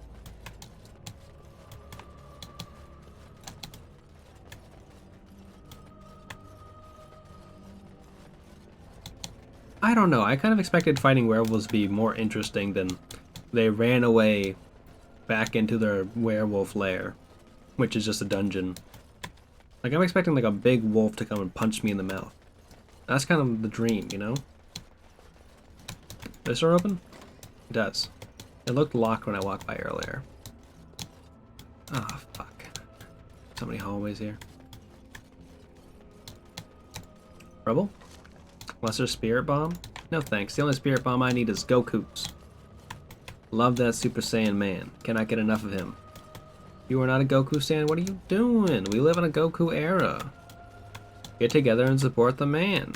I don't know, I kind of expected fighting werewolves to be more interesting than they ran away back into their werewolf lair, which is just a dungeon. Like, I'm expecting like a big wolf to come and punch me in the mouth. That's kind of the dream, you know? This door open? It does. It looked locked when I walked by earlier. Ah, oh, fuck. So many hallways here. Rubble? Lesser Spirit Bomb? No thanks, the only Spirit Bomb I need is Goku's. Love that Super Saiyan man. Cannot get enough of him. You are not a Goku stan? What are you doing? We live in a Goku era. Get together and support the man.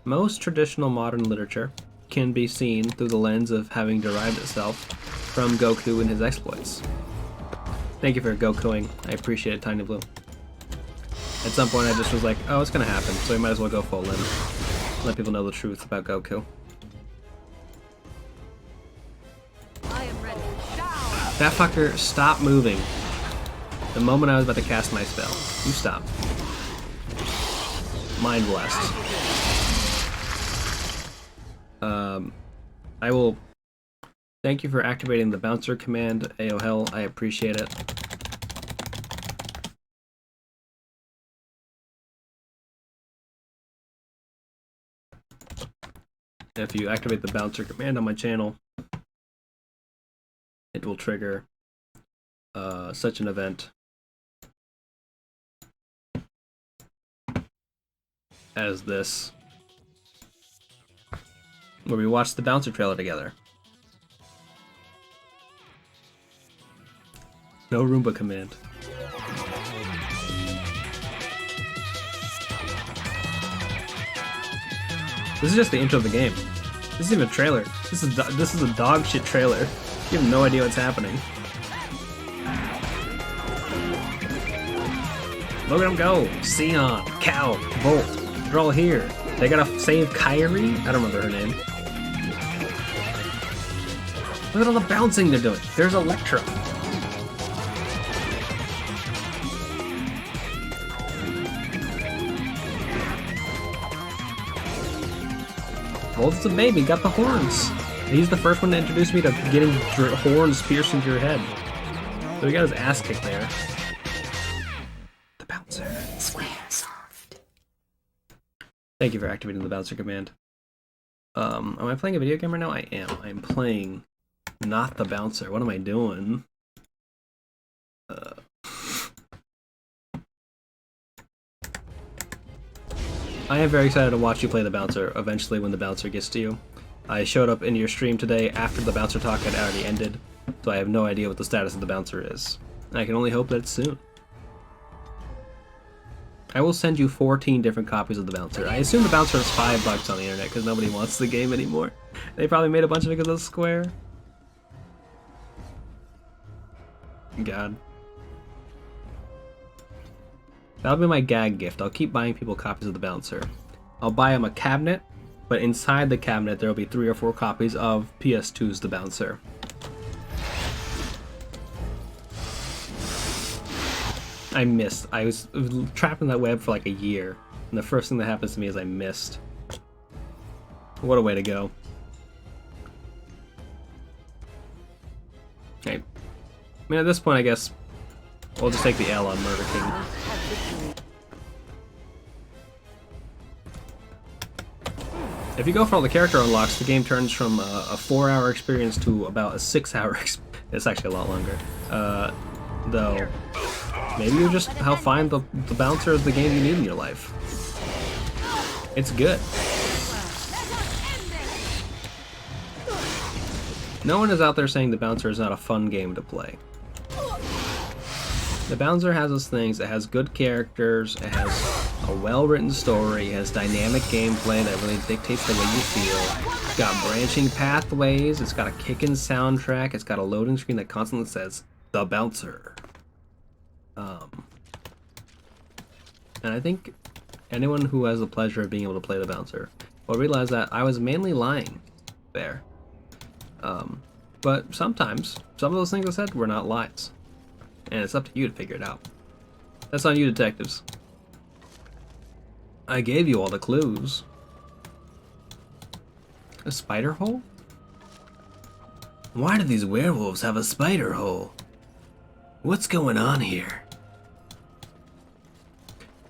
Most traditional modern literature can be seen through the lens of having derived itself from Goku and his exploits. Thank you for Gokuing. I appreciate it, Tiny Blue. At some point I just was like, oh, it's gonna happen, so we might as well go full in. Let people know the truth about Goku. I am ready. Down. That fucker stopped moving the moment I was about to cast my spell. You stop. Mind blessed. I will thank you for activating the bouncer command, AOL. I appreciate it. If you activate the bouncer command on my channel, it will trigger such an event as this, where we watch the bouncer trailer together. No Roomba command. This is just the intro of the game. This isn't even a trailer. This is a dog shit trailer. You have no idea what's happening. Look at them go! Sion, Cal, Volt. They're all here. They gotta save Kyrie? I don't remember her name. Look at all the bouncing they're doing. There's Electra. Well, it's a baby, got the horns. He's the first one to introduce me to getting horns pierced into your head. So he got his ass kicked there. The bouncer. Squaresoft. Thank you for activating the bouncer command. Am I playing a video game right now? I am. I'm playing not the bouncer. What am I doing? I am very excited to watch you play the bouncer eventually when the bouncer gets to you. I showed up in your stream today after the bouncer talk had already ended, so I have no idea what the status of the bouncer is. I can only hope that it's soon. I will send you 14 different copies of the bouncer. I assume the bouncer is $5 on the internet because nobody wants the game anymore. They probably made a bunch of it because of Square. God. That'll be my gag gift. I'll keep buying people copies of the bouncer. I'll buy them a cabinet, but inside the cabinet there will be 3 or 4 copies of PS2's The Bouncer. I missed. I was trapped in that web for like a year, and the first thing that happens to me is I missed. What a way to go. Okay. I mean, at this point, I guess we'll just take the L on Murder King. If you go for all the character unlocks, the game turns from a 4-hour experience to about a 6-hour experience. It's actually a lot longer. Though, maybe you just find the bouncer is the game you need in your life. It's good. No one is out there saying the bouncer is not a fun game to play. The bouncer has its things. It has good characters. It has a well-written story. It has dynamic gameplay that really dictates the way you feel. It's got branching pathways. It's got a kickin' soundtrack. It's got a loading screen that constantly says "The Bouncer." And I think anyone who has the pleasure of being able to play the bouncer will realize that I was mainly lying there. But sometimes some of those things I said were not lies. And it's up to you to figure it out. That's on you, detectives. I gave you all the clues. A spider hole? Why do these werewolves have a spider hole? What's going on here?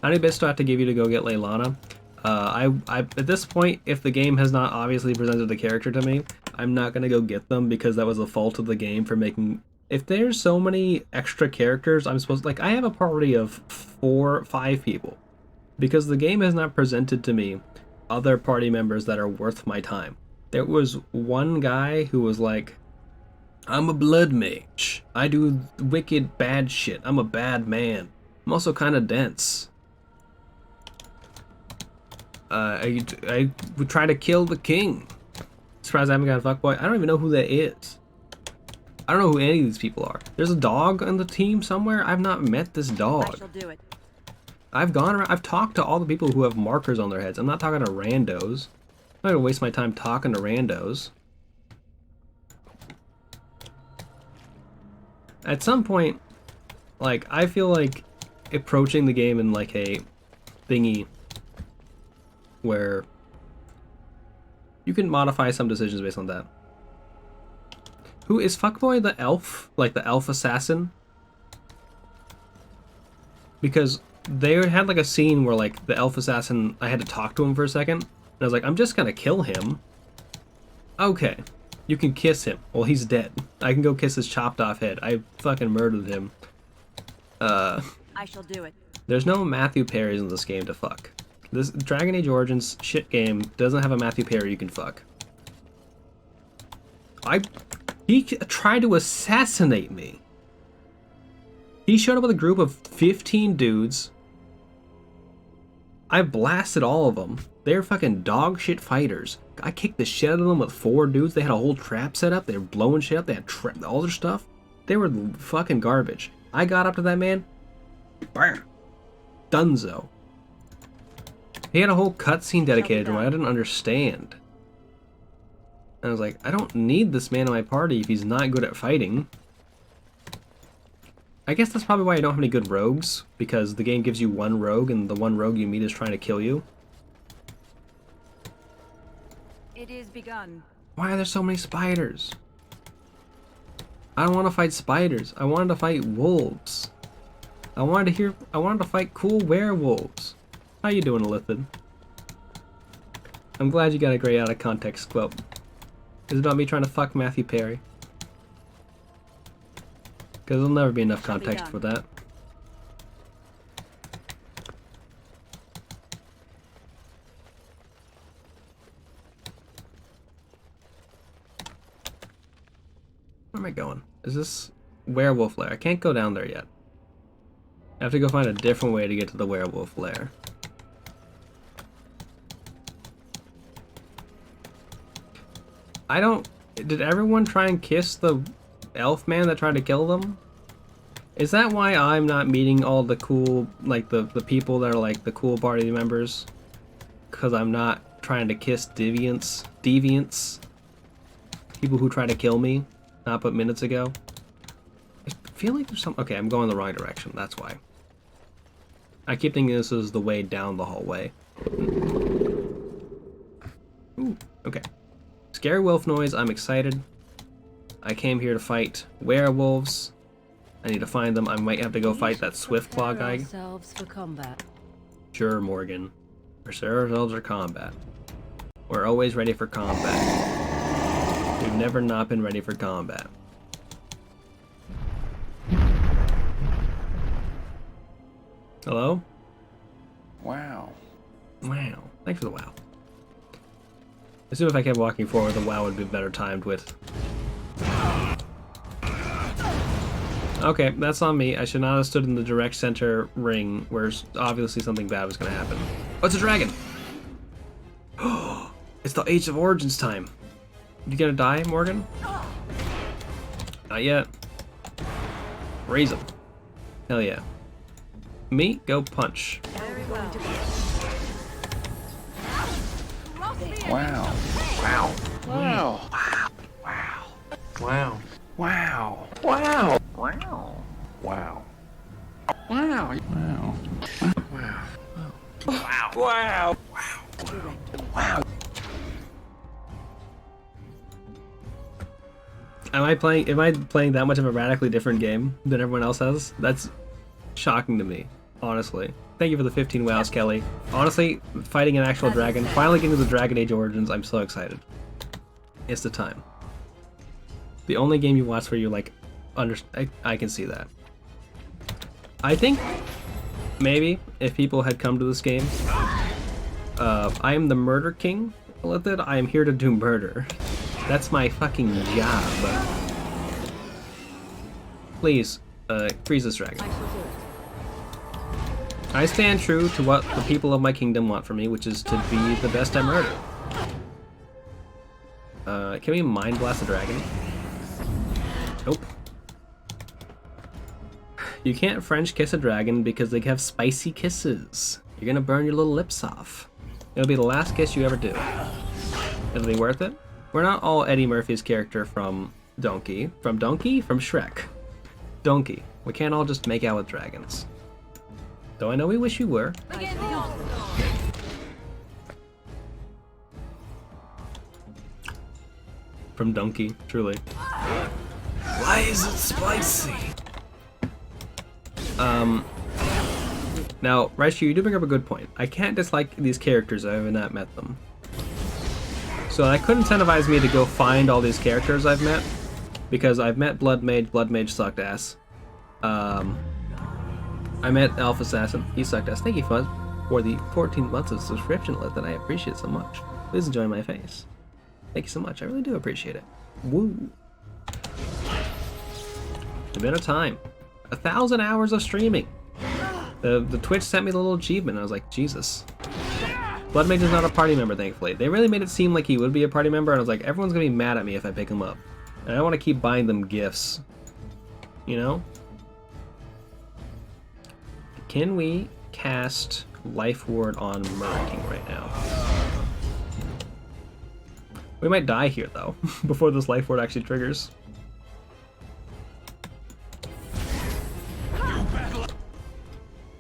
How many bits do I have to give you to go get Leilana? At this point, if the game has not obviously presented the character to me, I'm not gonna go get them because that was the fault of the game for making. If there's so many extra characters, I'm supposed to, like, I have a party of 5 people because the game has not presented to me other party members that are worth my time. There was one guy who was like, I'm a blood mage. I do wicked bad shit. I'm a bad man. I'm also kind of dense. I would try to kill the king. Surprised I haven't got a fuckboy. I don't even know who that is. I don't know who any of these people are. There's a dog on the team somewhere. I've not met this dog. I shall do it. I've gone around. I've talked to all the people who have markers on their heads. I'm not talking to randos. I'm not gonna waste my time talking to randos. At some point, like, I feel like approaching the game in like a thingy where you can modify some decisions based on that. Who is Fuckboy the elf? Like the elf assassin? Because they had like a scene where like the elf assassin, I had to talk to him for a second. And I was like, I'm just gonna kill him. Okay. You can kiss him. Well, he's dead. I can go kiss his chopped off head. I fucking murdered him. I shall do it. There's no Matthew Perrys in this game to fuck. This Dragon Age Origins shit game doesn't have a Matthew Perry you can fuck. He tried to assassinate me. He showed up with a group of 15 dudes. I blasted all of them. They're fucking dog shit fighters. I kicked the shit out of them with 4 dudes. They had a whole trap set up. They were blowing shit up. They had all their stuff. They were fucking garbage. I got up to that man. Bam. Dunzo. He had a whole cutscene dedicated to him. I didn't understand. And I was like, I don't need this man in my party if he's not good at fighting. I guess that's probably why I don't have any good rogues, because the game gives you one rogue, and the one rogue you meet is trying to kill you. It is begun. Why are there so many spiders? I don't want to fight spiders. I wanted to fight wolves. I wanted to fight cool werewolves. How you doing, Elithid? I'm glad you got a great out of context quote. Is it about me trying to fuck Matthew Perry? Because there'll never be enough context for that. Where am I going? Is this werewolf lair? I can't go down there yet. I have to go find a different way to get to the werewolf lair. Did everyone try and kiss the elf man that tried to kill them? Is that why I'm not meeting all the cool, like the people that are like the cool party members? Because I'm not trying to kiss deviants? People who try to kill me, not but minutes ago? I feel like there's some... Okay, I'm going the wrong direction, that's why. I keep thinking this is the way down the hallway. Ooh, okay. Scary wolf noise, I'm excited. I came here to fight werewolves. I need to find them. I might have to go fight that Swiftclaw guy. For combat. Sure, Morgan. Prepare ourselves for combat. We're always ready for combat. We've never not been ready for combat. Hello? Wow. Wow. Thanks for the wow. I assume if I kept walking forward, the wow would be better timed with. Okay, that's on me. I should not have stood in the direct center ring where obviously something bad was going to happen. Oh, it's a dragon! It's the Age of Origins time. You gonna die, Morgan? Not yet. Raise him. Hell yeah. Me, go punch. Wow. Wow. Wow. Wow. Wow. Wow. Wow. Wow. Wow. Wow. Wow. Wow. Wow. Am I playing that much of a radically different game than everyone else has? That's shocking to me, honestly. Thank you for the 15 wows, Kelly. Honestly, fighting an actual dragon, finally getting to the Dragon Age Origins, I'm so excited. It's the time. The only game you watch where you like, I can see that. I think maybe if people had come to this game, I am the Murder King. I am here to do murder. That's my fucking job. Please, freeze this dragon. I stand true to what the people of my kingdom want from me, which is to be the best at murder. Can we mind blast the dragon? Nope. You can't French kiss a dragon because they have spicy kisses. You're gonna burn your little lips off. It'll be the last kiss you ever do. It'll be worth it. We're not all Eddie Murphy's character from Donkey. From Shrek. Donkey. We can't all just make out with dragons. Though I know we wish we were. From Donkey, truly. Why is it spicy? Now, Raichu, you do bring up a good point. I can't dislike these characters if I have not met them. So that could incentivize me to go find all these characters I've met, because I've met Blood Mage. Blood Mage sucked ass. I met Elf Assassin. He sucked ass. Thank you for the 14 months of subscription that I appreciate so much. Please enjoy my face. Thank you so much. I really do appreciate it. Woo. A bit of time. 1,000 hours of streaming. The Twitch sent me the little achievement. I was like, Jesus. Blood Mage is not a party member, thankfully. They really made it seem like he would be a party member, and I was like, everyone's gonna be mad at me if I pick him up. And I want to keep buying them gifts. You know? Can we cast Life Ward on Murder King right now? We might die here, though, before this Life Ward actually triggers.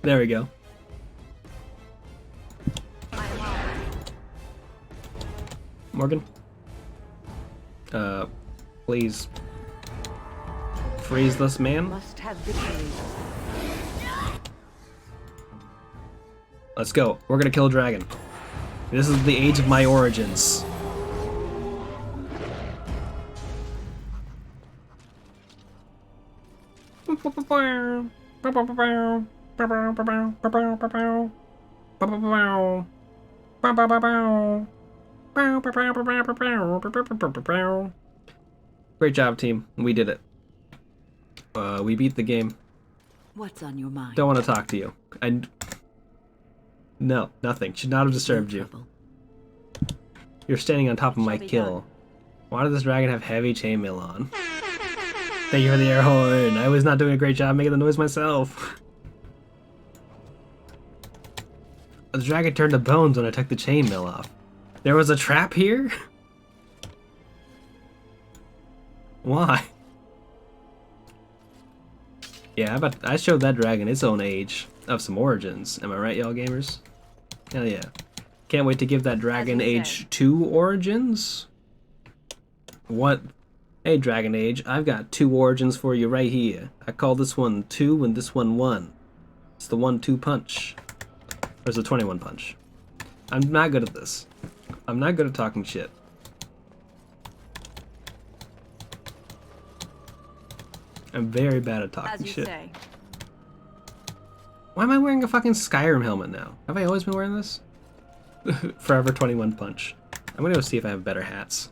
There we go. Morgan? Please. Freeze this man. Must have victory. Let's go. We're gonna kill a dragon. This is the age of my origins. Great job, team. We did it. We beat the game. What's on your mind? Don't want to talk to you. No, nothing. Should not have disturbed you. You're standing on top of my kill. Why does this dragon have heavy chainmail on? Thank you for the air horn. I was not doing a great job making the noise myself. The dragon turned to bones when I took the chainmail off. There was a trap here? Why? Yeah, I showed that dragon its own age of some origins. Am I right, y'all gamers? Hell yeah. Can't wait to give that dragon age 2 origins. What? Hey, Dragon Age, I've got 2 origins for you right here. I call this one 2 and this one 1. It's the 1-2 punch. Or it's the 21 punch. I'm not good at this. I'm not good at talking shit. I'm very bad at talking shit. Say. Why am I wearing a fucking Skyrim helmet now? Have I always been wearing this? Forever 21 punch. I'm gonna go see if I have better hats.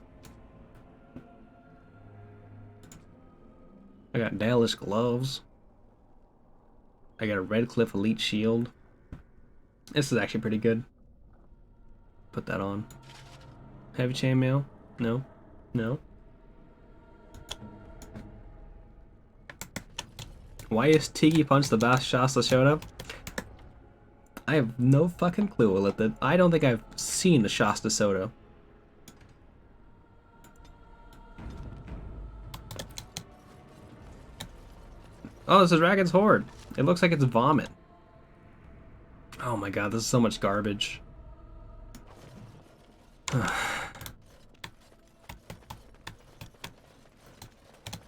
I got Dalish gloves. I got a Redcliffe Elite shield. This is actually pretty good. Put that on. Heavy chainmail? No. No. Why is Tiki Punch the best Shasta showed up? I have no fucking clue, Lilith. I don't think I've seen the Shasta soda. Oh, it's a dragon's horde. It looks like it's vomit. Oh my god, this is so much garbage. Remember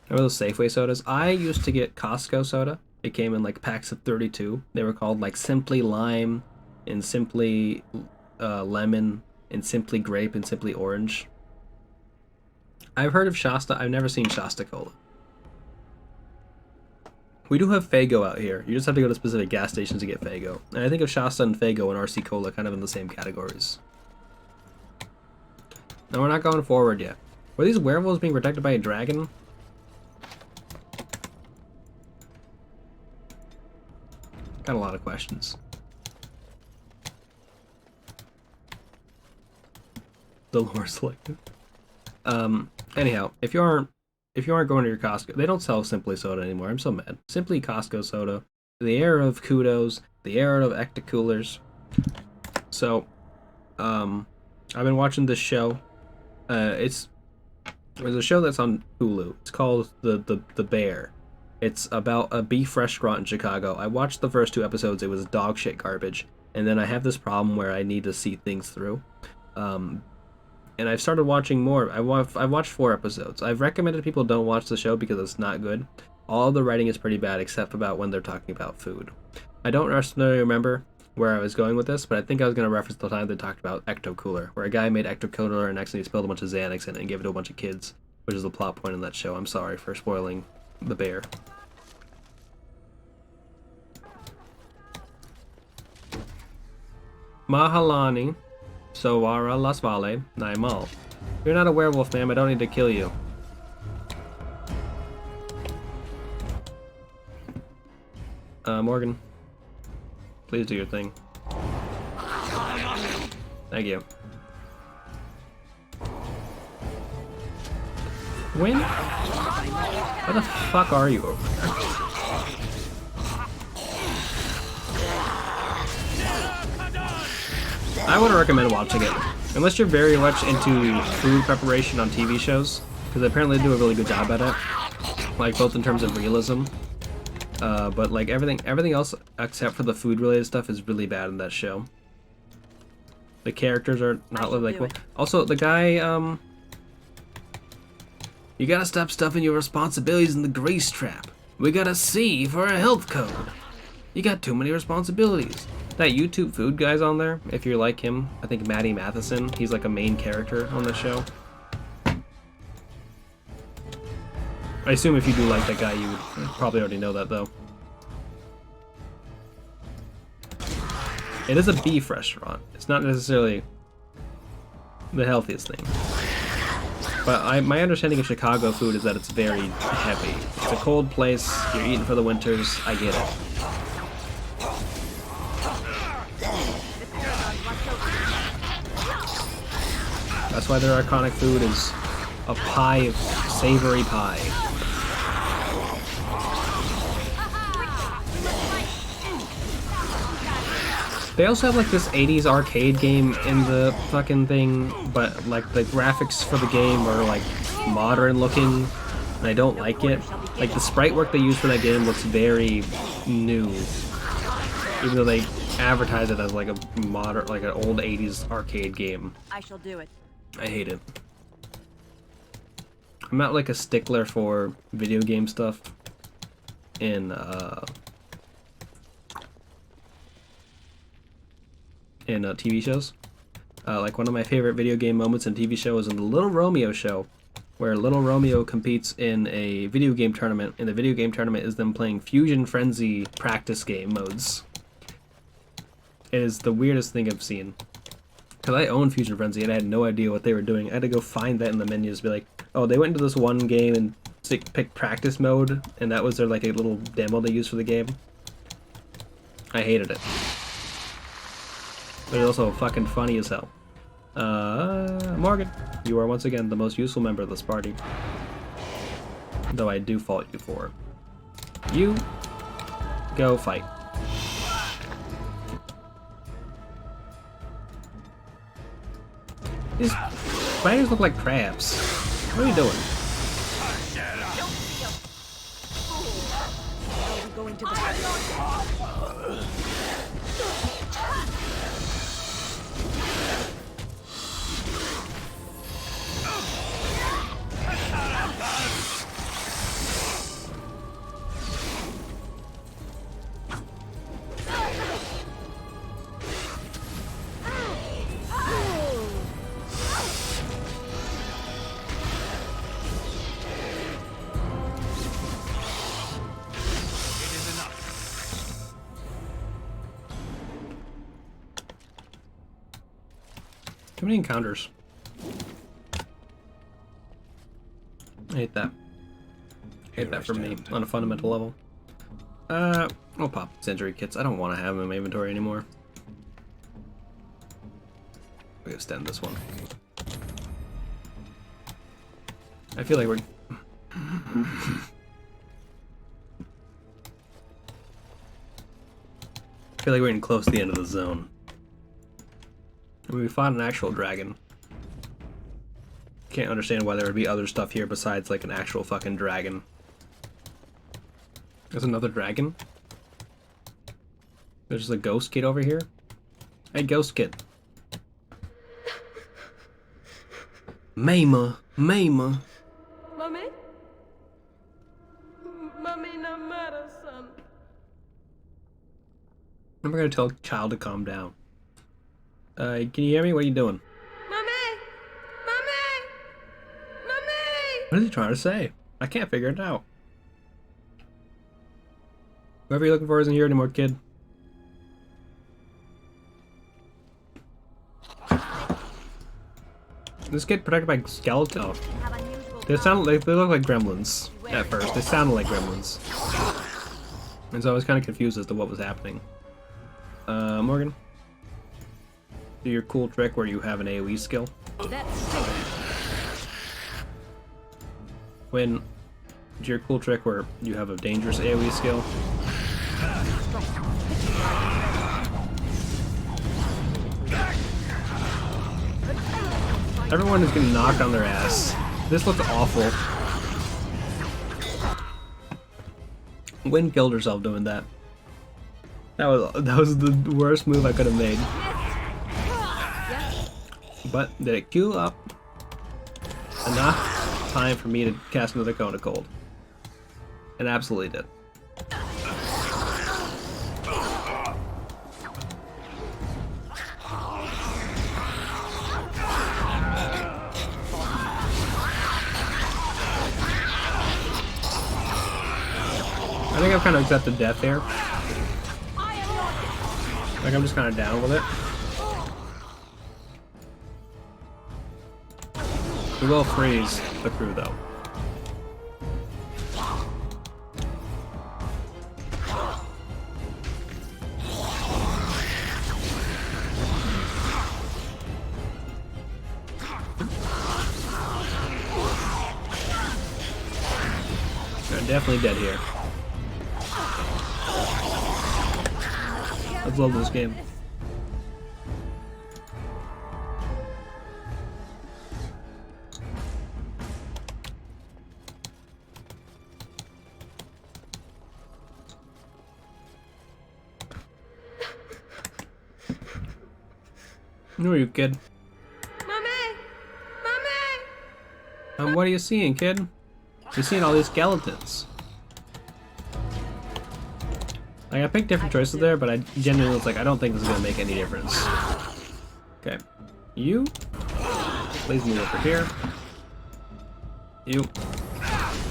those Safeway sodas? I used to get Costco soda. It came in like packs of 32. They were called like Simply Lime and Simply Lemon and Simply Grape and Simply Orange. I've heard of Shasta. I've never seen Shasta Cola. We do have Faygo out here. You just have to go to specific gas stations to get Faygo. And I think of Shasta and Faygo and RC Cola kind of in the same categories. No, we're not going forward yet. Were these werewolves being protected by a dragon? Got a lot of questions. The lore selected. Anyhow, if you aren't going to your Costco, they don't sell Simply Soda anymore. I'm so mad. Simply Costco Soda, the era of kudos, the era of Ecta Coolers. So, I've been watching this show. There's a show that's on Hulu. It's called The Bear. It's about a beef restaurant in Chicago. I watched the first 2 episodes. It was dog shit garbage. And then I have this problem where I need to see things through. And I've started watching more. I've watched 4 episodes. I've recommended people don't watch the show because it's not good. All the writing is pretty bad except about when they're talking about food. I don't necessarily remember where I was going with this, but I think I was going to reference the time they talked about Ecto Cooler, where a guy made Ecto Cooler and accidentally spilled a bunch of Xanax in it and gave it to a bunch of kids, which is the plot point in that show. I'm sorry for spoiling The Bear. Mahalani, Sowara Las Vale, Naimal. You're not a werewolf, ma'am. I don't need to kill you. Morgan, please do your thing. Thank you. When? Where the fuck are you over there? I would recommend watching it, unless you're very much into food preparation on TV shows, because apparently they do a really good job at it, like both in terms of realism, but like everything else except for the food related stuff is really bad in that show. The characters are not like well. Also, the guy, you gotta stop stuffing your responsibilities in the grease trap. We got a C for a health code. You got too many responsibilities. That YouTube food guy's on there, if you're like him. I think Matty Matheson, he's like a main character on the show. I assume if you do like that guy, you would probably already know that, though. It is a beef restaurant. It's not necessarily the healthiest thing. But my understanding of Chicago food is that it's very heavy. It's a cold place, you're eating for the winters, I get it. That's why their iconic food is a pie, savory pie. They also have like this 80s arcade game in the fucking thing, but like the graphics for the game are like modern looking, and I don't like it. Like the sprite work they use for that game looks very new, even though they advertise it as like a modern, like an old 80s arcade game. I shall do it. I hate it. I'm not like a stickler for video game stuff in TV shows. Like one of my favorite video game moments in TV show is in the Little Romeo show, where Little Romeo competes in a video game tournament, and the video game tournament is them playing Fusion Frenzy practice game modes. It is the weirdest thing I've seen. Because I own Fusion Frenzy and I had no idea what they were doing. I had to go find that in the menus, be like, oh, they went into this one game and picked practice mode, and that was their like a little demo they used for the game. I hated it. But it's also fucking funny as hell. Morgan, you are once again the most useful member of this party. Though I do fault you for. You go fight. These spiders look like crabs. What are you doing? Too many encounters. I hate that. I hate that for me on a fundamental level. I'll pop injury kits. I don't want to have them in my inventory anymore. We extend this one. I feel like we're... I feel like we're getting close to the end of the zone. I mean, we fought an actual dragon. Can't understand why there would be other stuff here besides like an actual fucking dragon. There's another dragon? There's a ghost kid over here? Hey, ghost kid. Mama. Mommy? Mommy, no matter, son. I'm gonna tell a child to calm down. Can you hear me? What are you doing? Mommy! What is he trying to say? I can't figure it out. Whoever you're looking for isn't here anymore, kid. This kid protected by skeletons. They sound like they look like gremlins at first. They sounded like gremlins, and so I was kind of confused as to what was happening. Morgan, do your cool trick where you have an AOE skill. When do your cool trick where you have a dangerous AOE skill. Everyone is getting knocked on their ass. This looks awful. Wynn killed herself doing that. That was the worst move I could have made. But did it queue up enough time for me to cast another Cone of Cold? It absolutely did. I think I've kind of accepted death here. Like, I'm just kind of down with it. We will freeze the crew, though. They're definitely dead here. Let's love this game. Who are you, kid? Mommy! Mommy! What are you seeing, kid? You're seeing all these skeletons. Like, I picked different choices there, but I genuinely was like, I don't think this is gonna make any difference. Okay. You. Please move over here. You.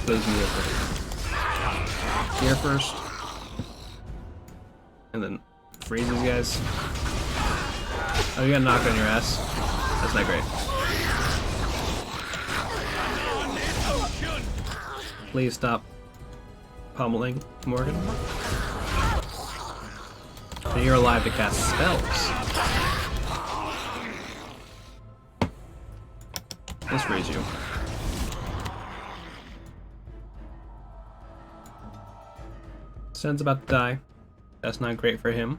Please move over here first. And then freeze these guys. Oh, you got knocked on your ass. That's not great. Please stop pummeling Morgan. And you're alive to cast spells. Let's freeze you. Sen's about to die. That's not great for him.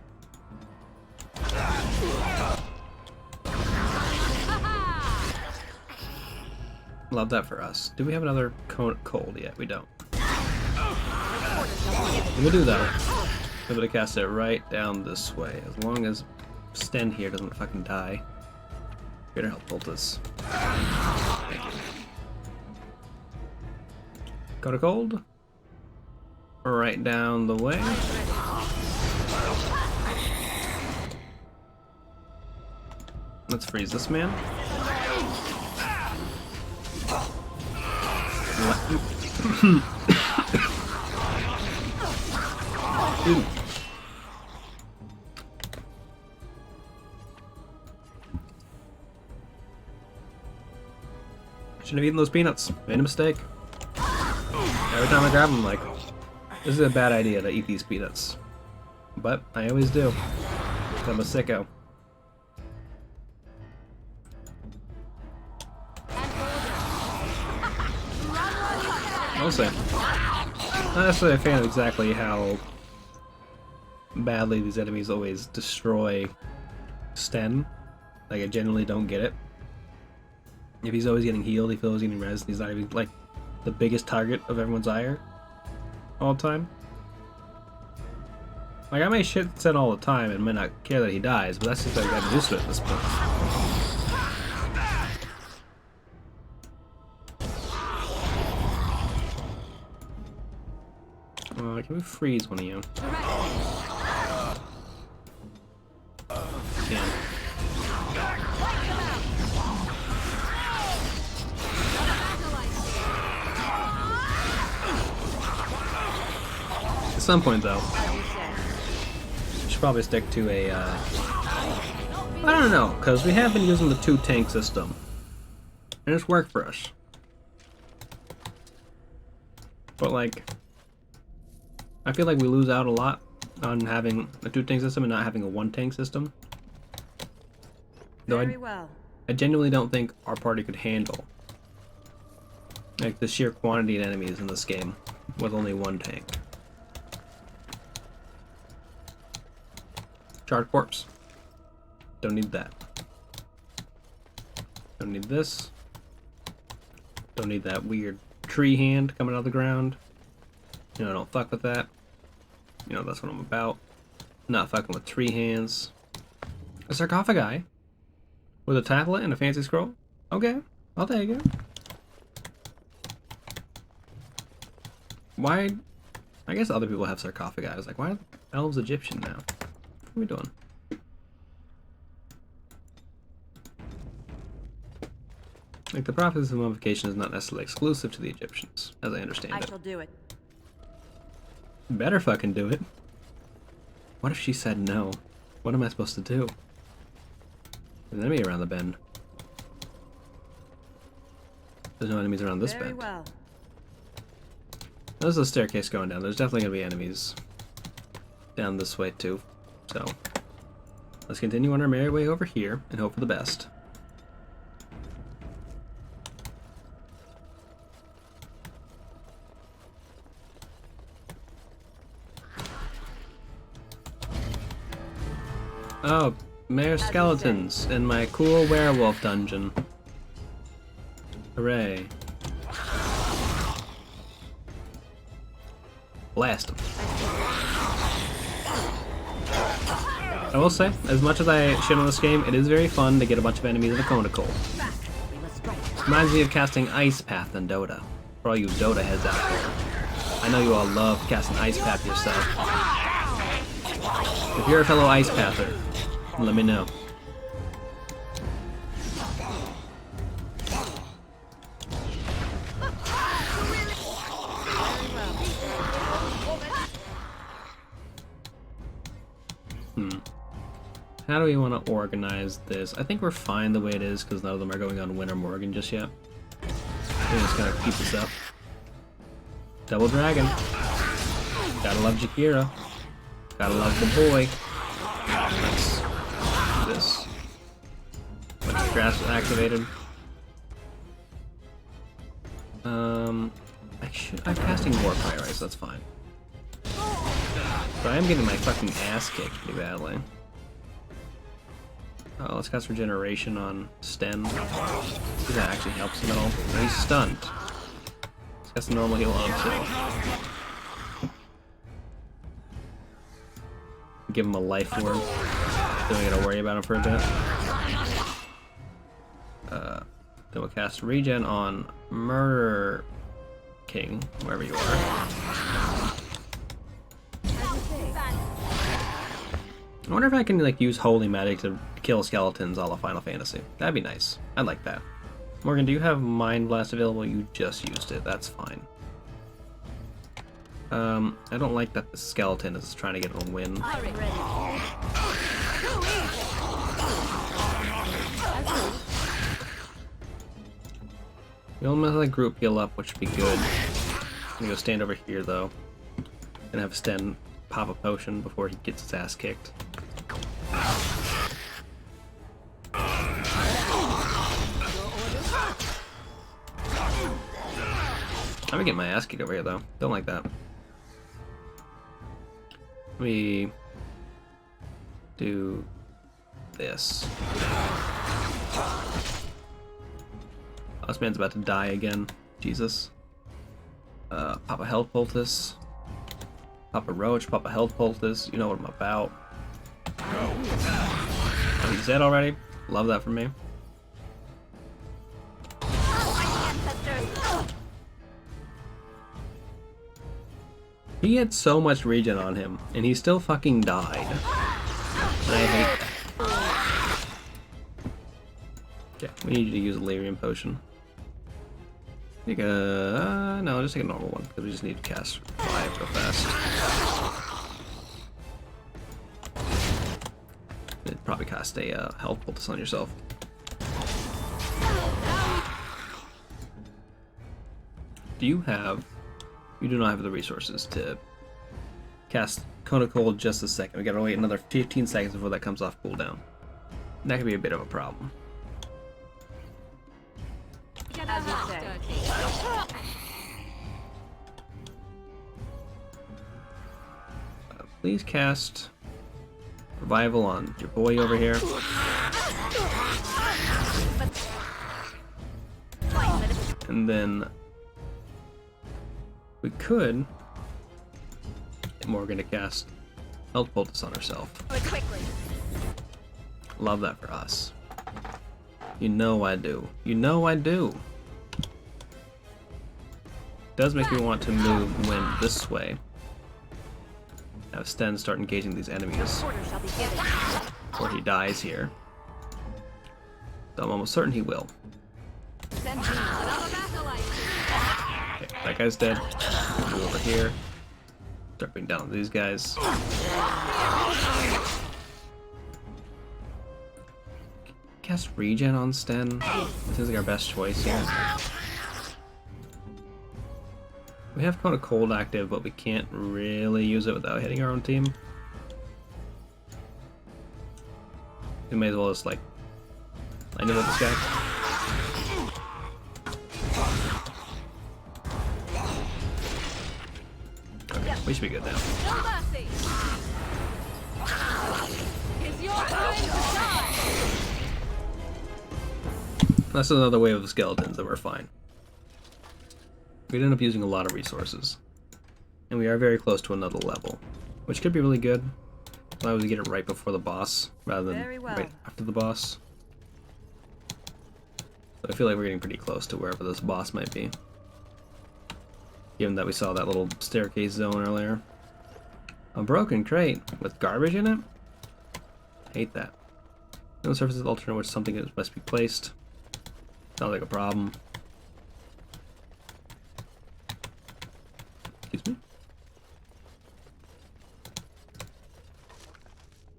Love that for us. Do we have another cold yet? We don't. We do though. I'm able to cast it right down this way. As long as Sten here doesn't fucking die. Here to help Voltus. Thank you. Go to cold. Right down the way. Let's freeze this man. Dude. Shouldn't have eaten those peanuts. Made a mistake. Every time I grab them, I'm like, this is a bad idea to eat these peanuts. But I always do. I'm a sicko. I'll say. Not necessarily a fan of exactly how badly these enemies always destroy Sten. Like, I genuinely don't get it. If he's always getting healed, if he's always getting res, he's not even, like, the biggest target of everyone's ire all the time. Like, I may shit Sten all the time and might not care that he dies, but that's just like I got used to it at this point. Can we freeze one of you? Damn. At some point, though, we should probably stick to a, I don't know, because we have been using the 2-tank system, and it's worked for us. But, like, I feel like we lose out a lot on having a 2-tank system and not having a 1-tank system. Though I genuinely don't think our party could handle, like, the sheer quantity of enemies in this game with only 1 tank. Charred corpse. Don't need that. Don't need this. Don't need that weird tree hand coming out of the ground. You know, don't fuck with that. You know, that's what I'm about. Not fucking with tree hands. A sarcophagi. With a tablet and a fancy scroll? Okay, I'll take it. Why? I guess other people have sarcophagi. I was like, why are elves Egyptian now? What are we doing? Like, the process of mummification is not necessarily exclusive to the Egyptians, as I understand I it. shall do it. Better fucking do it. What if she said no? What am I supposed to do? There's an enemy around the bend. There's no enemies around this Very bend. well. There's a staircase going down. There's definitely going to be enemies down this way too. So let's continue on our merry way over here and hope for the best. Oh, mere skeletons in my cool werewolf dungeon. Hooray. Blast them. I will say, as much as I shit on this game, it is very fun to get a bunch of enemies in a conical. Reminds me of casting Ice Path in Dota. For all you Dota heads out there. I know you all love casting Ice Path yourself. If you're a fellow Ice Pather, let me know. How do we want to organize this? I think we're fine the way it is because none of them are going on Winter Morgan just yet. We're just gonna keep this up. Double Dragon. Gotta love Jakira. Gotta love the boy. Nice. This. Grass activated. I'm casting War Priorities, that's fine. But I am getting my fucking ass kicked pretty badly. Oh, let's cast Regeneration on Sten. See, that actually helps him at all. No, he's stunned. Let's cast a normal heal on him too. Give him a life ward. Then we gotta worry about him for a bit. Then we'll cast Regen on Murder King, wherever you are. I wonder if I can like use Holy Magic to kill skeletons a la Final Fantasy. That'd be nice. I'd like that. Morgan, do you have Mind Blast available? You just used it. That's fine. I don't like that the skeleton is trying to get a win. We'll let the group heal up, which would be good. I'm gonna go stand over here though, and have Sten pop a potion before he gets his ass kicked. I'm gonna get my ass kicked over here though. Don't like that. Let me do this. Oh, this man's about to die again. Jesus. Pop a health poultice. Pop a roach, pop a health poultice. You know what I'm about. Oh, he's dead already? Love that from me. He had so much regen on him, and he still fucking died. And I hate that. Okay, we need you to use a Lyrium potion. Take a... no, just take a normal one, because we just need to cast 5 real fast. You'd probably cast a health poultice on yourself. Do you have... You do not have the resources to cast Cone of Cold just a second. We gotta wait another 15 seconds before that comes off cooldown. That could be a bit of a problem. As you say. Please cast Revival on your boy over here. And then we could get Morgan to cast Health Poultice on herself. Love that for us. You know I do. You know I do. Does make me want to move when this way. Have Sten start engaging these enemies. Or he dies here. So I'm almost certain he will. Okay, that guy's dead. Move over here. Start bringing down these guys. Cast regen on Sten. Seems like our best choice here. We have Cone of Cold active, but we can't really use it without hitting our own team. We may as well just like lightning with this guy. Okay, we should be good now. That's another wave of skeletons, and we're fine. We'd end up using a lot of resources. And we are very close to another level, which could be really good. Allow us to get it right before the boss, rather than right after the boss. So I feel like we're getting pretty close to wherever this boss might be. Given that we saw that little staircase zone earlier. A broken crate with garbage in it? Hate that. No surfaces alternate which something must be placed. Sounds like a problem. Excuse me?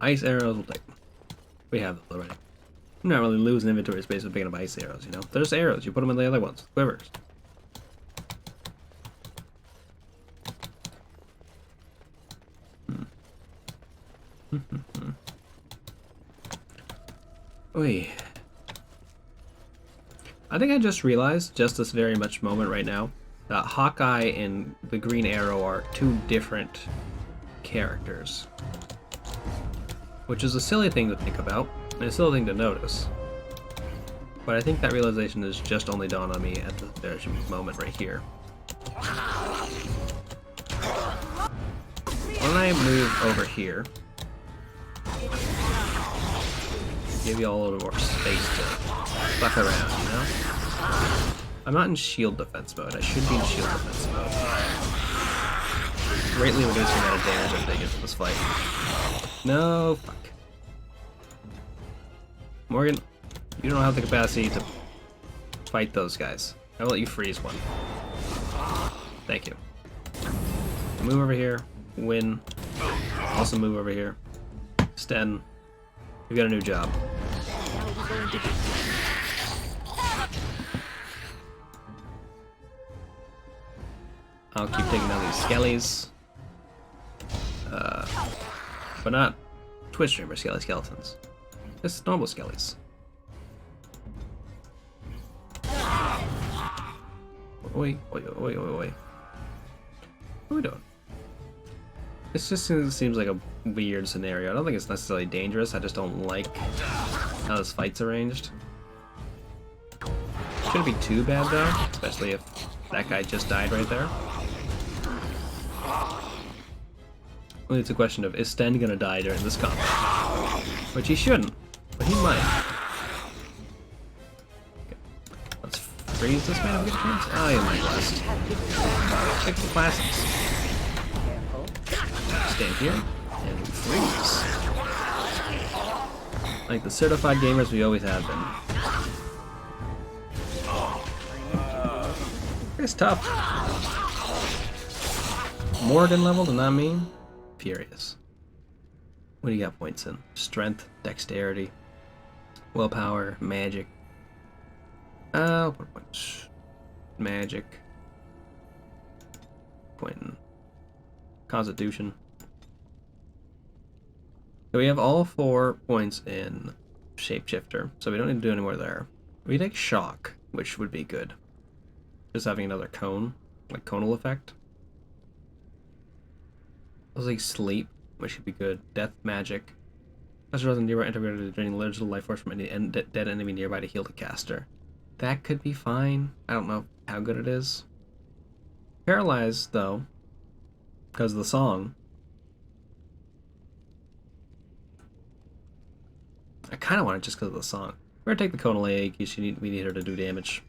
Ice arrows will take. We have those already. I'm not really losing inventory space with picking up ice arrows, you know? There's arrows, you put them in the other ones. Quivers. Oy. I think I just realized, just this very much moment right now, that Hawkeye and the Green Arrow are two different characters. Which is a silly thing to think about, and a silly thing to notice. But I think that realization has just only dawned on me at this very moment right here. When I move over here, give you all a little more space to fuck around, you know? I'm not in shield defense mode. I should be in shield defense mode. Greatly reducing the amount of damage I'm taking from this fight. No, fuck. Morgan, you don't have the capacity to fight those guys. I'll let you freeze one. Thank you. Move over here. Win. Also move over here. Sten, you've got a new job. I'll keep taking down these skellies. But not Twitch streamer skeletons. Just normal skellies. Wait. What are we doing? This just seems like a weird scenario. I don't think it's necessarily dangerous, I just don't like how this fight's arranged. Shouldn't be too bad though, especially if that guy just died right there. Only it's a question of, is Sten gonna die during this combat? Which he shouldn't, but he might. Okay. Let's freeze this man if we get a chance. Oh, you might last. Pick the classics. Stand here and freeze. Like the certified gamers we always have been. It's tough. Morgan leveled, and not me. Furious. What do you got points in? Strength, dexterity, willpower, magic. What points? Magic. Point in Constitution. So we have all 4 points in Shapeshifter, so we don't need to do any more there. We take Shock, which would be good. Just having another cone, like conal effect. I was like Sleep, which should be good. Death, Magic. Caster doesn't nearby integrated to draining little life force from any dead enemy nearby to heal the caster. That could be fine. I don't know how good it is. Paralyzed, though, because of the song. I kind of want it just because of the song. We're gonna take the Kona Lea because we need her to do damage.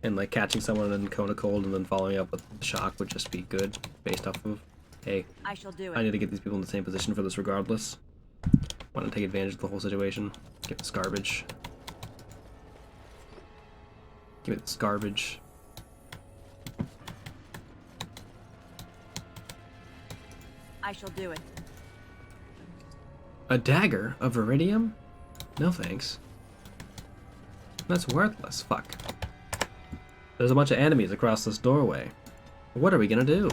And like catching someone in Kona Cold and then following up with Shock would just be good based off of, hey, I shall do I it. need to get these people in the same position for this regardless. Want to take advantage of the whole situation. Get this garbage. Give me this garbage. I shall do it. A dagger of iridium? No thanks. That's worthless. Fuck. There's a bunch of enemies across this doorway. What are we gonna do?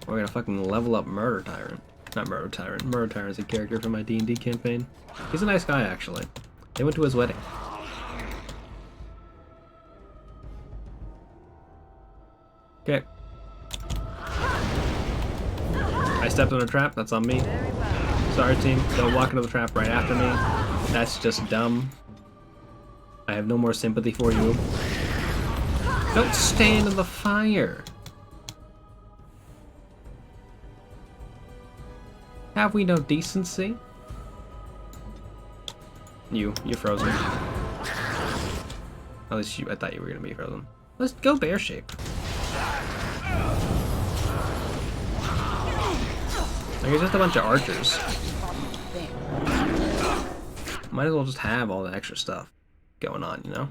We're gonna fucking level up Murder Tyrant. Not Murder Tyrant. Murder Tyrant's a character from my D&D campaign. He's a nice guy, actually. They went to his wedding. Okay. I stepped on a trap. That's on me. Sorry, team. Don't walk into the trap right after me. That's just dumb. I have no more sympathy for you. Don't stand in the fire. Have we no decency? You're frozen. At least I thought you were gonna be frozen. Let's go bear shape. Like, it's just a bunch of archers. Might as well just have all the extra stuff going on, you know?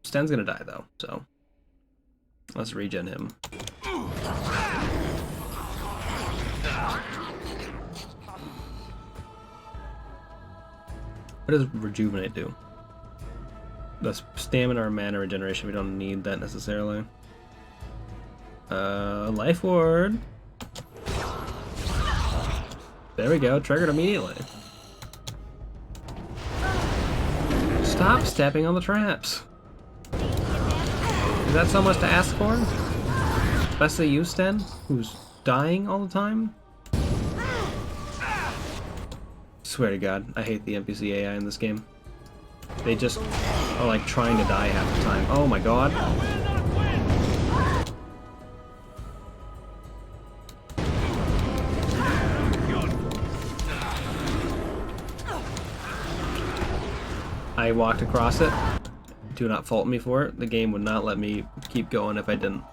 Sten's gonna die though, so let's regen him. What does rejuvenate do? The stamina or mana regeneration, we don't need that necessarily. Life ward. There we go, triggered immediately. Stop stepping on the traps. Is that so much to ask for? Especially you, Sten, who's dying all the time? Swear to God, I hate the NPC AI in this game. They just are like trying to die half the time. Oh my God. I walked across it. Do not fault me for it. The game would not let me keep going if I didn't.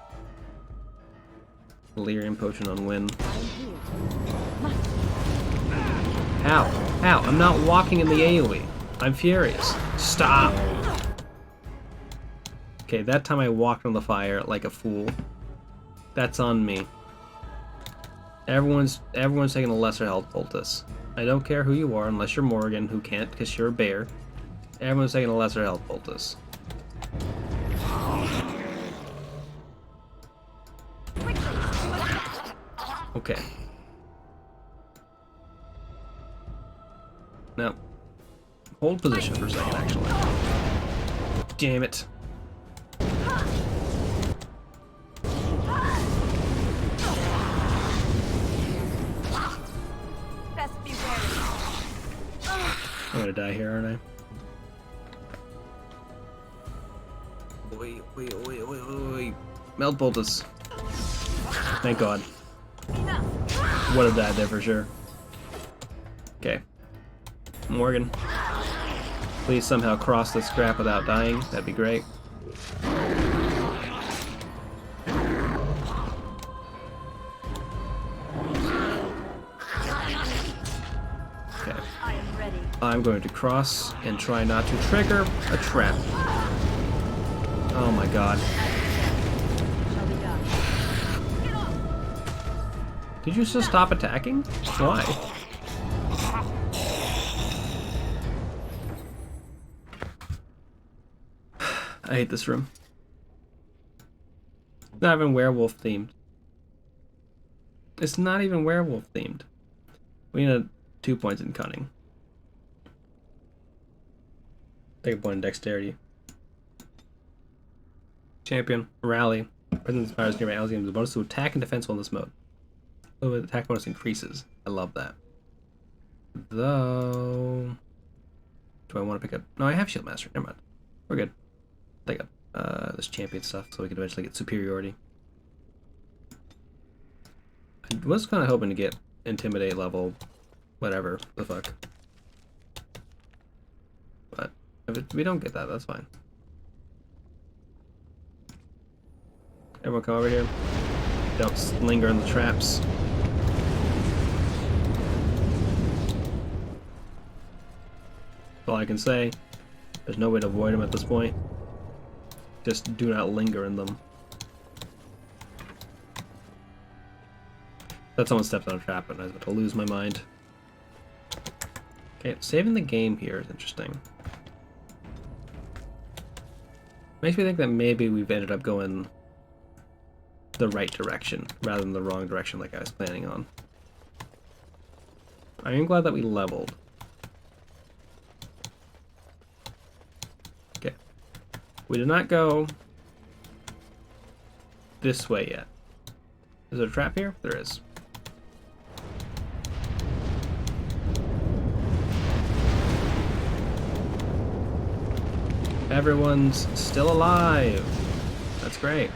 Delirium potion on win. How? How? I'm not walking in the AoE. I'm furious. Stop! Okay, that time I walked on the fire like a fool. That's on me. Everyone's taking a lesser health poultice. I don't care who you are unless you're Morgan, who can't because you're a bear. Everyone's taking a lesser health poultice. Okay. Now, hold position for a second, actually. Damn it. Best be wary. I'm gonna die here, aren't I? Wait. Meld poultice. Thank God. Would have died there for sure. Okay. Morgan. Please somehow cross this scrap without dying. That'd be great. Okay. I'm going to cross and try not to trigger a trap. Oh my God. Did you just stop attacking? Why? I hate this room. It's not even werewolf themed. It's not even werewolf themed. We need 2 points in cunning. Take a point in dexterity. Champion, rally. Presence inspires nearby allies games. The bonus to attack and defense while in this mode. Oh, the attack bonus increases. I love that. Though, do I want to pick up? No, I have Shield Master. Never mind. We're good. Take up this champion stuff so we can eventually get superiority. I was kind of hoping to get intimidate level, whatever the fuck. If we don't get that, that's fine. Everyone come over here. Don't linger in the traps. That's all I can say. There's no way to avoid them at this point. Just do not linger in them. That someone steps on a trap and I was about to lose my mind. Okay, saving the game here is interesting. Makes me think that maybe we've ended up going the right direction rather than the wrong direction like I was planning on. I am glad that we leveled. Okay. We did not go this way yet. Is there a trap here? There is. Everyone's still alive. That's great.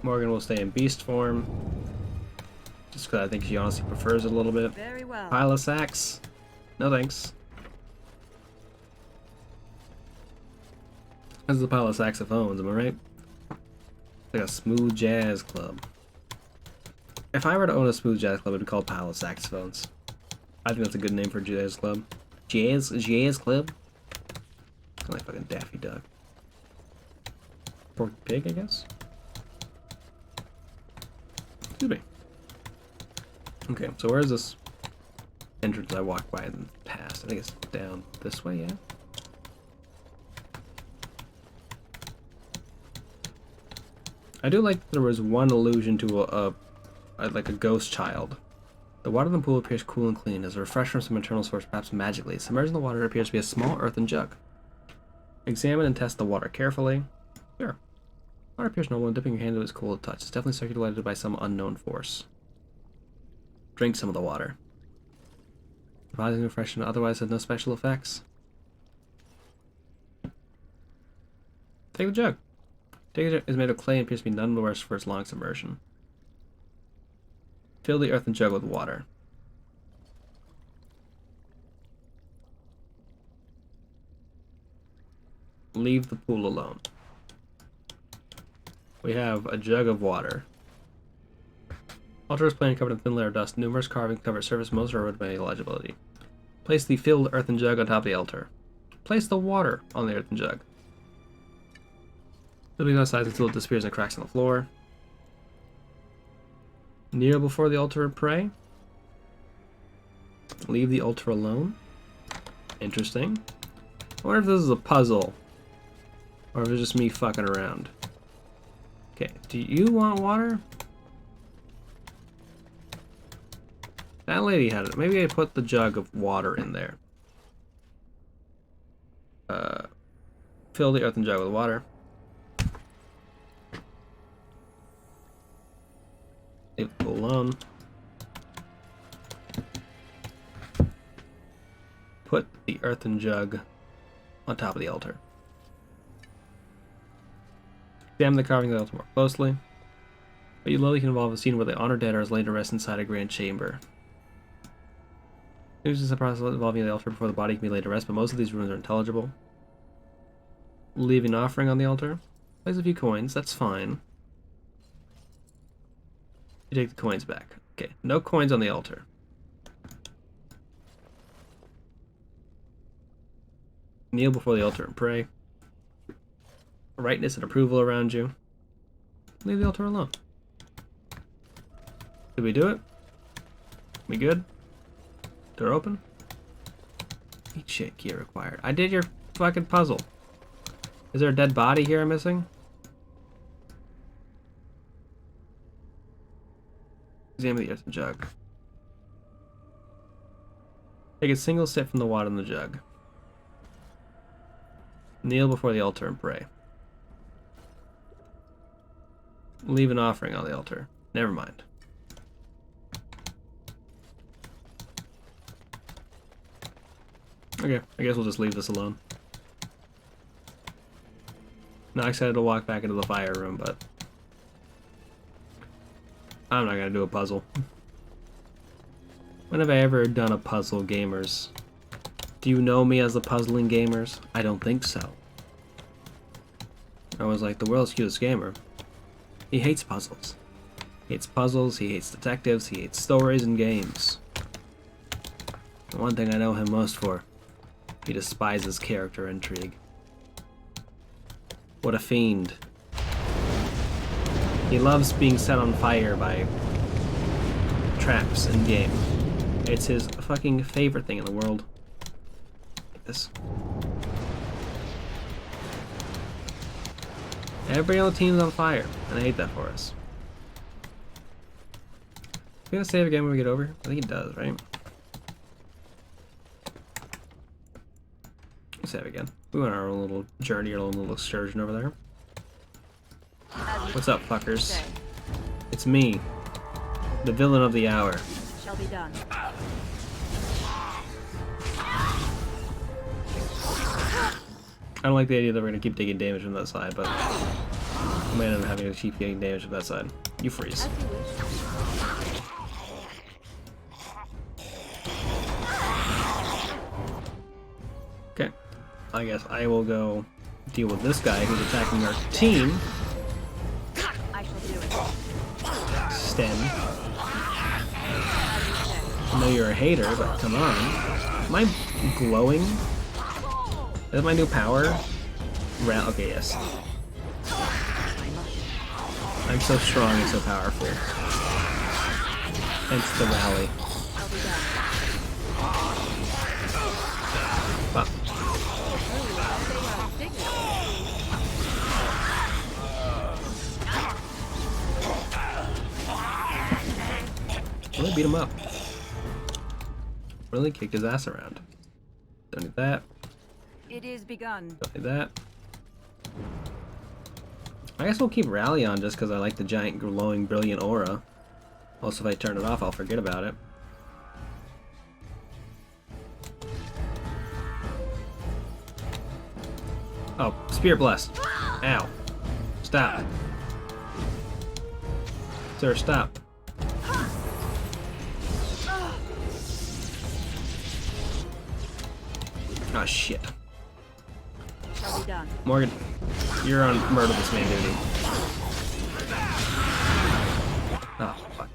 Morgan will stay in beast form. Just because I think she honestly prefers it a little bit. Very well. Pile of sacks. No thanks. This is a pile of saxophones, am I right? Like a smooth jazz club. If I were to own a smooth jazz club, it would be called Pile of Saxophones. I think that's a good name for a jazz club. Jazz club? Kind of like fucking Daffy Duck. Porky Pig, I guess? Excuse me. Okay, so where is this entrance I walked by in the past? I think it's down this way, yeah? I do like that there was one allusion to like a ghost child. The water in the pool appears cool and clean, as a refresh from some internal source, perhaps magically. Submerged in the water appears to be a small earthen jug. Examine and test the water carefully. Sure. Water appears normal, and dipping your hand into it is cool to touch. It's definitely circulated by some unknown force. Drink some of the water. Surprising refreshing, otherwise has no special effects. Take the jug. Take the jug is made of clay and appears to be none the worse for its long submersion. Fill the earthen jug with water. Leave the pool alone. We have a jug of water. Altar is plain covered in a thin layer of dust. Numerous carvings cover its surface, most are eroded by illegibility. Place the filled earthen jug on top of the altar. Place the water on the earthen jug. It'll be no size until it disappears in the cracks on the floor. Kneel before the altar and pray. Leave the altar alone. Interesting. I wonder if this is a puzzle. Or if it's just me fucking around. Okay, do you want water? That lady had it. Maybe I put the jug of water in there. Fill the earthen jug with water. Leave the pool alone. Put the earthen jug on top of the altar. Examine the carving of the altar more closely. But you literally can involve a scene where the honored dead are laid to rest inside a grand chamber. This is a process involving the altar before the body can be laid to rest, but most of these runes are intelligible. Leave an offering on the altar. Place a few coins, that's fine. You take the coins back. Okay, no coins on the altar. Kneel before the altar and pray. Rightness and approval around you. Leave the altar alone. Did we do it? We good? Door open? Eat shit, key required. I did your fucking puzzle. Is there a dead body here I'm missing? Examine the earthen jug. Take a single sip from the water in the jug. Kneel before the altar and pray. Leave an offering on the altar. Never mind. Okay, I guess we'll just leave this alone. Not excited to walk back into the fire room, but I'm not gonna do a puzzle. When have I ever done a puzzle, gamers? Do you know me as the puzzling gamers? I don't think so. I was like, the world's cutest gamer. He hates puzzles. He hates puzzles, he hates detectives, he hates stories and games. The one thing I know him most for, he despises character intrigue. What a fiend. He loves being set on fire by traps in game. It's his fucking favorite thing in the world. This. Everybody on the team's on fire, and I hate that for us. Is he gonna save again when we get over here? I think he does, right? Let's save again. We went on our own little journey, our own little excursion over there. What's up, fuckers? It's me, the villain of the hour. Shall be done. I don't like the idea that we're gonna keep taking damage from that side, but I might end up having to keep getting damage from that side. You freeze. Okay, I guess I will go deal with this guy who's attacking our team. I shall do it. Sten. I know you're a hater, but come on. Am I glowing? Is that my new power? Okay, yes. I'm so strong and so powerful. Hence the rally. Wow. Really beat him up. Really kicked his ass around. Don't need that. It is begun. Don't need that. I guess we'll keep Rally on just because I like the giant glowing brilliant aura. Also, if I turn it off, I'll forget about it. Oh, Spirit Blessed. Ow. Stop. Sir, stop. Oh, shit. Shall be done. Morgan, you're on murder this man duty. Oh, fuck.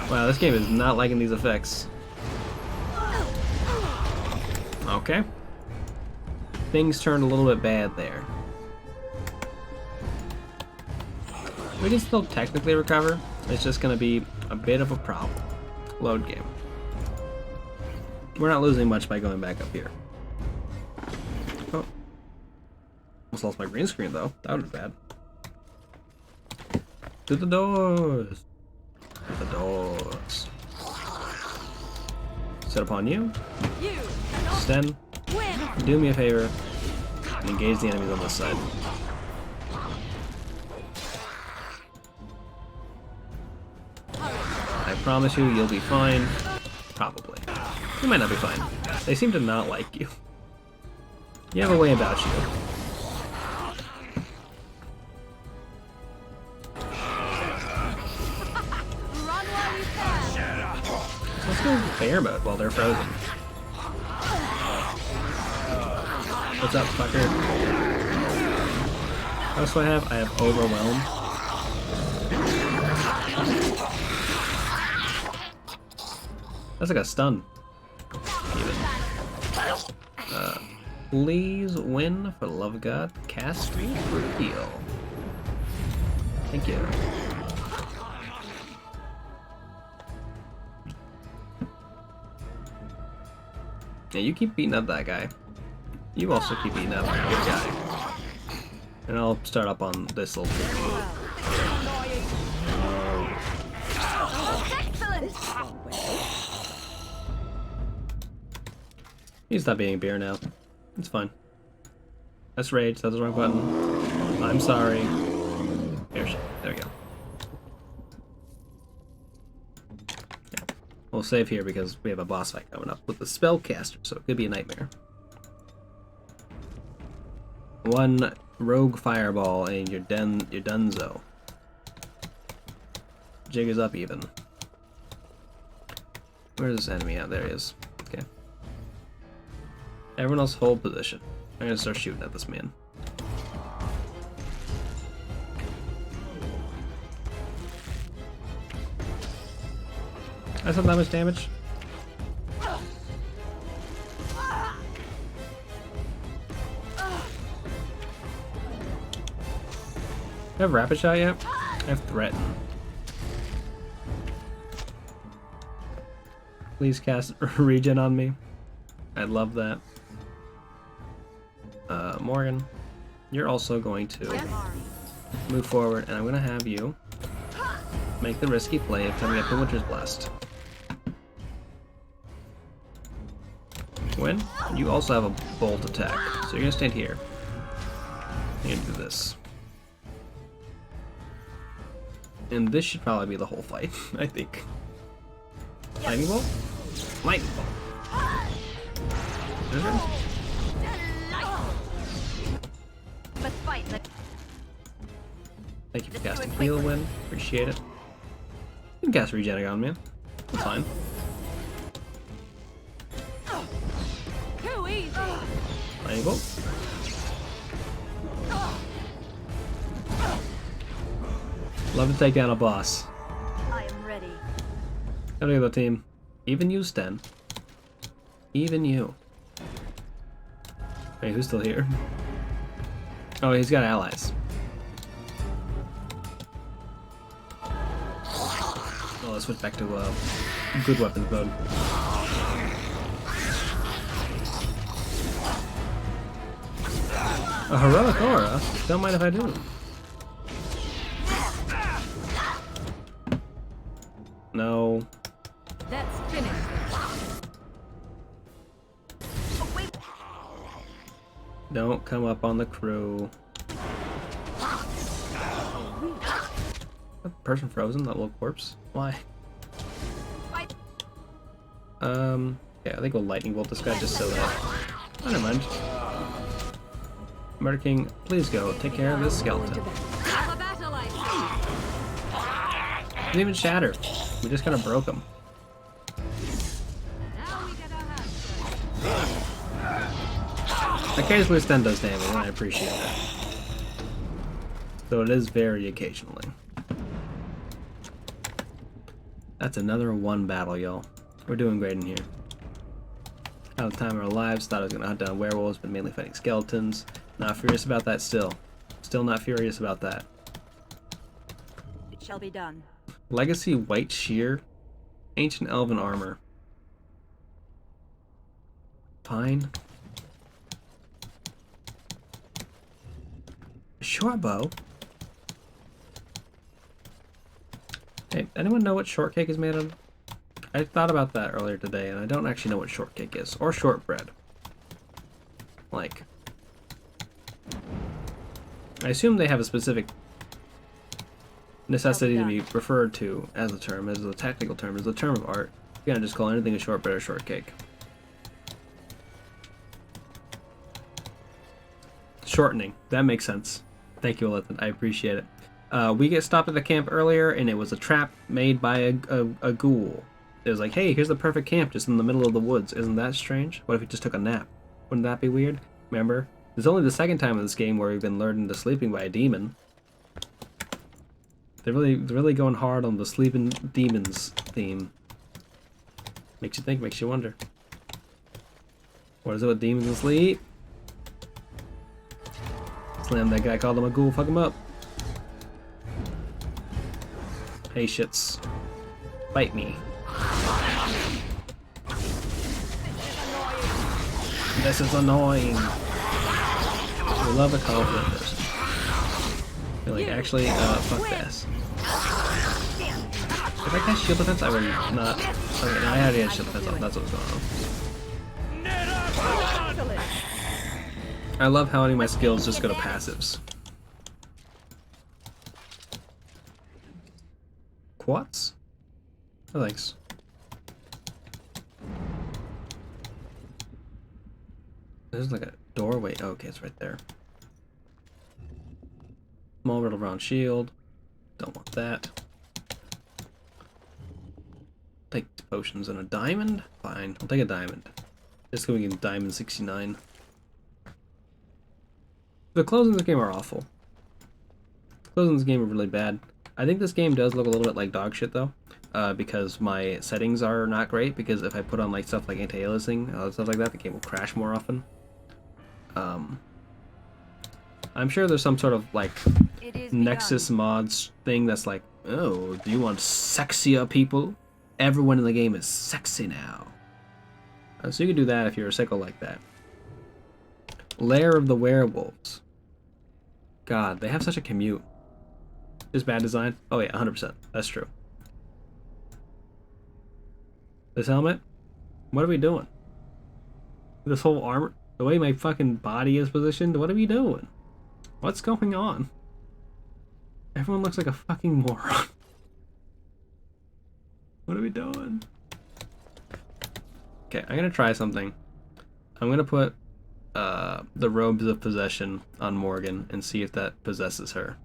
Wow, this game is not liking these effects. Okay. Things turned a little bit bad there. We can still technically recover. It's just going to be a bit of a problem. Load game. We're not losing much by going back up here. Oh. Almost lost my green screen though. That would be bad. To the doors. To the doors. Set upon you. Sten. Do me a favor. And engage the enemies on this side. I promise you, you'll be fine. Probably. You might not be fine. They seem to not like you. You have a way about you. Let's go bear mode while they're frozen. What's up, fucker? What else do I have? I have Overwhelm. That's like a stun. Even. Please win, for the love of God. Cast reveal. Thank you. Yeah, you keep beating up that guy. You also keep beating up that good guy. And I'll start up on this little thing. He's not being a beer now. It's fine. That's rage. That's the wrong button. I'm sorry. There we go. Yeah. We'll save here because we have a boss fight coming up with the spellcaster, so it could be a nightmare. One rogue fireball and you're donezo. Jig is up even. Where's this enemy at? There he is. Okay. Everyone else hold position. I'm gonna start shooting at this man. That's not that much damage. I have rapid shot yet? I have threaten. Please cast regen on me. I'd love that. Morgan, you're also going to move forward, and I'm going to have you make the risky play of coming up to Winter's Blast. When you also have a bolt attack, so you're going to stand here. You're going to do this. And this should probably be the whole fight, I think. Lightning bolt? Lightning bolt. Let's fight. Thank you for casting heal, Win. Appreciate it. You can cast regen on me. That's fine. Too easy. Lightning bolt. Love to take down a boss. I am ready. How do you go, team? Even you, Sten. Even you. Wait, who's still here? Oh, he's got allies. Oh, let's switch back to good weapons mode. A heroic aura? Don't mind if I do. No. Let's finish this. Oh, wait. Don't come up on the crew. That person frozen, that little corpse. Why? Yeah, I think we'll lightning bolt this guy just so that. Oh, never mind. Murder King, please go. Take care of this skeleton. Didn't even shatter. We just kind of broke him. Occasionally Sten does damage, and I appreciate that. So it is very occasionally. That's another one battle, y'all. We're doing great in here. Out of time of our lives, thought I was gonna hunt down werewolves, but mainly fighting skeletons. Not furious about that still. Still not furious about that. It shall be done. Legacy White Shear. Ancient Elven Armor. Fine. Short bow. Hey, anyone know what shortcake is made of? I thought about that earlier today, and I don't actually know what shortcake is. Or shortbread. Like, I assume they have a specific necessity to be referred to as a term, as a technical term, as a term of art. You can't just call anything a shortbread or shortcake. Shortening. That makes sense. Thank you, Alythan. I appreciate it. We get stopped at the camp earlier, and it was a trap made by a ghoul. It was like, hey, here's the perfect camp just in the middle of the woods. Isn't that strange? What if we just took a nap? Wouldn't that be weird? Remember? It's only the second time in this game where we've been lured into sleeping by a demon. They're really going hard on the sleeping demons theme. Makes you think, makes you wonder. What is it with demons and sleep? Slam that guy, called him a ghoul, fuck him up. Hey shits. Bite me. This is annoying. We love a confident person. You're like, actually, fuck this. If I cast shield defense, I would not. Okay, no, I already had shield defense off. That's what was going on. I love how any of my skills just go to passives. Quartz? Oh, thanks. There's like a doorway. Oh, okay, it's right there. Small riddle round shield. Don't want that. take potions and a diamond. Fine, I'll take a diamond. Just going to get diamond 69. The clothes in this game are awful. Clothes in this game are really bad. I think this game does look a little bit like dog shit though, because my settings are not great. Because if I put on like stuff like anti-aliasing, stuff like that, the game will crash more often. I'm sure there's some sort of like Nexus mods thing that's like, oh, do you want sexier people? Everyone in the game is sexy now. So you can do that if you're a sicko like that. Lair of the Werewolves. God, they have such a commute. Just bad design? Oh yeah, 100%. That's true. This helmet? What are we doing? This whole armor? The way my fucking body is positioned? What are we doing? What's going on? Everyone looks like a fucking moron. What are we doing? Okay, I'm gonna try something. I'm gonna put the robes of possession on Morgan and see if that possesses her.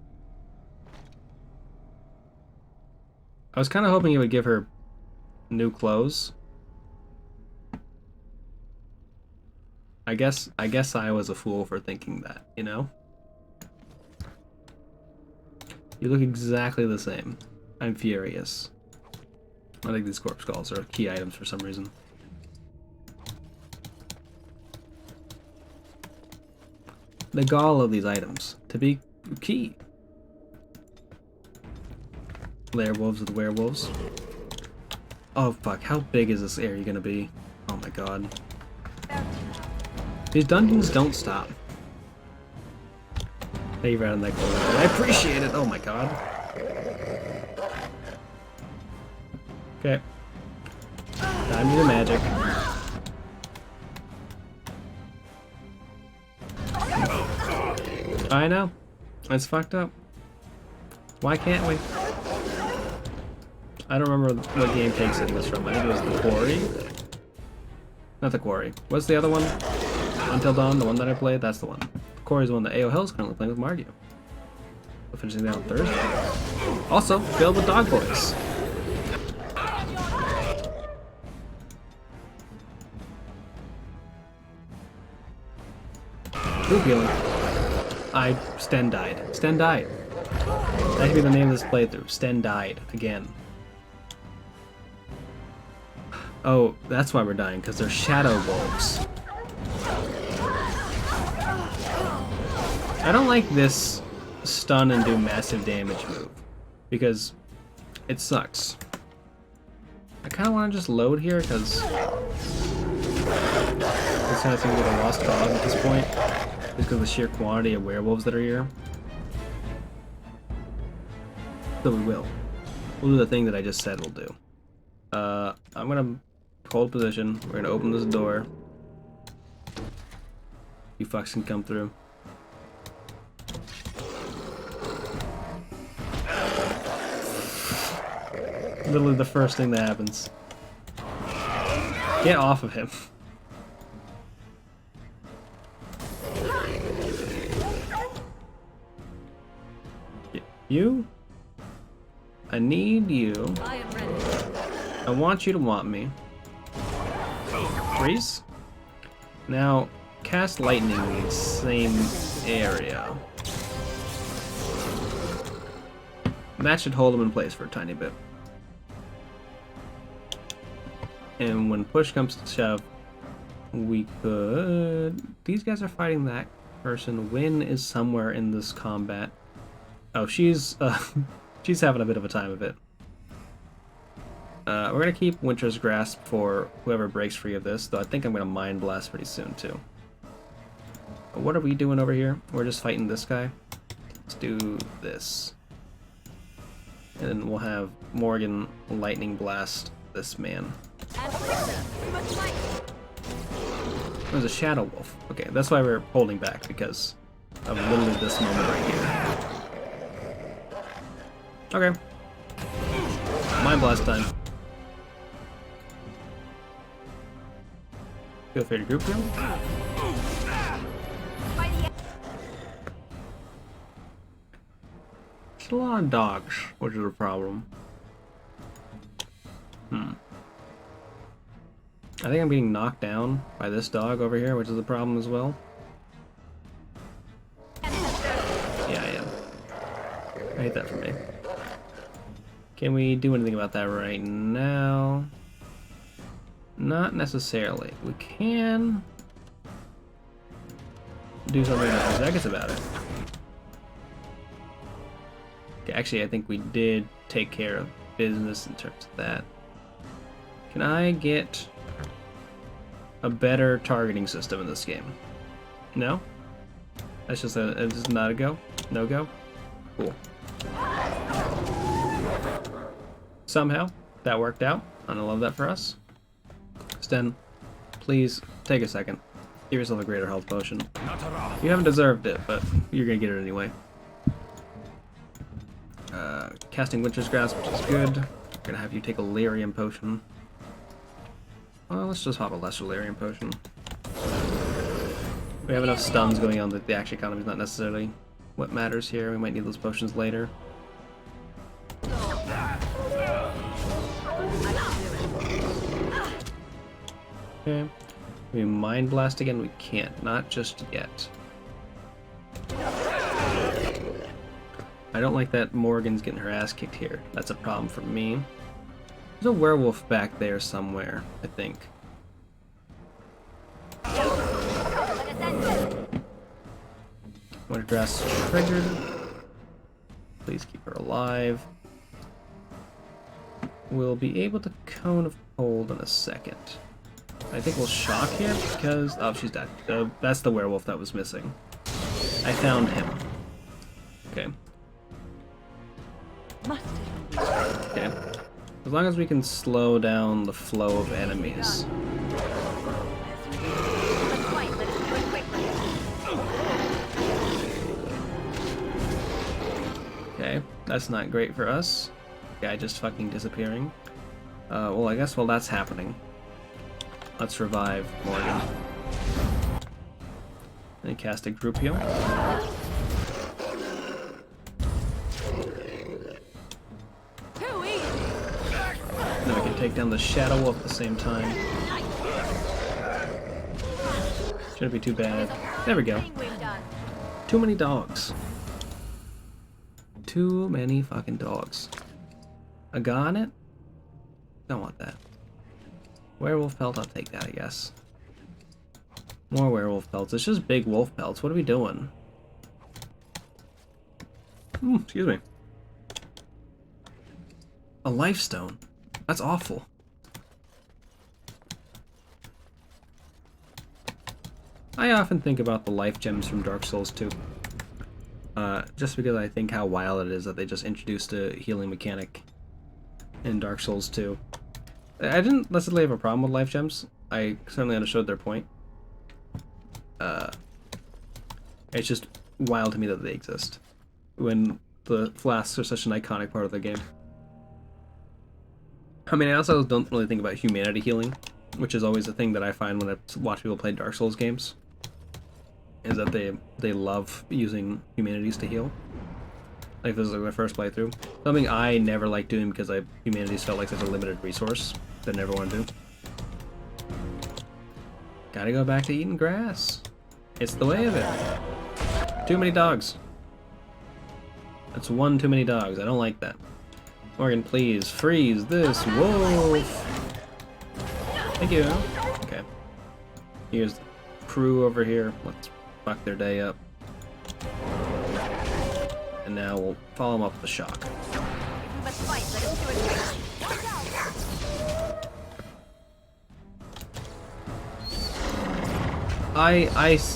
I was kind of hoping it would give her new clothes. I guess I was a fool for thinking that, you know? You look exactly the same. I'm furious. I think these corpse skulls are key items for some reason. The gall of these items to be key. Werewolves of the werewolves. Oh fuck, how big is this area gonna be? Oh my god. These dungeons don't stop. Thank you for adding that gold. I appreciate it! Oh my god. Okay. Time to do magic. I know. It's fucked up. Why can't we? I don't remember what game takes it was from. I think it was the Quarry. Not the Quarry. What's the other one? Until Dawn, the one that I played? That's the one. Quarry's the one that AO Hell's currently playing with Margio. We're finishing that on Thursday. Also, filled with dog boys. Group healing. Sten died. Sten died. That could be the name of this playthrough. Sten died. Again. Oh, that's why we're dying, because they're shadow wolves. I don't like this stun and do massive damage move, because it sucks. I kind of want to just load here, because this kind of seems like a lost cause at this point, just because of the sheer quantity of werewolves that are here. So we will. We'll do the thing that I just said we'll do. I'm gonna hold position. We're gonna open this door. You fucks can come through. Literally the first thing that happens. Get off of him. You? I need you. I want you to want me. Freeze? Now, cast lightning in the same area. That should hold him in place for a tiny bit. And when push comes to shove, we could... These guys are fighting that person. Wynn is somewhere in this combat. Oh, she's having a bit of a time of it. We're gonna keep Winter's Grasp for whoever breaks free of this, though I think I'm gonna Mind Blast pretty soon too. What are we doing over here? We're just fighting this guy. Let's do this. And then we'll have Morgan Lightning Blast this man. There's a Shadow Wolf. Okay, that's why we're holding back, because of literally this moment right here. Okay. Mind Blast time. Feel free to group heal. It's a lot of dogs, which is a problem. I think I'm getting knocked down by this dog over here, which is a problem as well. Yeah, I am. I hate that for me. Can we do anything about that right now? Not necessarily. We can do something in a seconds about it. Okay, actually, I think we did take care of business in terms of that. Can I get a better targeting system in this game? No? That's just it's not a go? No go? Cool. Somehow, that worked out, and I love that for us. Sten, please take a second. Give yourself a greater health potion. You haven't deserved it, but you're gonna get it anyway. Casting Winter's Grasp, which is good. We're gonna have you take a Lyrium potion. Well, let's just pop a lesser Lyrium potion. We have enough stuns going on that the action economy is not necessarily what matters here. We might need those potions later. Okay. Can we Mind Blast again? We can't. Not just yet. I don't like that Morgan's getting her ass kicked here. That's a problem for me. There's a werewolf back there somewhere, I think. Winter Dress triggered. Please keep her alive. We'll be able to Cone of Cold in a second. I think we'll shock here because... Oh, she's dead. That's the werewolf that was missing. I found him. Okay. Okay. As long as we can slow down the flow of enemies. Okay, that's not great for us. Guy just fucking disappearing. Well, I guess while that's happening, let's revive Morgan. And cast a group heal. Then we can take down the Shadow Wolf at the same time. Shouldn't be too bad. There we go. Too many dogs. Too many fucking dogs. A garnet? Don't want that. Werewolf pelt, I'll take that, I guess. More werewolf pelts. It's just big wolf pelts. What are we doing? Excuse me. A life stone. That's awful. I often think about the life gems from Dark Souls 2. Just because I think how wild it is that they just introduced a healing mechanic in Dark Souls 2. I didn't necessarily have a problem with life gems. I certainly understood their point. It's just wild to me that they exist when the flasks are such an iconic part of the game. I mean, I also don't really think about humanity healing, which is always a thing that I find when I watch people play Dark Souls games, is that they love using humanities to heal. Like, this is like my first playthrough. Something I never liked doing because humanities felt like such a limited resource that I never want to do. Gotta go back to eating grass. It's the way of it. Too many dogs. That's one too many dogs. I don't like that. Morgan, please freeze this wolf. Thank you. Okay. Here's the crew over here. Let's fuck their day up. And now we'll follow them up with the shock. We must fight. Let us do it quickly. Watch out.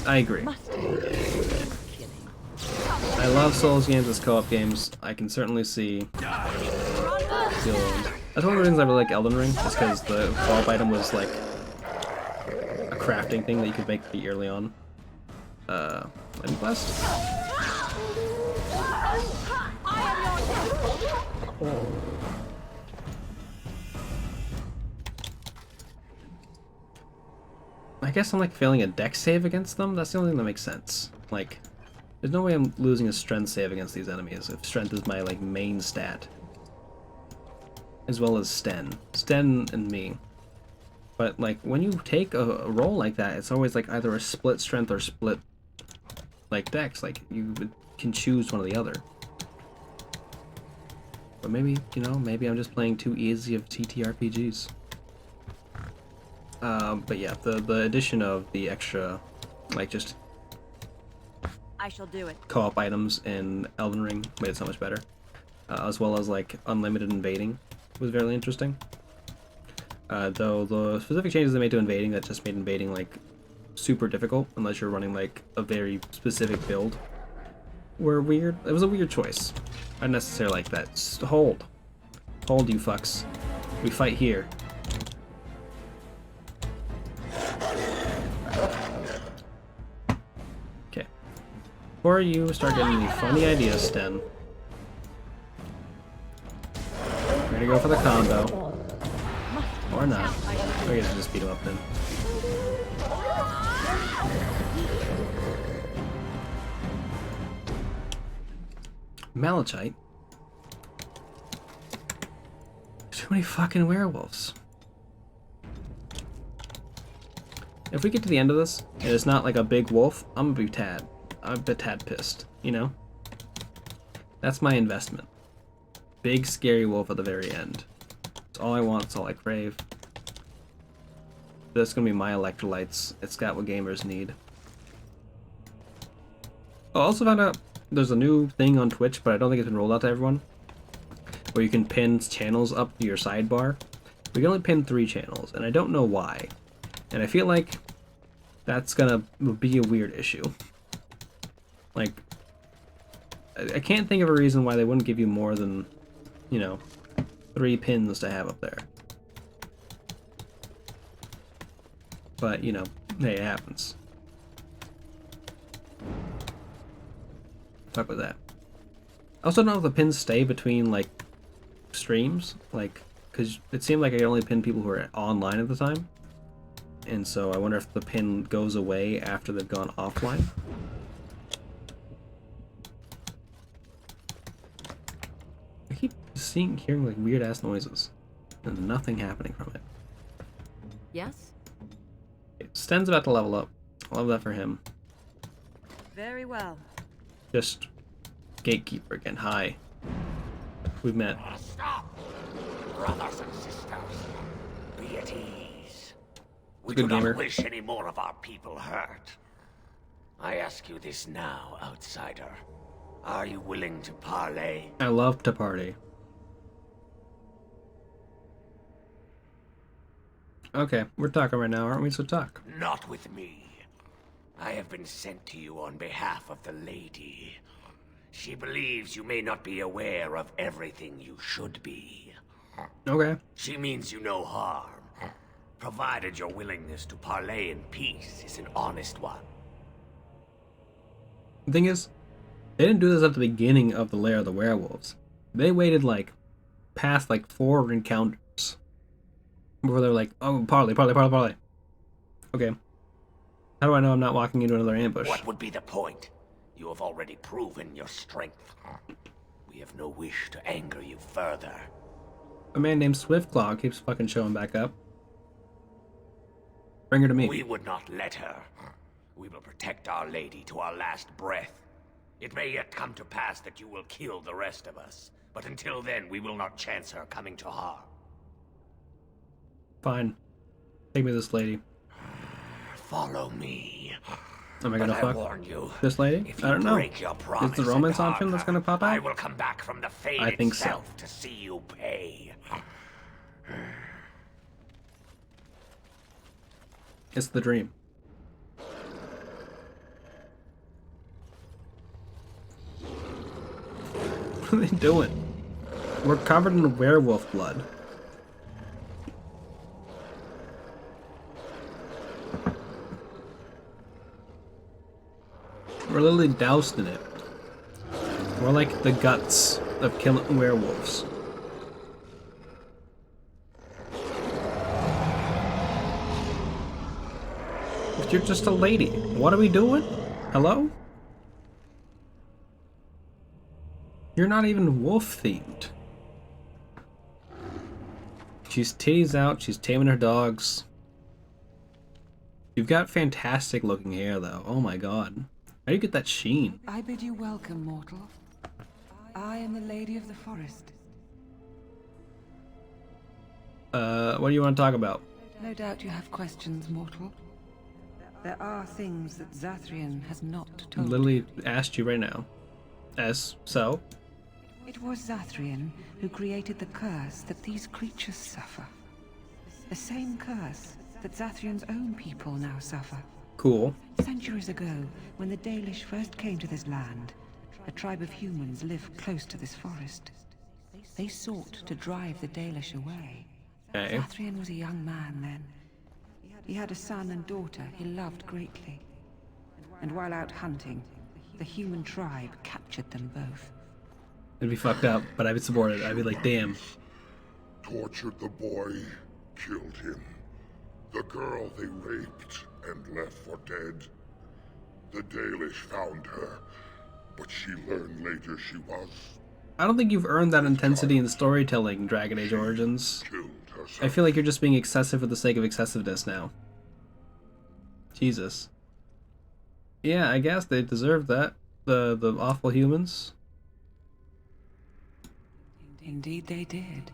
I agree. I love Souls games as co-op games. I can certainly see that's one of the reasons I really like Elden Ring, is because the co-op item was like a crafting thing that you could make pretty early on. Any quest? I guess I'm like failing a dex save against them. That's the only thing that makes sense. Like, there's no way I'm losing a strength save against these enemies if strength is my like main stat. As well as Sten. Sten and me But like when you take a role like that, it's always like either a split strength or split like dex. Like you can choose one or the other. But maybe, you know, maybe I'm just playing too easy of TTRPGs. But yeah, the addition of the extra, like just I shall do it. co-op items in Elden Ring made it so much better. As well as like unlimited invading was very interesting. Though the specific changes they made to invading that just made invading like super difficult unless you're running like a very specific build were weird. It was a weird choice. I didn't necessarily like that. Hold, you fucks. We fight here. Okay. Before you start getting any funny ideas, Sten. Ready to go for the combo. Or not. I guess just beat him up then. Malachite? Too many fucking werewolves. If we get to the end of this, and it's not like a big wolf, I'm a tad pissed, you know? That's my investment. Big scary wolf at the very end. It's all I want, it's all I crave. That's gonna be my electrolytes. It's got what gamers need. I also found out there's a new thing on Twitch, but I don't think it's been rolled out to everyone, where you can pin channels up to your sidebar. We can only pin 3 channels, and I don't know why. And I feel like that's gonna be a weird issue. Like, I can't think of a reason why they wouldn't give you more than, you know, 3 pins to have up there. But, you know, hey, it happens. Fuck with that. I also don't know if the pins stay between, like, streams. Like, because it seemed like I could only pin people who are online at the time. And so I wonder if the pin goes away after they've gone offline. I keep hearing, like, weird-ass noises. And nothing happening from it. Yes? Sten's about to level up. I love that for him. Very well. Just gatekeeper again. Hi. We've met. Stop! Brothers and sisters, be at ease. We Good do gamer. not wish any more of our people hurt. I ask you this now, outsider. Are you willing to parley? I love to party. Okay, we're talking right now, aren't we? So talk. Not with me. I have been sent to you on behalf of the lady. She believes you may not be aware of everything you should be. Okay. She means you no harm, provided your willingness to parley in peace is an honest one. The thing is, they didn't do this at the beginning of the Lair of the Werewolves. They waited, like, past, like, 4 encounters before they were like, oh, parley. Okay. How do I know I'm not walking into another ambush? What would be the point? You have already proven your strength. We have no wish to anger you further. A man named Swiftclaw keeps fucking showing back up. Bring her to me. We would not let her. We will protect Our Lady to our last breath. It may yet come to pass that you will kill the rest of us, but until then we will not chance her coming to harm. Fine. Take me to this lady. Follow me. Am I gonna But fuck warn you, this lady? if I you don't know. break your promise Is the romance and harm option that's her, gonna pop out? I will come back from the fade I think so. itself to see you pay. It's the dream. What are they doing? We're covered in werewolf blood. We're literally doused in it. We're like the guts of killing werewolves. But you're just a lady. What are we doing? Hello? You're not even wolf themed. She's titties out, she's taming her dogs. You've got fantastic looking hair, though. Oh my god. How do you get that sheen? I bid you welcome, mortal. I am the Lady of the Forest. What do you want to talk about? No doubt you have questions, mortal. There are things that Zathrian has not I told literally asked you right now. So? It was Zathrian who created the curse that these creatures suffer. The same curse that Zathrian's own people now suffer. Cool. Centuries ago, when the Dalish first came to this land, a tribe of humans lived close to this forest. They sought to drive the Dalish away. Okay. Zathrian was a young man then. He had a son and daughter he loved greatly. And while out hunting, the human tribe captured them both. It'd be fucked up, but I'd be supported. I'd be like, damn. Tortured the boy, killed him. The girl they raped and left for dead. The Dalish found her, but she learned later she was. I don't think you've earned that intensity in storytelling, Dragon Age Origins. I feel like you're just being excessive for the sake of excessiveness now. Jesus. Yeah, I guess they deserve that. The awful humans. Indeed they did.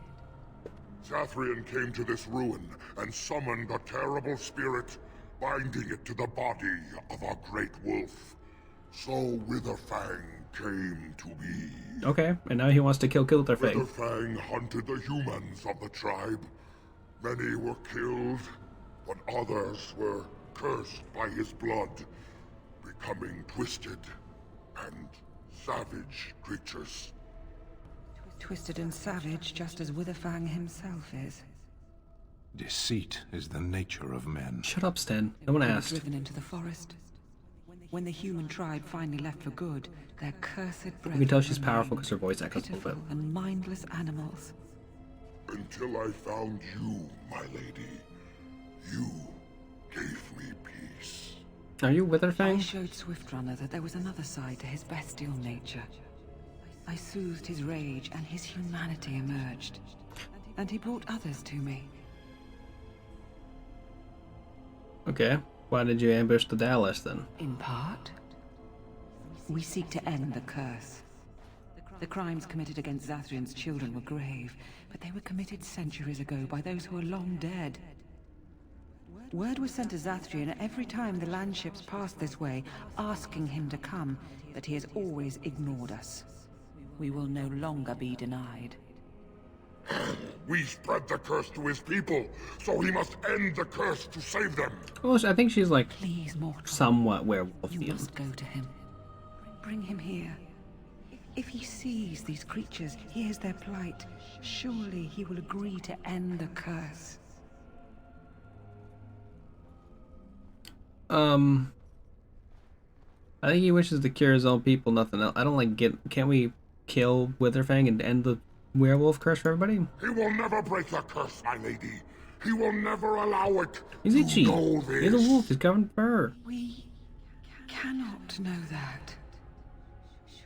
Zathrian came to this ruin and summoned a terrible spirit, binding it to the body of a great wolf. So Witherfang came to be. Okay, and now he wants to kill Witherfang. Witherfang hunted the humans of the tribe. Many were killed, but others were cursed by his blood, becoming twisted and savage creatures. Twisted and savage, just as Witherfang himself is. Deceit is the nature of men. Shut up, Sten. No one They were asked. driven into the forest. When the human tribe finally left for good, their cursed You can tell she's brethren powerful because her voice echoes a little bit. pitiful and mindless animals. Until I found you, my lady. You gave me peace. Are you I Witherfang? showed Swiftrunner that there was another side to his bestial nature. I soothed his rage and his humanity emerged. And he brought others to me. Okay. Why did you ambush the Dalish then? In part, we seek to end the curse. The crimes committed against Zathrian's children were grave, but they were committed centuries ago by those who are long dead. Word was sent to Zathrian every time the landships passed this way, asking him to come, but he has always ignored us. We will no longer be denied. We spread the curse to his people, so he must end the curse to save them. Well, I think she's like Please, mortal, somewhat you werewolfian. must go to him. Bring him here. If he sees these creatures, hears their plight, surely he will agree to end the curse. I think he wishes to cure his own people, nothing else. I don't like can't we kill Witherfang and end the werewolf curse for everybody? He will never break the curse, my lady. He will never allow it. He's itchy. You know He's a this. wolf, he's covered in fur. We cannot know that.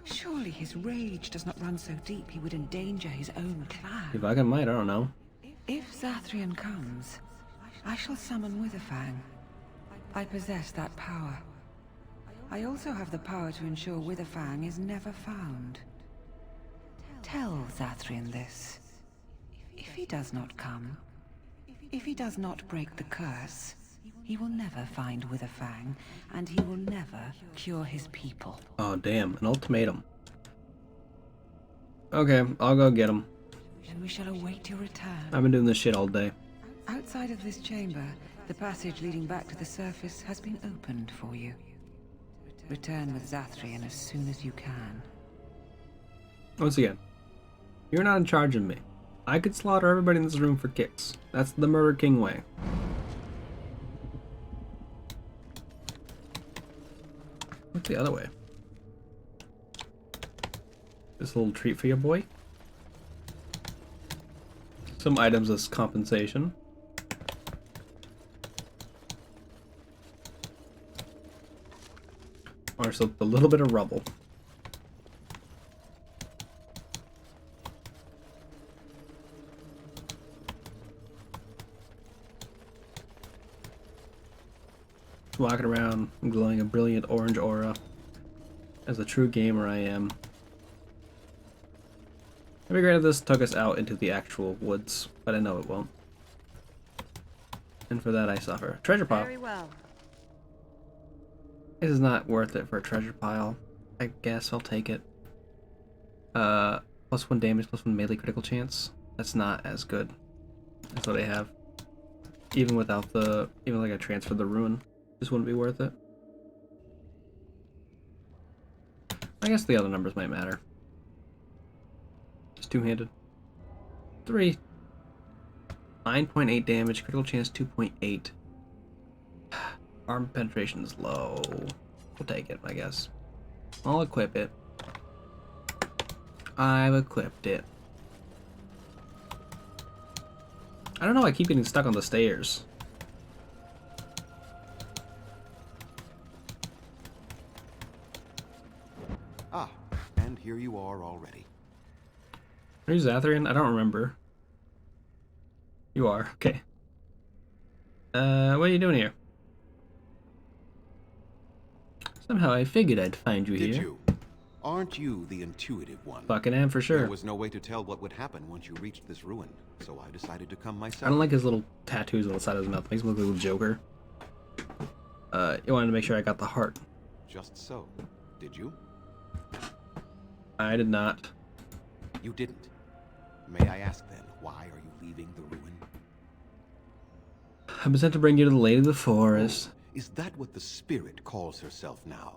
Surely his rage does not run so deep he would endanger his own clan. If I can might, I don't know. If Zathrian comes, I shall summon Witherfang. I possess that power. I also have the power to ensure Witherfang is never found. Tell Zathrian this. If he does not come, if he does not break the curse, he will never find Witherfang, and he will never cure his people. Oh damn, an ultimatum. Okay, I'll go get him. And we shall await your return. I've been doing this shit all day. Outside of this chamber, the passage leading back to the surface has been opened for you. Return with Zathrian as soon as you can. Once again, you're not in charge of me. I could slaughter everybody in this room for kicks. That's the Murder King way. What's the other way? This little treat for your boy. Some items as compensation. Or just a little bit of rubble. walking around glowing a brilliant orange aura. As a true gamer I am. It'd be great if this took us out into the actual woods, but I know it won't. And for that I suffer. Treasure pile. Very well. This is not worth it for a treasure pile. I guess I'll take it. +1 damage, +1 melee critical chance. That's not as good. That's what I have. Even without the, even like I transferred the ruin, this wouldn't be worth it. I guess the other numbers might matter. Just two-handed. 3. 9.8 damage, critical chance 2.8. Arm penetration is low. We'll take it, I guess. I'll equip it. I've equipped it. I don't know, I keep getting stuck on the stairs. Ah, and here you are already. Are you Zathrian? I don't remember. You are, okay. What are you doing here? Somehow I figured I'd find you here. Did you? Aren't you the intuitive one? Fucking am for sure. There was no way to tell what would happen once you reached this ruin, so I decided to come myself. I don't like his little tattoos on the side of his mouth. Makes him look like a little Joker. You wanted to make sure I got the heart. Just so. Did you? I did not. You didn't. May I ask then, why are you leaving the ruin? I've been sent to bring you to the Lady of the Forest. Oh, is that what the spirit calls herself now?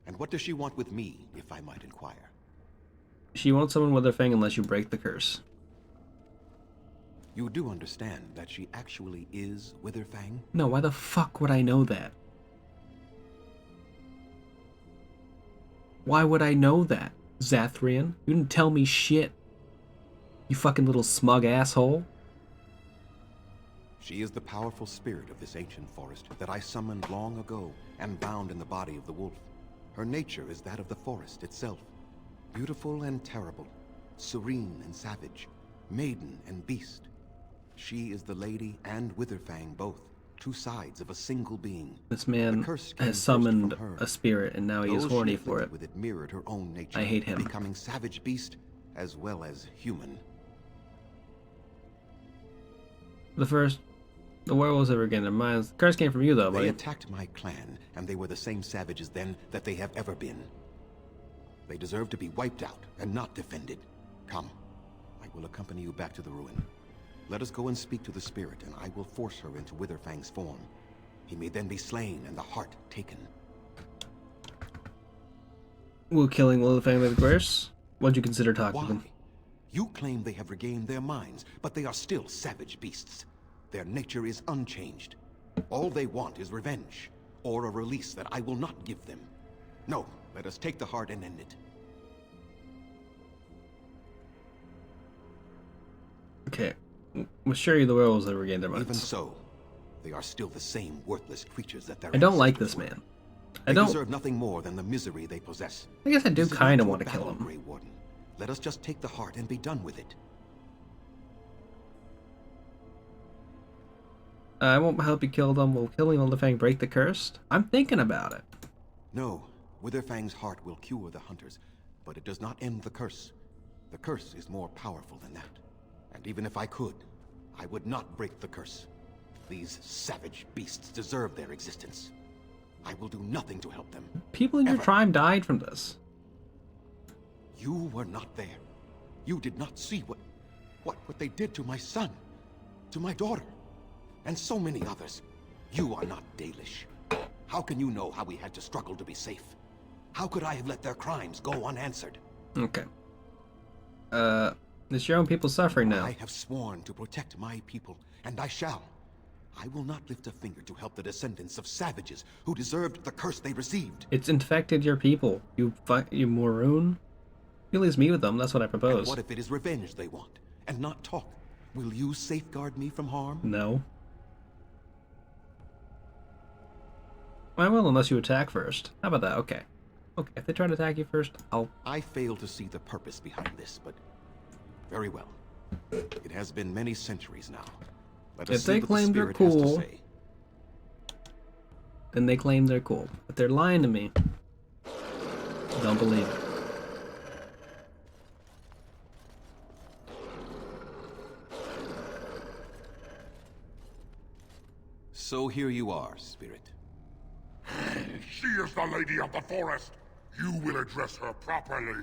And what does she want with me, if I might inquire? She won't summon Witherfang unless you break the curse. You do understand that she actually is Witherfang? No, why the fuck would I know that? Why would I know that, Zathrian? You didn't tell me shit. You fucking little smug asshole. She is the powerful spirit of this ancient forest that I summoned long ago and bound in the body of the wolf. Her nature is that of the forest itself. Beautiful and terrible, serene and savage, maiden and beast. She is the lady and Witherfang both, two sides of a single being. This man has summoned a spirit and now he is horny for it. With it mirrored her own nature, I hate him. Becoming savage beast as well as human. The werewolves ever gained their minds. The curse came from you though, buddy. They attacked my clan, and they were the same savages then that they have ever been. They deserve to be wiped out and not defended. Come, I will accompany you back to the ruin. Let us go and speak to the spirit, and I will force her into Witherfang's form. He may then be slain and the heart taken. Will killing Witherfang be the curse? What'd you consider talking to them? You claim they have regained their minds, but they are still savage beasts. Their nature is unchanged. All they want is revenge, or a release that I will not give them. No, let us take the heart and end it. Okay. I'm sure you the werewolves have regained their minds. Even so, they are still the same worthless creatures that their I don't like ancestors this were. man. They deserve nothing more than the misery they possess. I guess I do This is kind not of your want to kill battle, him. Grey Warden. Let us just take the heart and be done with it. I won't help you kill them. Will killing Witherfang break the curse? I'm thinking about it. No, Witherfang's heart will cure the hunters, but it does not end the curse. The curse is more powerful than that. And even if I could, I would not break the curse. These savage beasts deserve their existence. I will do nothing to help them. People in your tribe died from this. You were not there. You did not see what they did to my son, to my daughter, and so many others. You are not Dalish. How can you know how we had to struggle to be safe? How could I have let their crimes go unanswered? Okay. It's your own people suffering now. I have sworn to protect my people, and I shall. I will not lift a finger to help the descendants of savages who deserved the curse they received. It's infected your people. You maroon. You at least meet with them. That's what I propose. And what if it is revenge they want, and not talk? Will you safeguard me from harm? No. I will unless you attack first. How about that? Okay. Okay, if they try to attack you first, I fail to see the purpose behind this, but very well. It has been many centuries now. Let us If see they what claim the they're spirit has to cool, say. then they claim they're cool. But they're lying to me. Don't believe it. So here you are, Spirit. She is the lady of the forest. You will address her properly.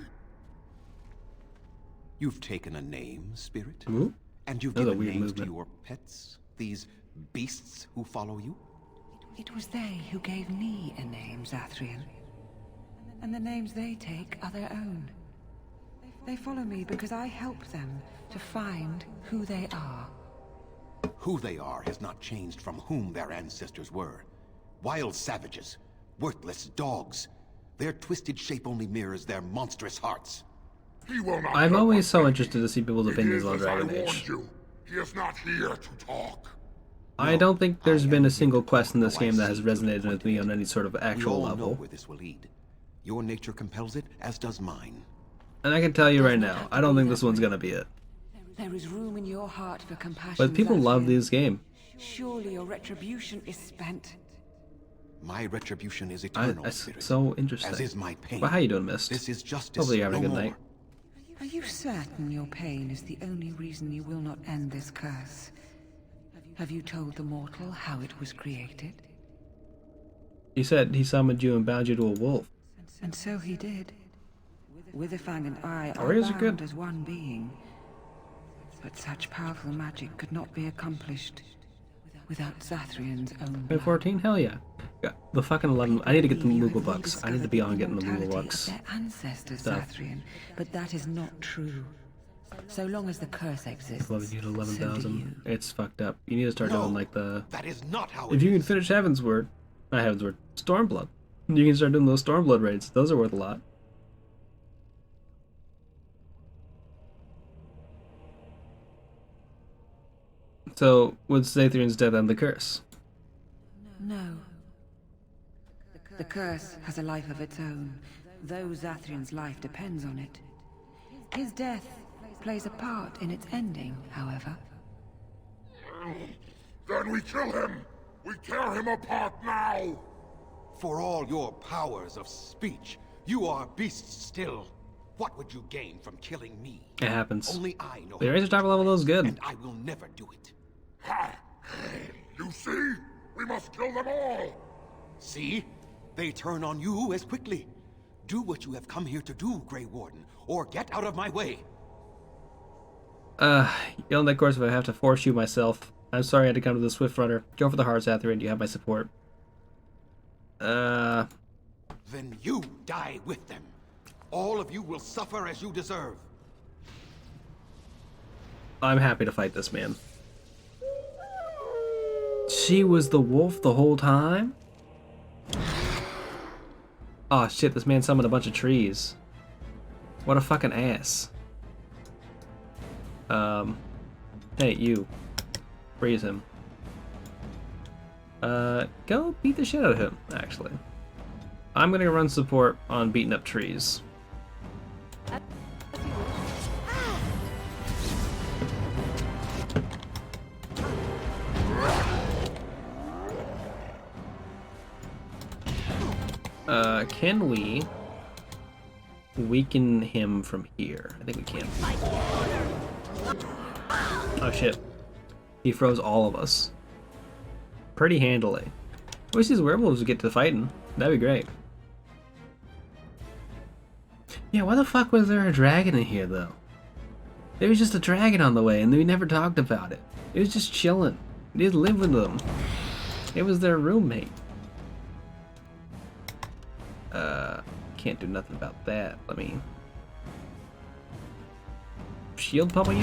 You've taken a name, Spirit? Ooh. And you've Another given weird names movement. to your pets? These beasts who follow you? It was they who gave me a name, Zathrian. And the names they take are their own. They follow me because I help them to find who they are. Who they are has not changed from whom their ancestors were. Wild savages, worthless dogs. Their twisted shape only mirrors their monstrous hearts. He will not. I'm always so interested to see people's It opinions is on as I Dragon warned Age. you. He is not here to talk. I don't think there's been a single quest in this game that has resonated with me on any sort of actual We all know level. where this will lead. Your nature compels it, as does mine. And I can tell you right now, I don't think this one's gonna be it. There is room in your heart for compassion, But people love Zathrian. this game. Surely your retribution is spent. My retribution is eternal, That's Spirit. so interesting. As is my pain. Well, how you doing, Mist? This is justice. Hopefully you're having a no good more. night. Are you certain your pain is the only reason you will not end this curse? Have you told the mortal how it was created? He said he summoned you and bound you to a wolf. And so he did. Witherfang and I are Warriors are bound good. as one being. But such powerful magic could not be accomplished without Zathrian's own By blood. 14? Hell yeah. Got the fucking 11. I need to get the Moogle bucks. I need to be on getting the Moogle Immortality of bucks. their ancestors, Stuff. Zathrian, but that is not true. So long as the curse exists, 11 you to so do 11,000. It's fucked up. You need to start doing like the. That is not how If you can finish Heavensward, not Heavensward, Stormblood. You can start doing those Stormblood raids. Those are worth a lot. So, would Zathrian's death end the curse? No. The curse has a life of its own, though Zathrian's life depends on it. His death plays a part in its ending, however. Then we kill him. We tear him apart now. For all your powers of speech, you are beasts still. What would you gain from killing me? It happens. Only I know. The Razor Top level those good. And I will never do it. You see? We must kill them all. See? They turn on you as quickly. Do what you have come here to do, Grey Warden, or get out of my way. You'll that course if I have to force you myself. I'm sorry I had to come to the Swift Runner. Go for the heart, Zathrian. You have my support. Then you die with them. All of you will suffer as you deserve. I'm happy to fight this man. She was the wolf the whole time? Oh shit, this man summoned a bunch of trees. What a fucking ass. Hey, you. Freeze him. Go beat the shit out of him, actually. I'm gonna run support on beating up trees. Can we weaken him from here? I think we can. Oh shit. He froze all of us. Pretty handily. I wish these werewolves would get to fighting. That'd be great. Yeah, why the fuck was there a dragon in here though? There was just a dragon on the way and we never talked about it. It was just chilling. They just lived with them. It was their roommate. Can't do nothing about that. Let me shield pummel you.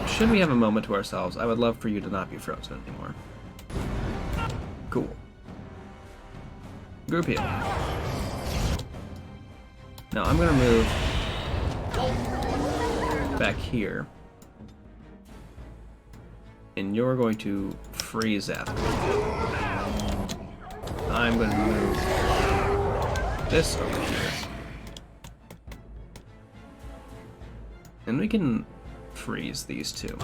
Should we have a moment to ourselves? I would love for you to not be frozen anymore. Cool. Group heal. Now I'm gonna move back here. And you're going to freeze that. I'm going to move this over here. And we can freeze these two.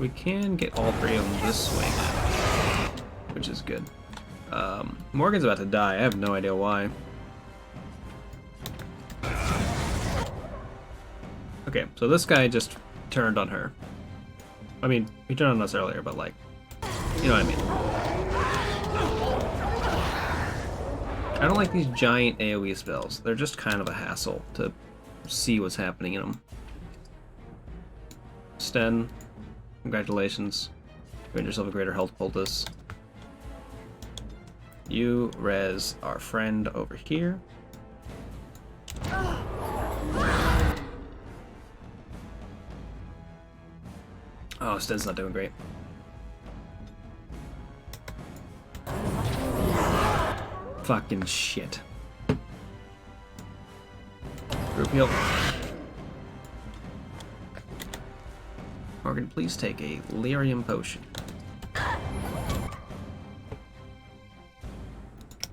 We can get all three of them this way now, which is good. Morgan's about to die. I have no idea why. Okay, so this guy just turned on her. I mean, he turned on us earlier, but like, you know what I mean. I don't like these giant AoE spells. They're just kind of a hassle to see what's happening in them. Sten, congratulations. You earned yourself a greater health poultice. You res our friend over here. Oh, Sten's not doing great. Fucking shit. Group heal. Morgan, please take a lyrium potion.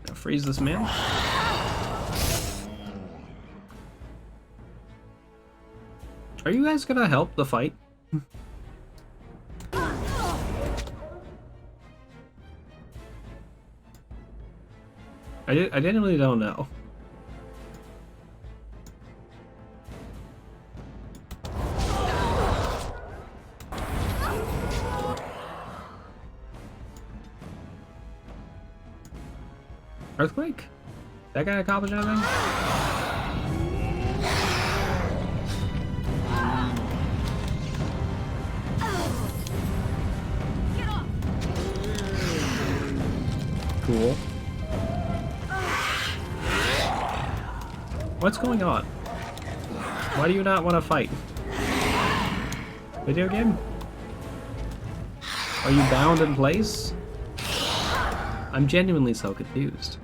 Now freeze this man. Are you guys gonna help the fight? I genuinely don't know. Earthquake? That guy accomplish anything? Cool. What's going on? Why do you not want to fight? Video game? Are you bound in place? I'm genuinely so confused.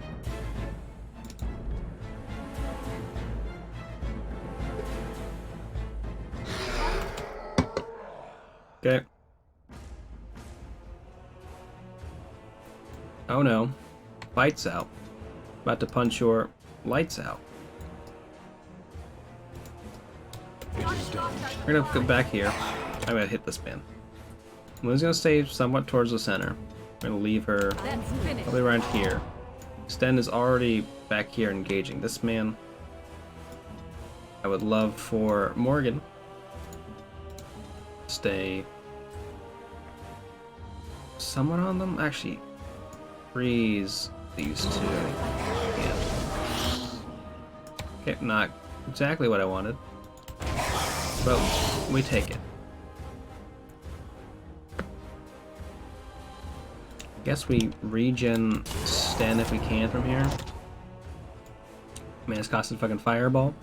Okay. Oh no. Lights out. About to punch your lights out. We're gonna go back here. I'm gonna hit this man. Moon's gonna stay somewhat towards the center. We're gonna leave her probably around here. Sten is already back here engaging. This man, I would love for Morgan to stay somewhat on them. Actually, freeze these two. Yeah. Okay, not exactly what I wanted, but we take it. Guess we regen Sten if we can from here. Man, it's costing fucking fireball.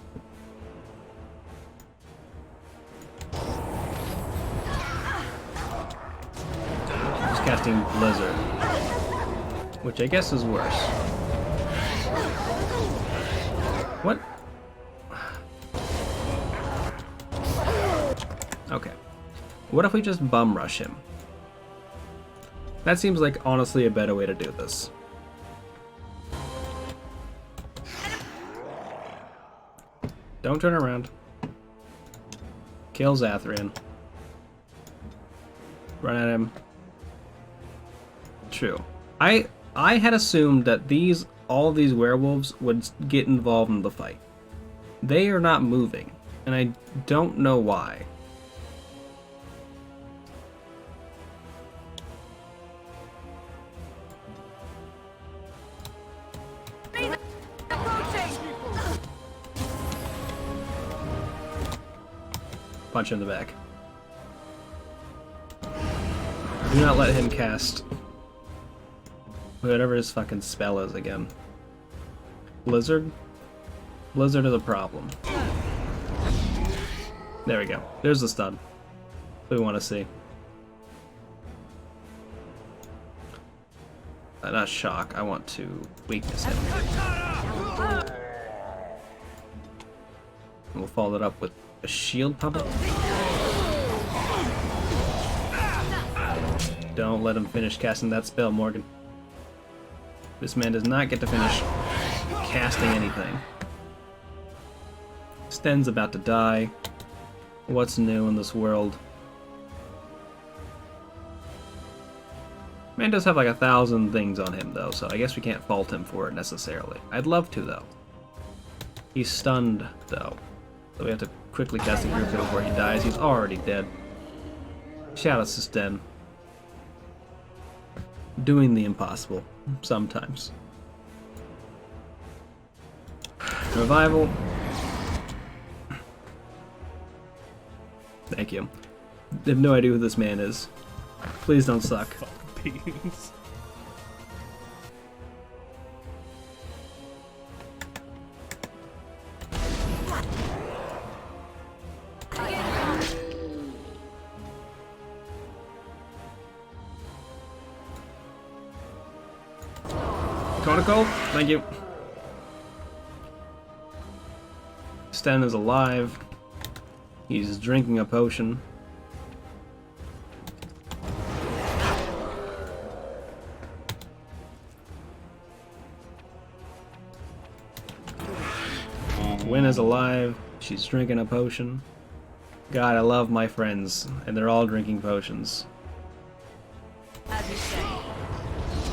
Just casting Blizzard, which I guess is worse. What? Okay. What if we just bum rush him? That seems like honestly a better way to do this. Don't turn around. Kill Zathrian. Run at him. True. I had assumed that all of these werewolves would get involved in the fight. They are not moving, and I don't know why. Punch in the back. Do not let him cast whatever his fucking spell is again. Blizzard? Blizzard is a problem. There we go. There's the stun we want to see. Not shock. I want to weakness him. And we'll follow it up with a shield puppet. Don't let him finish casting that spell, Morgan. This man does not get to finish casting anything. Sten's about to die. What's new in this world? Man does have like 1,000 things on him though, so I guess we can't fault him for it necessarily. I'd love to though. He's stunned though, so we have to quickly cast a group heal before he dies. He's already dead. Shout out to Sten. Doing the impossible sometimes. Revival. Thank you. I have no idea who this man is. Please don't suck. Beans. Conical, thank you. Sten is alive. He's drinking a potion. Win is alive. She's drinking a potion. God, I love my friends, and they're all drinking potions.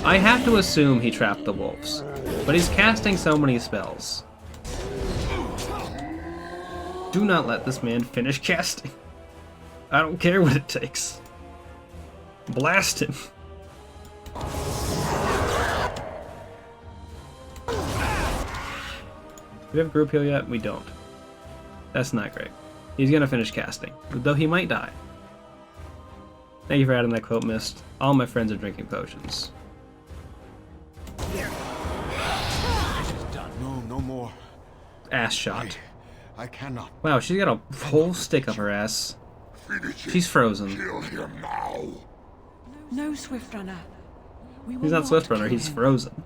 I have to assume he trapped the wolves, but he's casting so many spells. Do not let this man finish casting. I don't care what it takes. Blast him. Do we have group heal yet? We don't. That's not great. He's gonna finish casting, though he might die. Thank you for adding that quote, Mist. All my friends are drinking potions. No, no more. Ass shot. I cannot. Wow, she's got a whole stick up her ass. She's frozen. Kill him now. No, Swift Runner. We will He's not Swift Runner, kill he's him. frozen.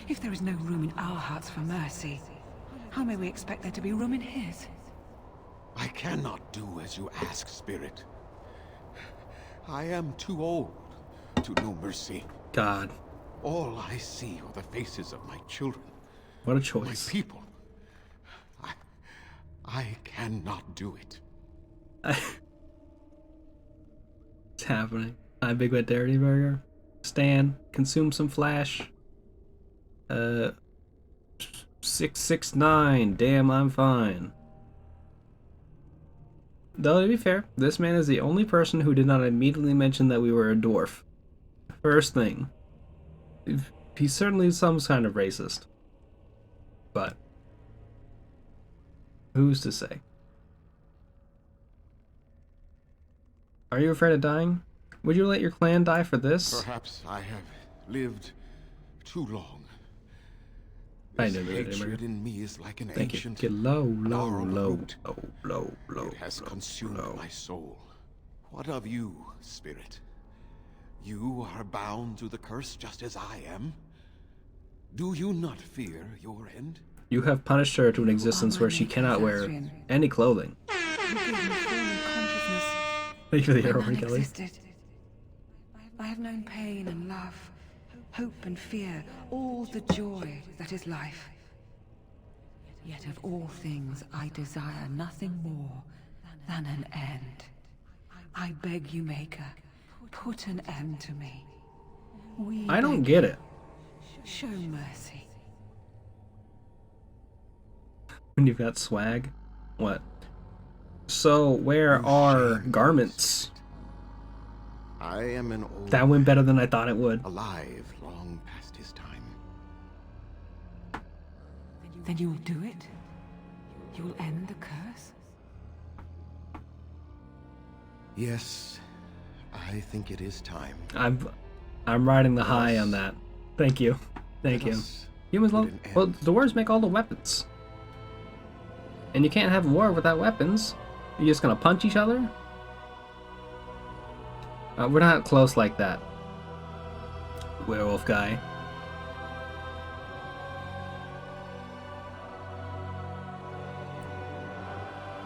If there is no room in our hearts for mercy, how may we expect there to be room in his? I cannot do as you ask, Spirit. I am too old to know mercy. God. All I see are the faces of my children. What a choice. My people. I cannot do it. It's happening. Hi, Big Wet Dirty Burger. Stan, consume some flash. 669. Damn, I'm fine. Though, to be fair, this man is the only person who did not immediately mention that we were a dwarf. First thing. He's certainly some kind of racist. But who's to say? Are you afraid of dying? Would you let your clan die for this? Perhaps I have lived too long. I This know that, hatred in me is like an Thank you. ancient Get low, low, gnarled low, root. low. It has consumed my soul. What of you, Spirit? You are bound to the curse just as I am. Do you not fear your end? You have punished her to an existence where she cannot wear any clothing. You gave me form and consciousness. Thank you for the when arrow, none Kelly. existed. I have known pain and love, hope and fear, all the joy that is life. Yet of all things I desire nothing more than an end. I beg you, Maker, put an end to me. I don't get it. Show mercy. When you've got swag? What? So, where are garments? I am an old That went better than I thought it would. alive long past his time. Then you will do it? You will end the curse? Yes, I think it is time. I'm riding the high on that. Thank you. Thank you. Humans love. Well, the dwarves make all the weapons. And you can't have war without weapons. You're just gonna punch each other? We're not close like that. Werewolf guy.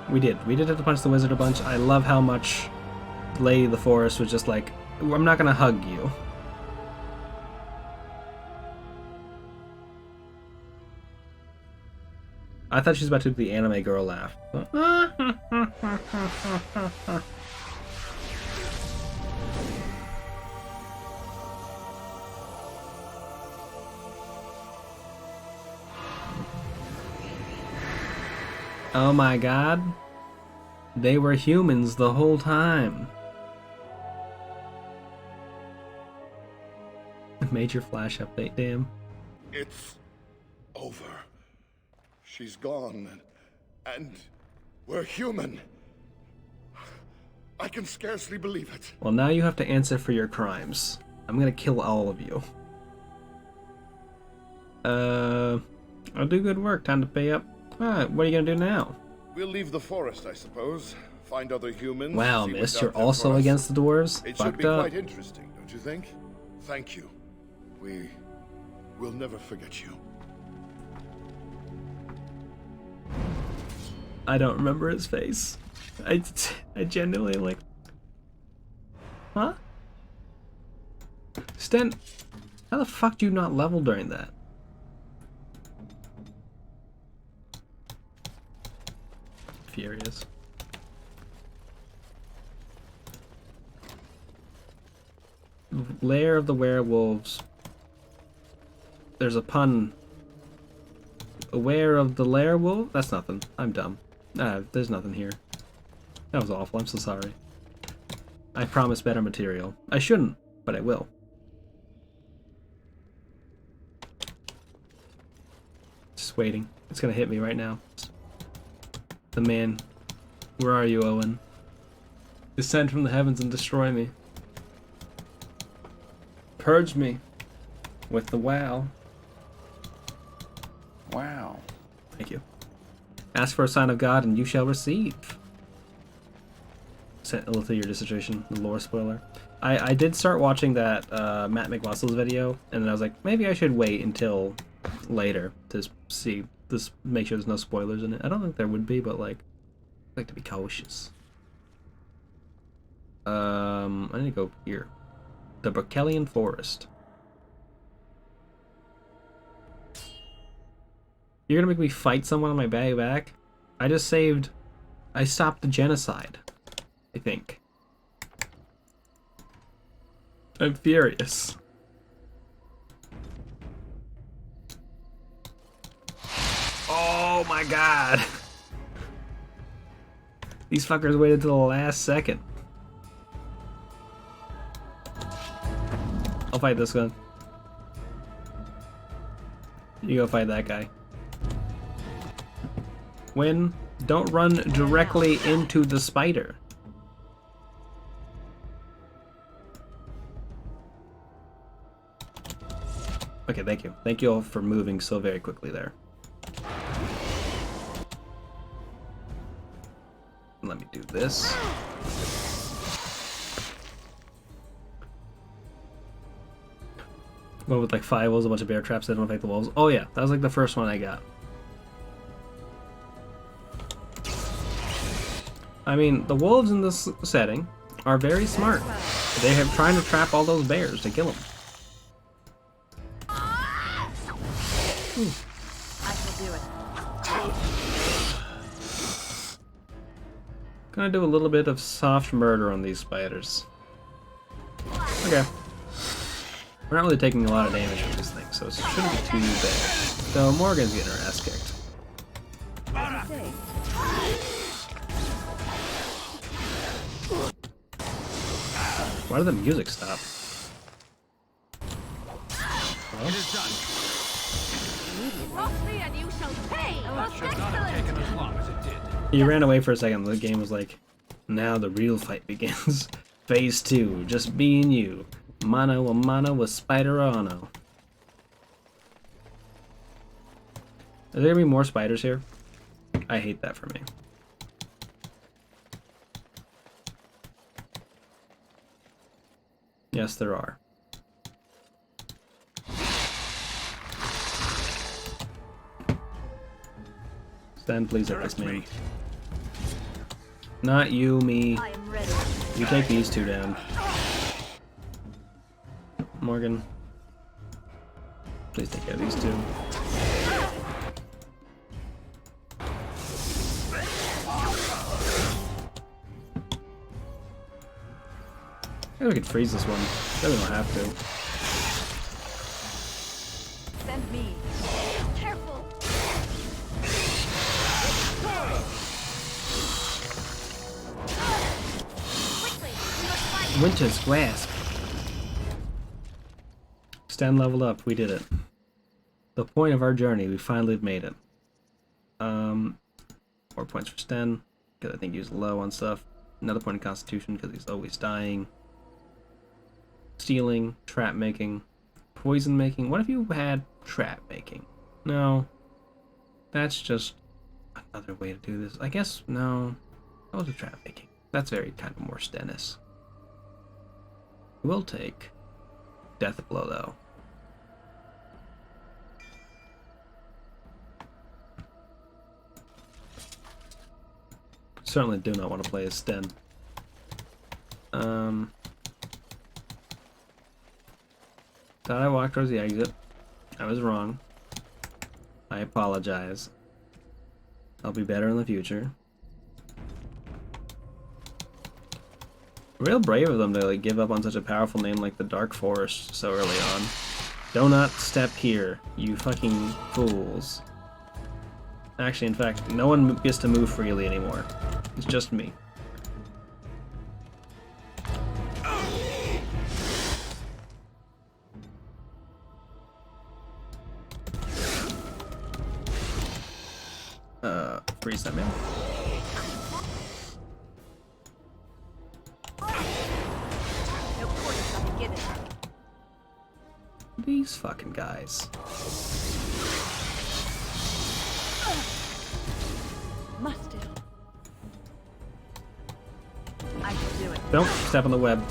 We did have to punch the wizard a bunch. I love how much Lady of the Forest was just like, I'm not gonna hug you. I thought she was about to do the anime girl laugh. Oh my god. They were humans the whole time. Major flash update, damn. It's over. She's gone. And we're human. I can scarcely believe it. Well, now you have to answer for your crimes. I'm gonna kill all of you. I'll do good work. Time to pay up. Alright, what are you gonna do now? We'll leave the forest, I suppose. Find other humans. Wow, see miss, what's you're out there also for us. against the dwarves? It should Fucked be up. quite interesting, don't you think? Thank you. We'll never forget you. I don't remember his face. I genuinely like... Huh? Sten, how the fuck do you not level during that? Furious. Lair of the werewolves. There's a pun. Aware of the lair wolf? That's nothing. I'm dumb. There's nothing here. That was awful. I'm so sorry. I promise better material. I shouldn't, but I will. Just waiting. It's gonna hit me right now. The man. Where are you, Owen? Descend from the heavens and destroy me. Purge me with the wow. Wow. Thank you. Ask for a sign of God and you shall receive. Sent a little to your dissertation, the lore spoiler. I did start watching that Matt McWassell's video, and then I was like, maybe I should wait until later to see this, make sure there's no spoilers in it. I don't think there would be, but like, I like to be cautious. I need to go here. The Berkelian Forest. You're gonna make me fight someone on my back? I stopped the genocide, I think. I'm furious. Oh my god. These fuckers waited till the last second. I'll fight this one. You go fight that guy. Win. Don't run directly into the spider. Okay, thank you. Thank you all for moving so very quickly there. Let me do this. One with like 5 wolves, a bunch of bear traps that don't affect the wolves. Oh yeah, that was like the first one I got. I mean, the wolves in this setting are very smart. They have trying to trap all those bears to kill them. I shall do it. Gonna do a little bit of soft murder on these spiders. Okay. We're not really taking a lot of damage from this thing, so it shouldn't be too bad. So Morgan's getting her ass kicked. Why did the music stop? Well? Cross me and you shall pay. Most excellent. He ran away for a second. The game was like, now the real fight begins. Phase 2, just me and you. Mano a mano with Spider-Ano. Are there gonna be more spiders here? I hate that for me. Yes, there are. Stand please at this man. Not you, me. You take these two down. Morgan. Please take care of these two. Maybe we could freeze this one. Then we don't have to. Send me. Careful. Winter's Grasp. Sten leveled up. We did it. The point of our journey. We finally made it. 4 points for Sten, because I think he was low on stuff. Another point in Constitution, because he's always dying. Stealing, trap making, poison making. What if you had trap making? No. That's just another way to do this. I guess, no. That was a trap making. That's very kind of more Stennis. We'll take Death Blow, though. Certainly do not want to play as Sten. Thought I walked towards the exit. I was wrong. I apologize. I'll be better in the future. Real brave of them to like give up on such a powerful name like the Dark Forest so early on. Do not step here, you fucking fools. Actually, in fact, no one gets to move freely anymore. It's just me. Freeze that man. These fucking guys. Must it? I can do it. Don't step on the web.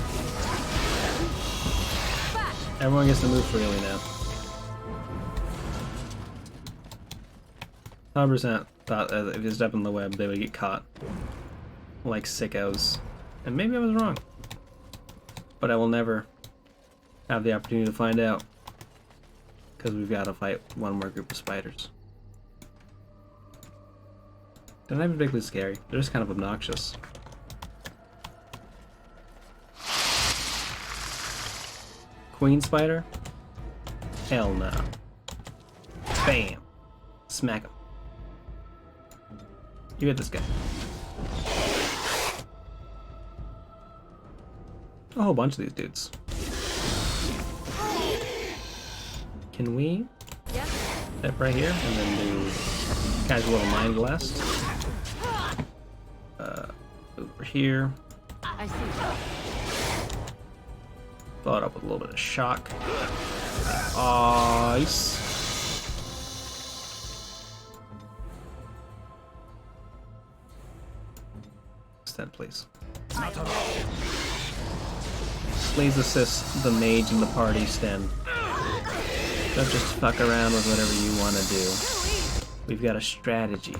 Everyone gets to move freely now. 100% thought that if you step on the web, they would get caught. Like sickos. And maybe I was wrong. But I will never have the opportunity to find out. Because we've got to fight one more group of spiders. They're not even particularly scary. They're just kind of obnoxious. Queen spider? Hell no. Bam. Smack him. You hit this guy. A whole bunch of these dudes. Can we step right here and then do casual little mind blast? Over here. I see. Follow it up with a little bit of shock. Ice. Sten, please. Please assist the mage in the party, Sten. Don't just fuck around with whatever you want to do. We've got a strategy.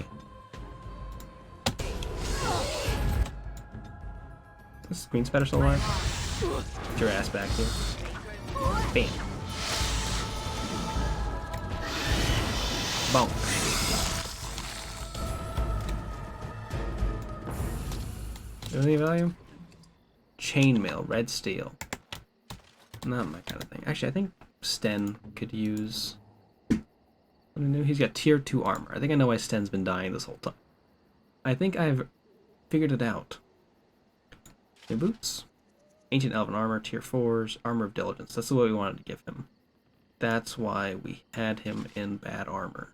Is Green Spider still alive? Get your ass back here. Bam. Bonk. Any value? Chainmail, red steel. Not my kind of thing. Actually, I think Sten could use something new. He's got tier 2 armor. I think I know why Sten's been dying this whole time. I think I've figured it out. New boots. Ancient Elven armor, tier 4s, armor of diligence. That's what we wanted to give him. That's why we had him in bad armor.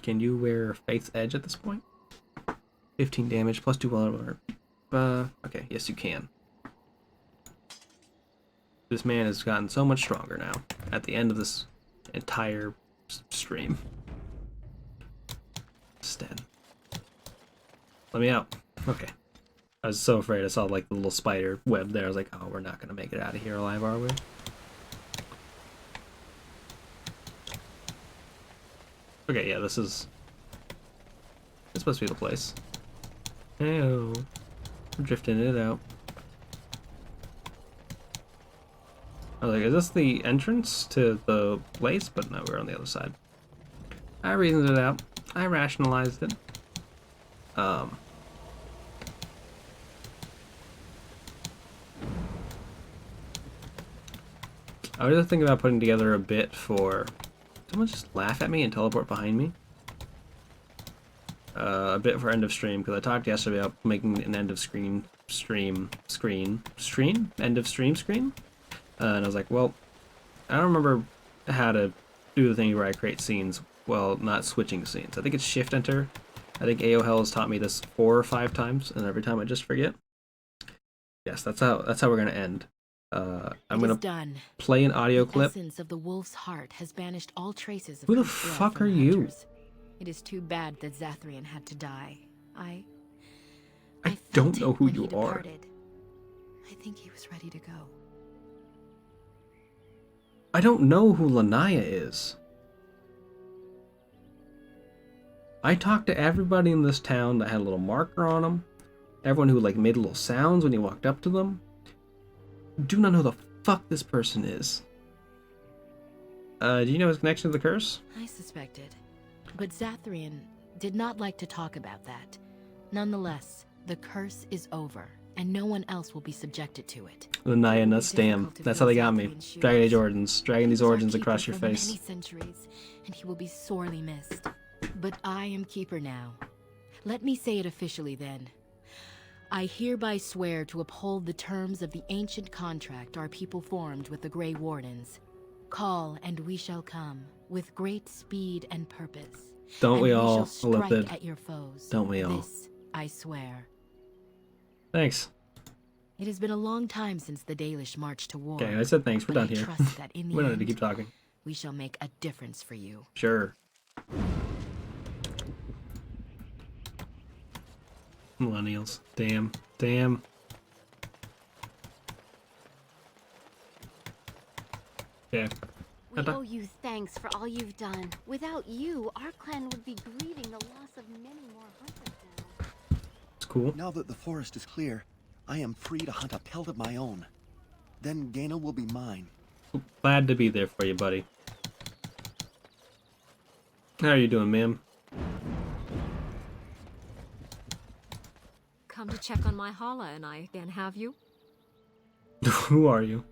Can you wear Faith's Edge at this point? 15 damage, plus 2 armor. Okay, yes you can. This man has gotten so much stronger now, at the end of this entire stream. Sten. Let me out. Okay. I was so afraid. I saw like the little spider web there. I was like, oh, we're not gonna make it out of here alive, are we? Okay, yeah, this is... It's supposed to be the place. Ew. We're drifting it out. I was like, is this the entrance to the place? But no, we're on the other side. I reasoned it out. I rationalized it. I was just thinking about putting together a bit for... Someone just laugh at me and teleport behind me? a bit for end of stream because I talked yesterday about making an end of end of stream screen, and I was like, well, I don't remember how to do the thing where I create scenes while not switching scenes. I think it's Shift Enter. I think AOL has taught me this 4 or 5 times, and every time I just forget. Yes, that's how we're gonna end. I'm gonna play an audio clip. The essence of the wolf's heart has banished all traces of Who the Prince blood fuck from are the you? hunters. It is too bad that Zathrian had to die. I don't know who when you he are. departed. I think he was ready to go. I don't know who Lanaya is. I talked to everybody in this town that had a little marker on them. Everyone who like made little sounds when you walked up to them. Do not know who the fuck this person is. Do you know his connection to the curse? I suspected. But Zathrian did not like to talk about that. Nonetheless, the curse is over, and no one else will be subjected to it. Lanaya nuts, damn. That's how they got me. Dragon Age Origins. Dragging these origins across your face. Many centuries, and he will be sorely missed. But I am Keeper now. Let me say it officially then. I hereby swear to uphold the terms of the ancient contract our people formed with the Grey Wardens. Call and we shall come, with great speed and purpose. Don't and we all, shall strike Elithid? at your foes. Don't we all? This I swear. Thanks. It has been a long time since the Dalish marched to war. Okay, I said thanks. We're but done I here. trust that in the We don't need to end, keep talking. we shall make a difference for you. Sure. Millennials. Damn. Damn. Yeah. We owe you thanks for all you've done. Without you, our clan would be grieving the loss of many more hunters now. It's cool. Now that the forest is clear, I am free to hunt a pelt of my own. Then Gaina will be mine. Glad to be there for you, buddy. How are you doing, ma'am? Come to check on my Hala and I can have you? Who are you?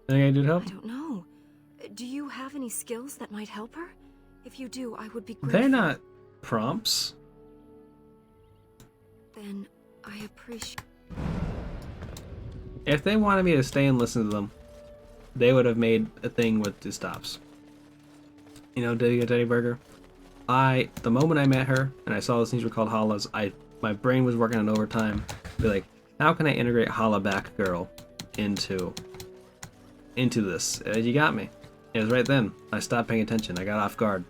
Anything I do to help? I don't know. Do you have any skills that might help her? If you do, I would be grateful. They're not prompts. Then I appreciate... If they wanted me to stay and listen to them, they would have made a thing with the stops. You know, Diddy Teddy Burger? The moment I met her and I saw those things were called Halas, my brain was working on overtime. Be like, how can I integrate Hala back girl into this? You got me. It was right then. I stopped paying attention. I got off guard.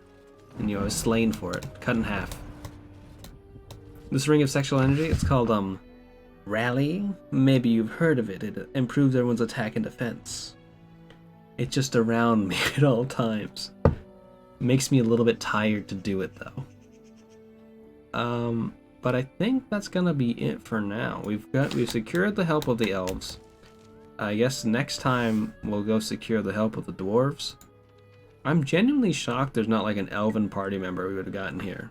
And I was slain for it. Cut in half. This ring of sexual energy, it's called, Rally? Maybe you've heard of it. It improves everyone's attack and defense. It's just around me at all times. Makes me a little bit tired to do it, though. But I think that's gonna be it for now. We've secured the help of the elves. I guess next time we'll go secure the help of the dwarves. I'm genuinely shocked there's not like an elven party member we would have gotten here.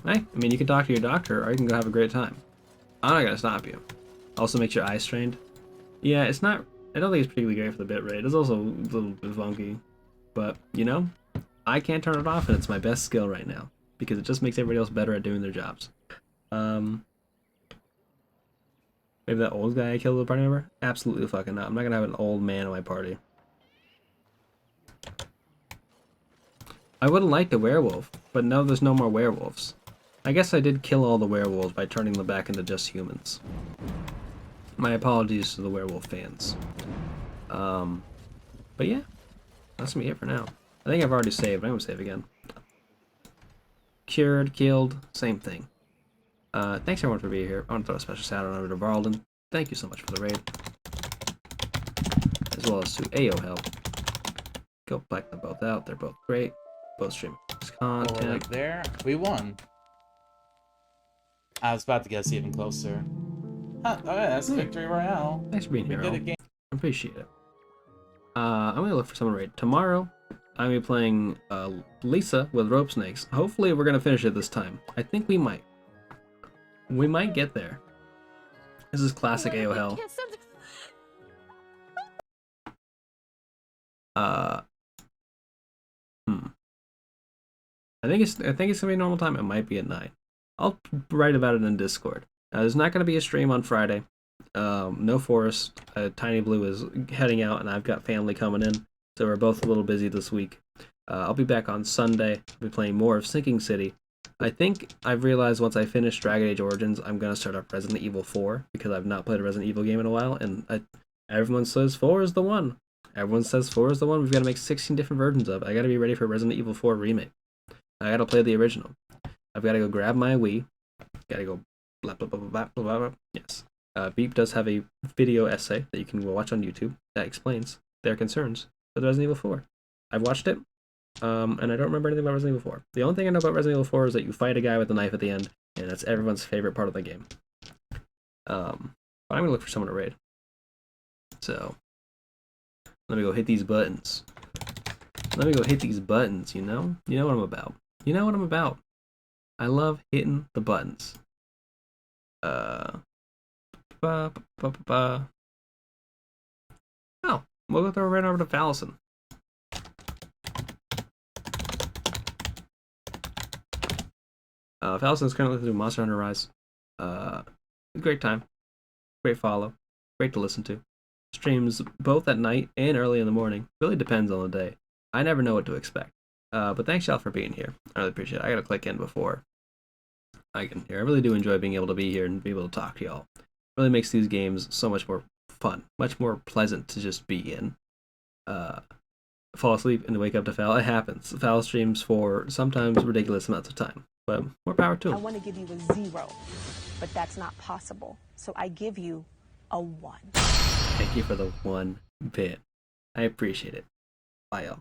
Hey, I mean, you can talk to your doctor or you can go have a great time. I'm not gonna stop you. Also makes your eyes strained. Yeah, it's not, I don't think it's particularly great for the bitrate. It's also a little bit funky. But, you know, I can't turn it off and it's my best skill right now. Because it just makes everybody else better at doing their jobs. Maybe that old guy I killed with a party member? Absolutely fucking not. I'm not gonna have an old man in my party. I would have liked a werewolf, but now there's no more werewolves. I guess I did kill all the werewolves by turning them back into just humans. My apologies to the werewolf fans. But yeah, that's gonna be it for now. I think I've already saved. I'm gonna save again. Cured, killed, same thing. Thanks everyone for being here. I want to throw a special shout out over to Varlden. Thank you so much for the raid. As well as to AO Help. Go black them both out. They're both great. Both stream content. Oh, right there. We won. I was about to guess even closer. Huh, oh yeah, that's Victory Royale. Thanks for being We here, did Earl. a game. Appreciate it. I'm gonna look for someone to raid. Tomorrow, I'm gonna be playing Lisa with rope snakes. Hopefully we're gonna finish it this time. I think we might. We might get there. This is classic AO Hell. I think it's gonna be normal time. It might be at 9. I'll write about it in Discord. There's not gonna be a stream on Friday. No Forest. Tiny Blue is heading out, and I've got family coming in, so we're both a little busy this week. I'll be back on Sunday. I'll be playing more of Sinking City. I think I've realized once I finish Dragon Age Origins, I'm gonna start up Resident Evil 4 because I've not played a Resident Evil game in a while, and everyone says 4 is the one. Everyone says 4 is the one. We've got to make 16 different versions of. I got to be ready for Resident Evil 4 remake. I got to play the original. I've got to go grab my Wii. Got to go blah blah blah blah blah blah. Blah. Yes. Beep does have a video essay that you can go watch on YouTube that explains their concerns with Resident Evil 4. I've watched it, and I don't remember anything about Resident Evil 4. The only thing I know about Resident Evil 4 is that you fight a guy with a knife at the end, and that's everyone's favorite part of the game. But I'm gonna look for someone to raid. So let me go hit these buttons. Let me go hit these buttons, you know? You know what I'm about. You know what I'm about. I love hitting the buttons. Oh, we'll go throw right over to Fallison. Fallison is currently through Monster Hunter Rise. Great time. Great follow. Great to listen to. Streams both at night and early in the morning. Really depends on the day. I never know what to expect. But thanks y'all for being here. I really appreciate it. I gotta click in before I can hear. I really do enjoy being able to be here and be able to talk to y'all. It really makes these games so much more fun, much more pleasant to just be in. Fall asleep and wake up to Foul. It happens. Foul streams for sometimes ridiculous amounts of time. But more power to I them. want to give you a 0, but that's not possible. So I give you a 1. Thank you for the 1 bit. I appreciate it. Bye, y'all.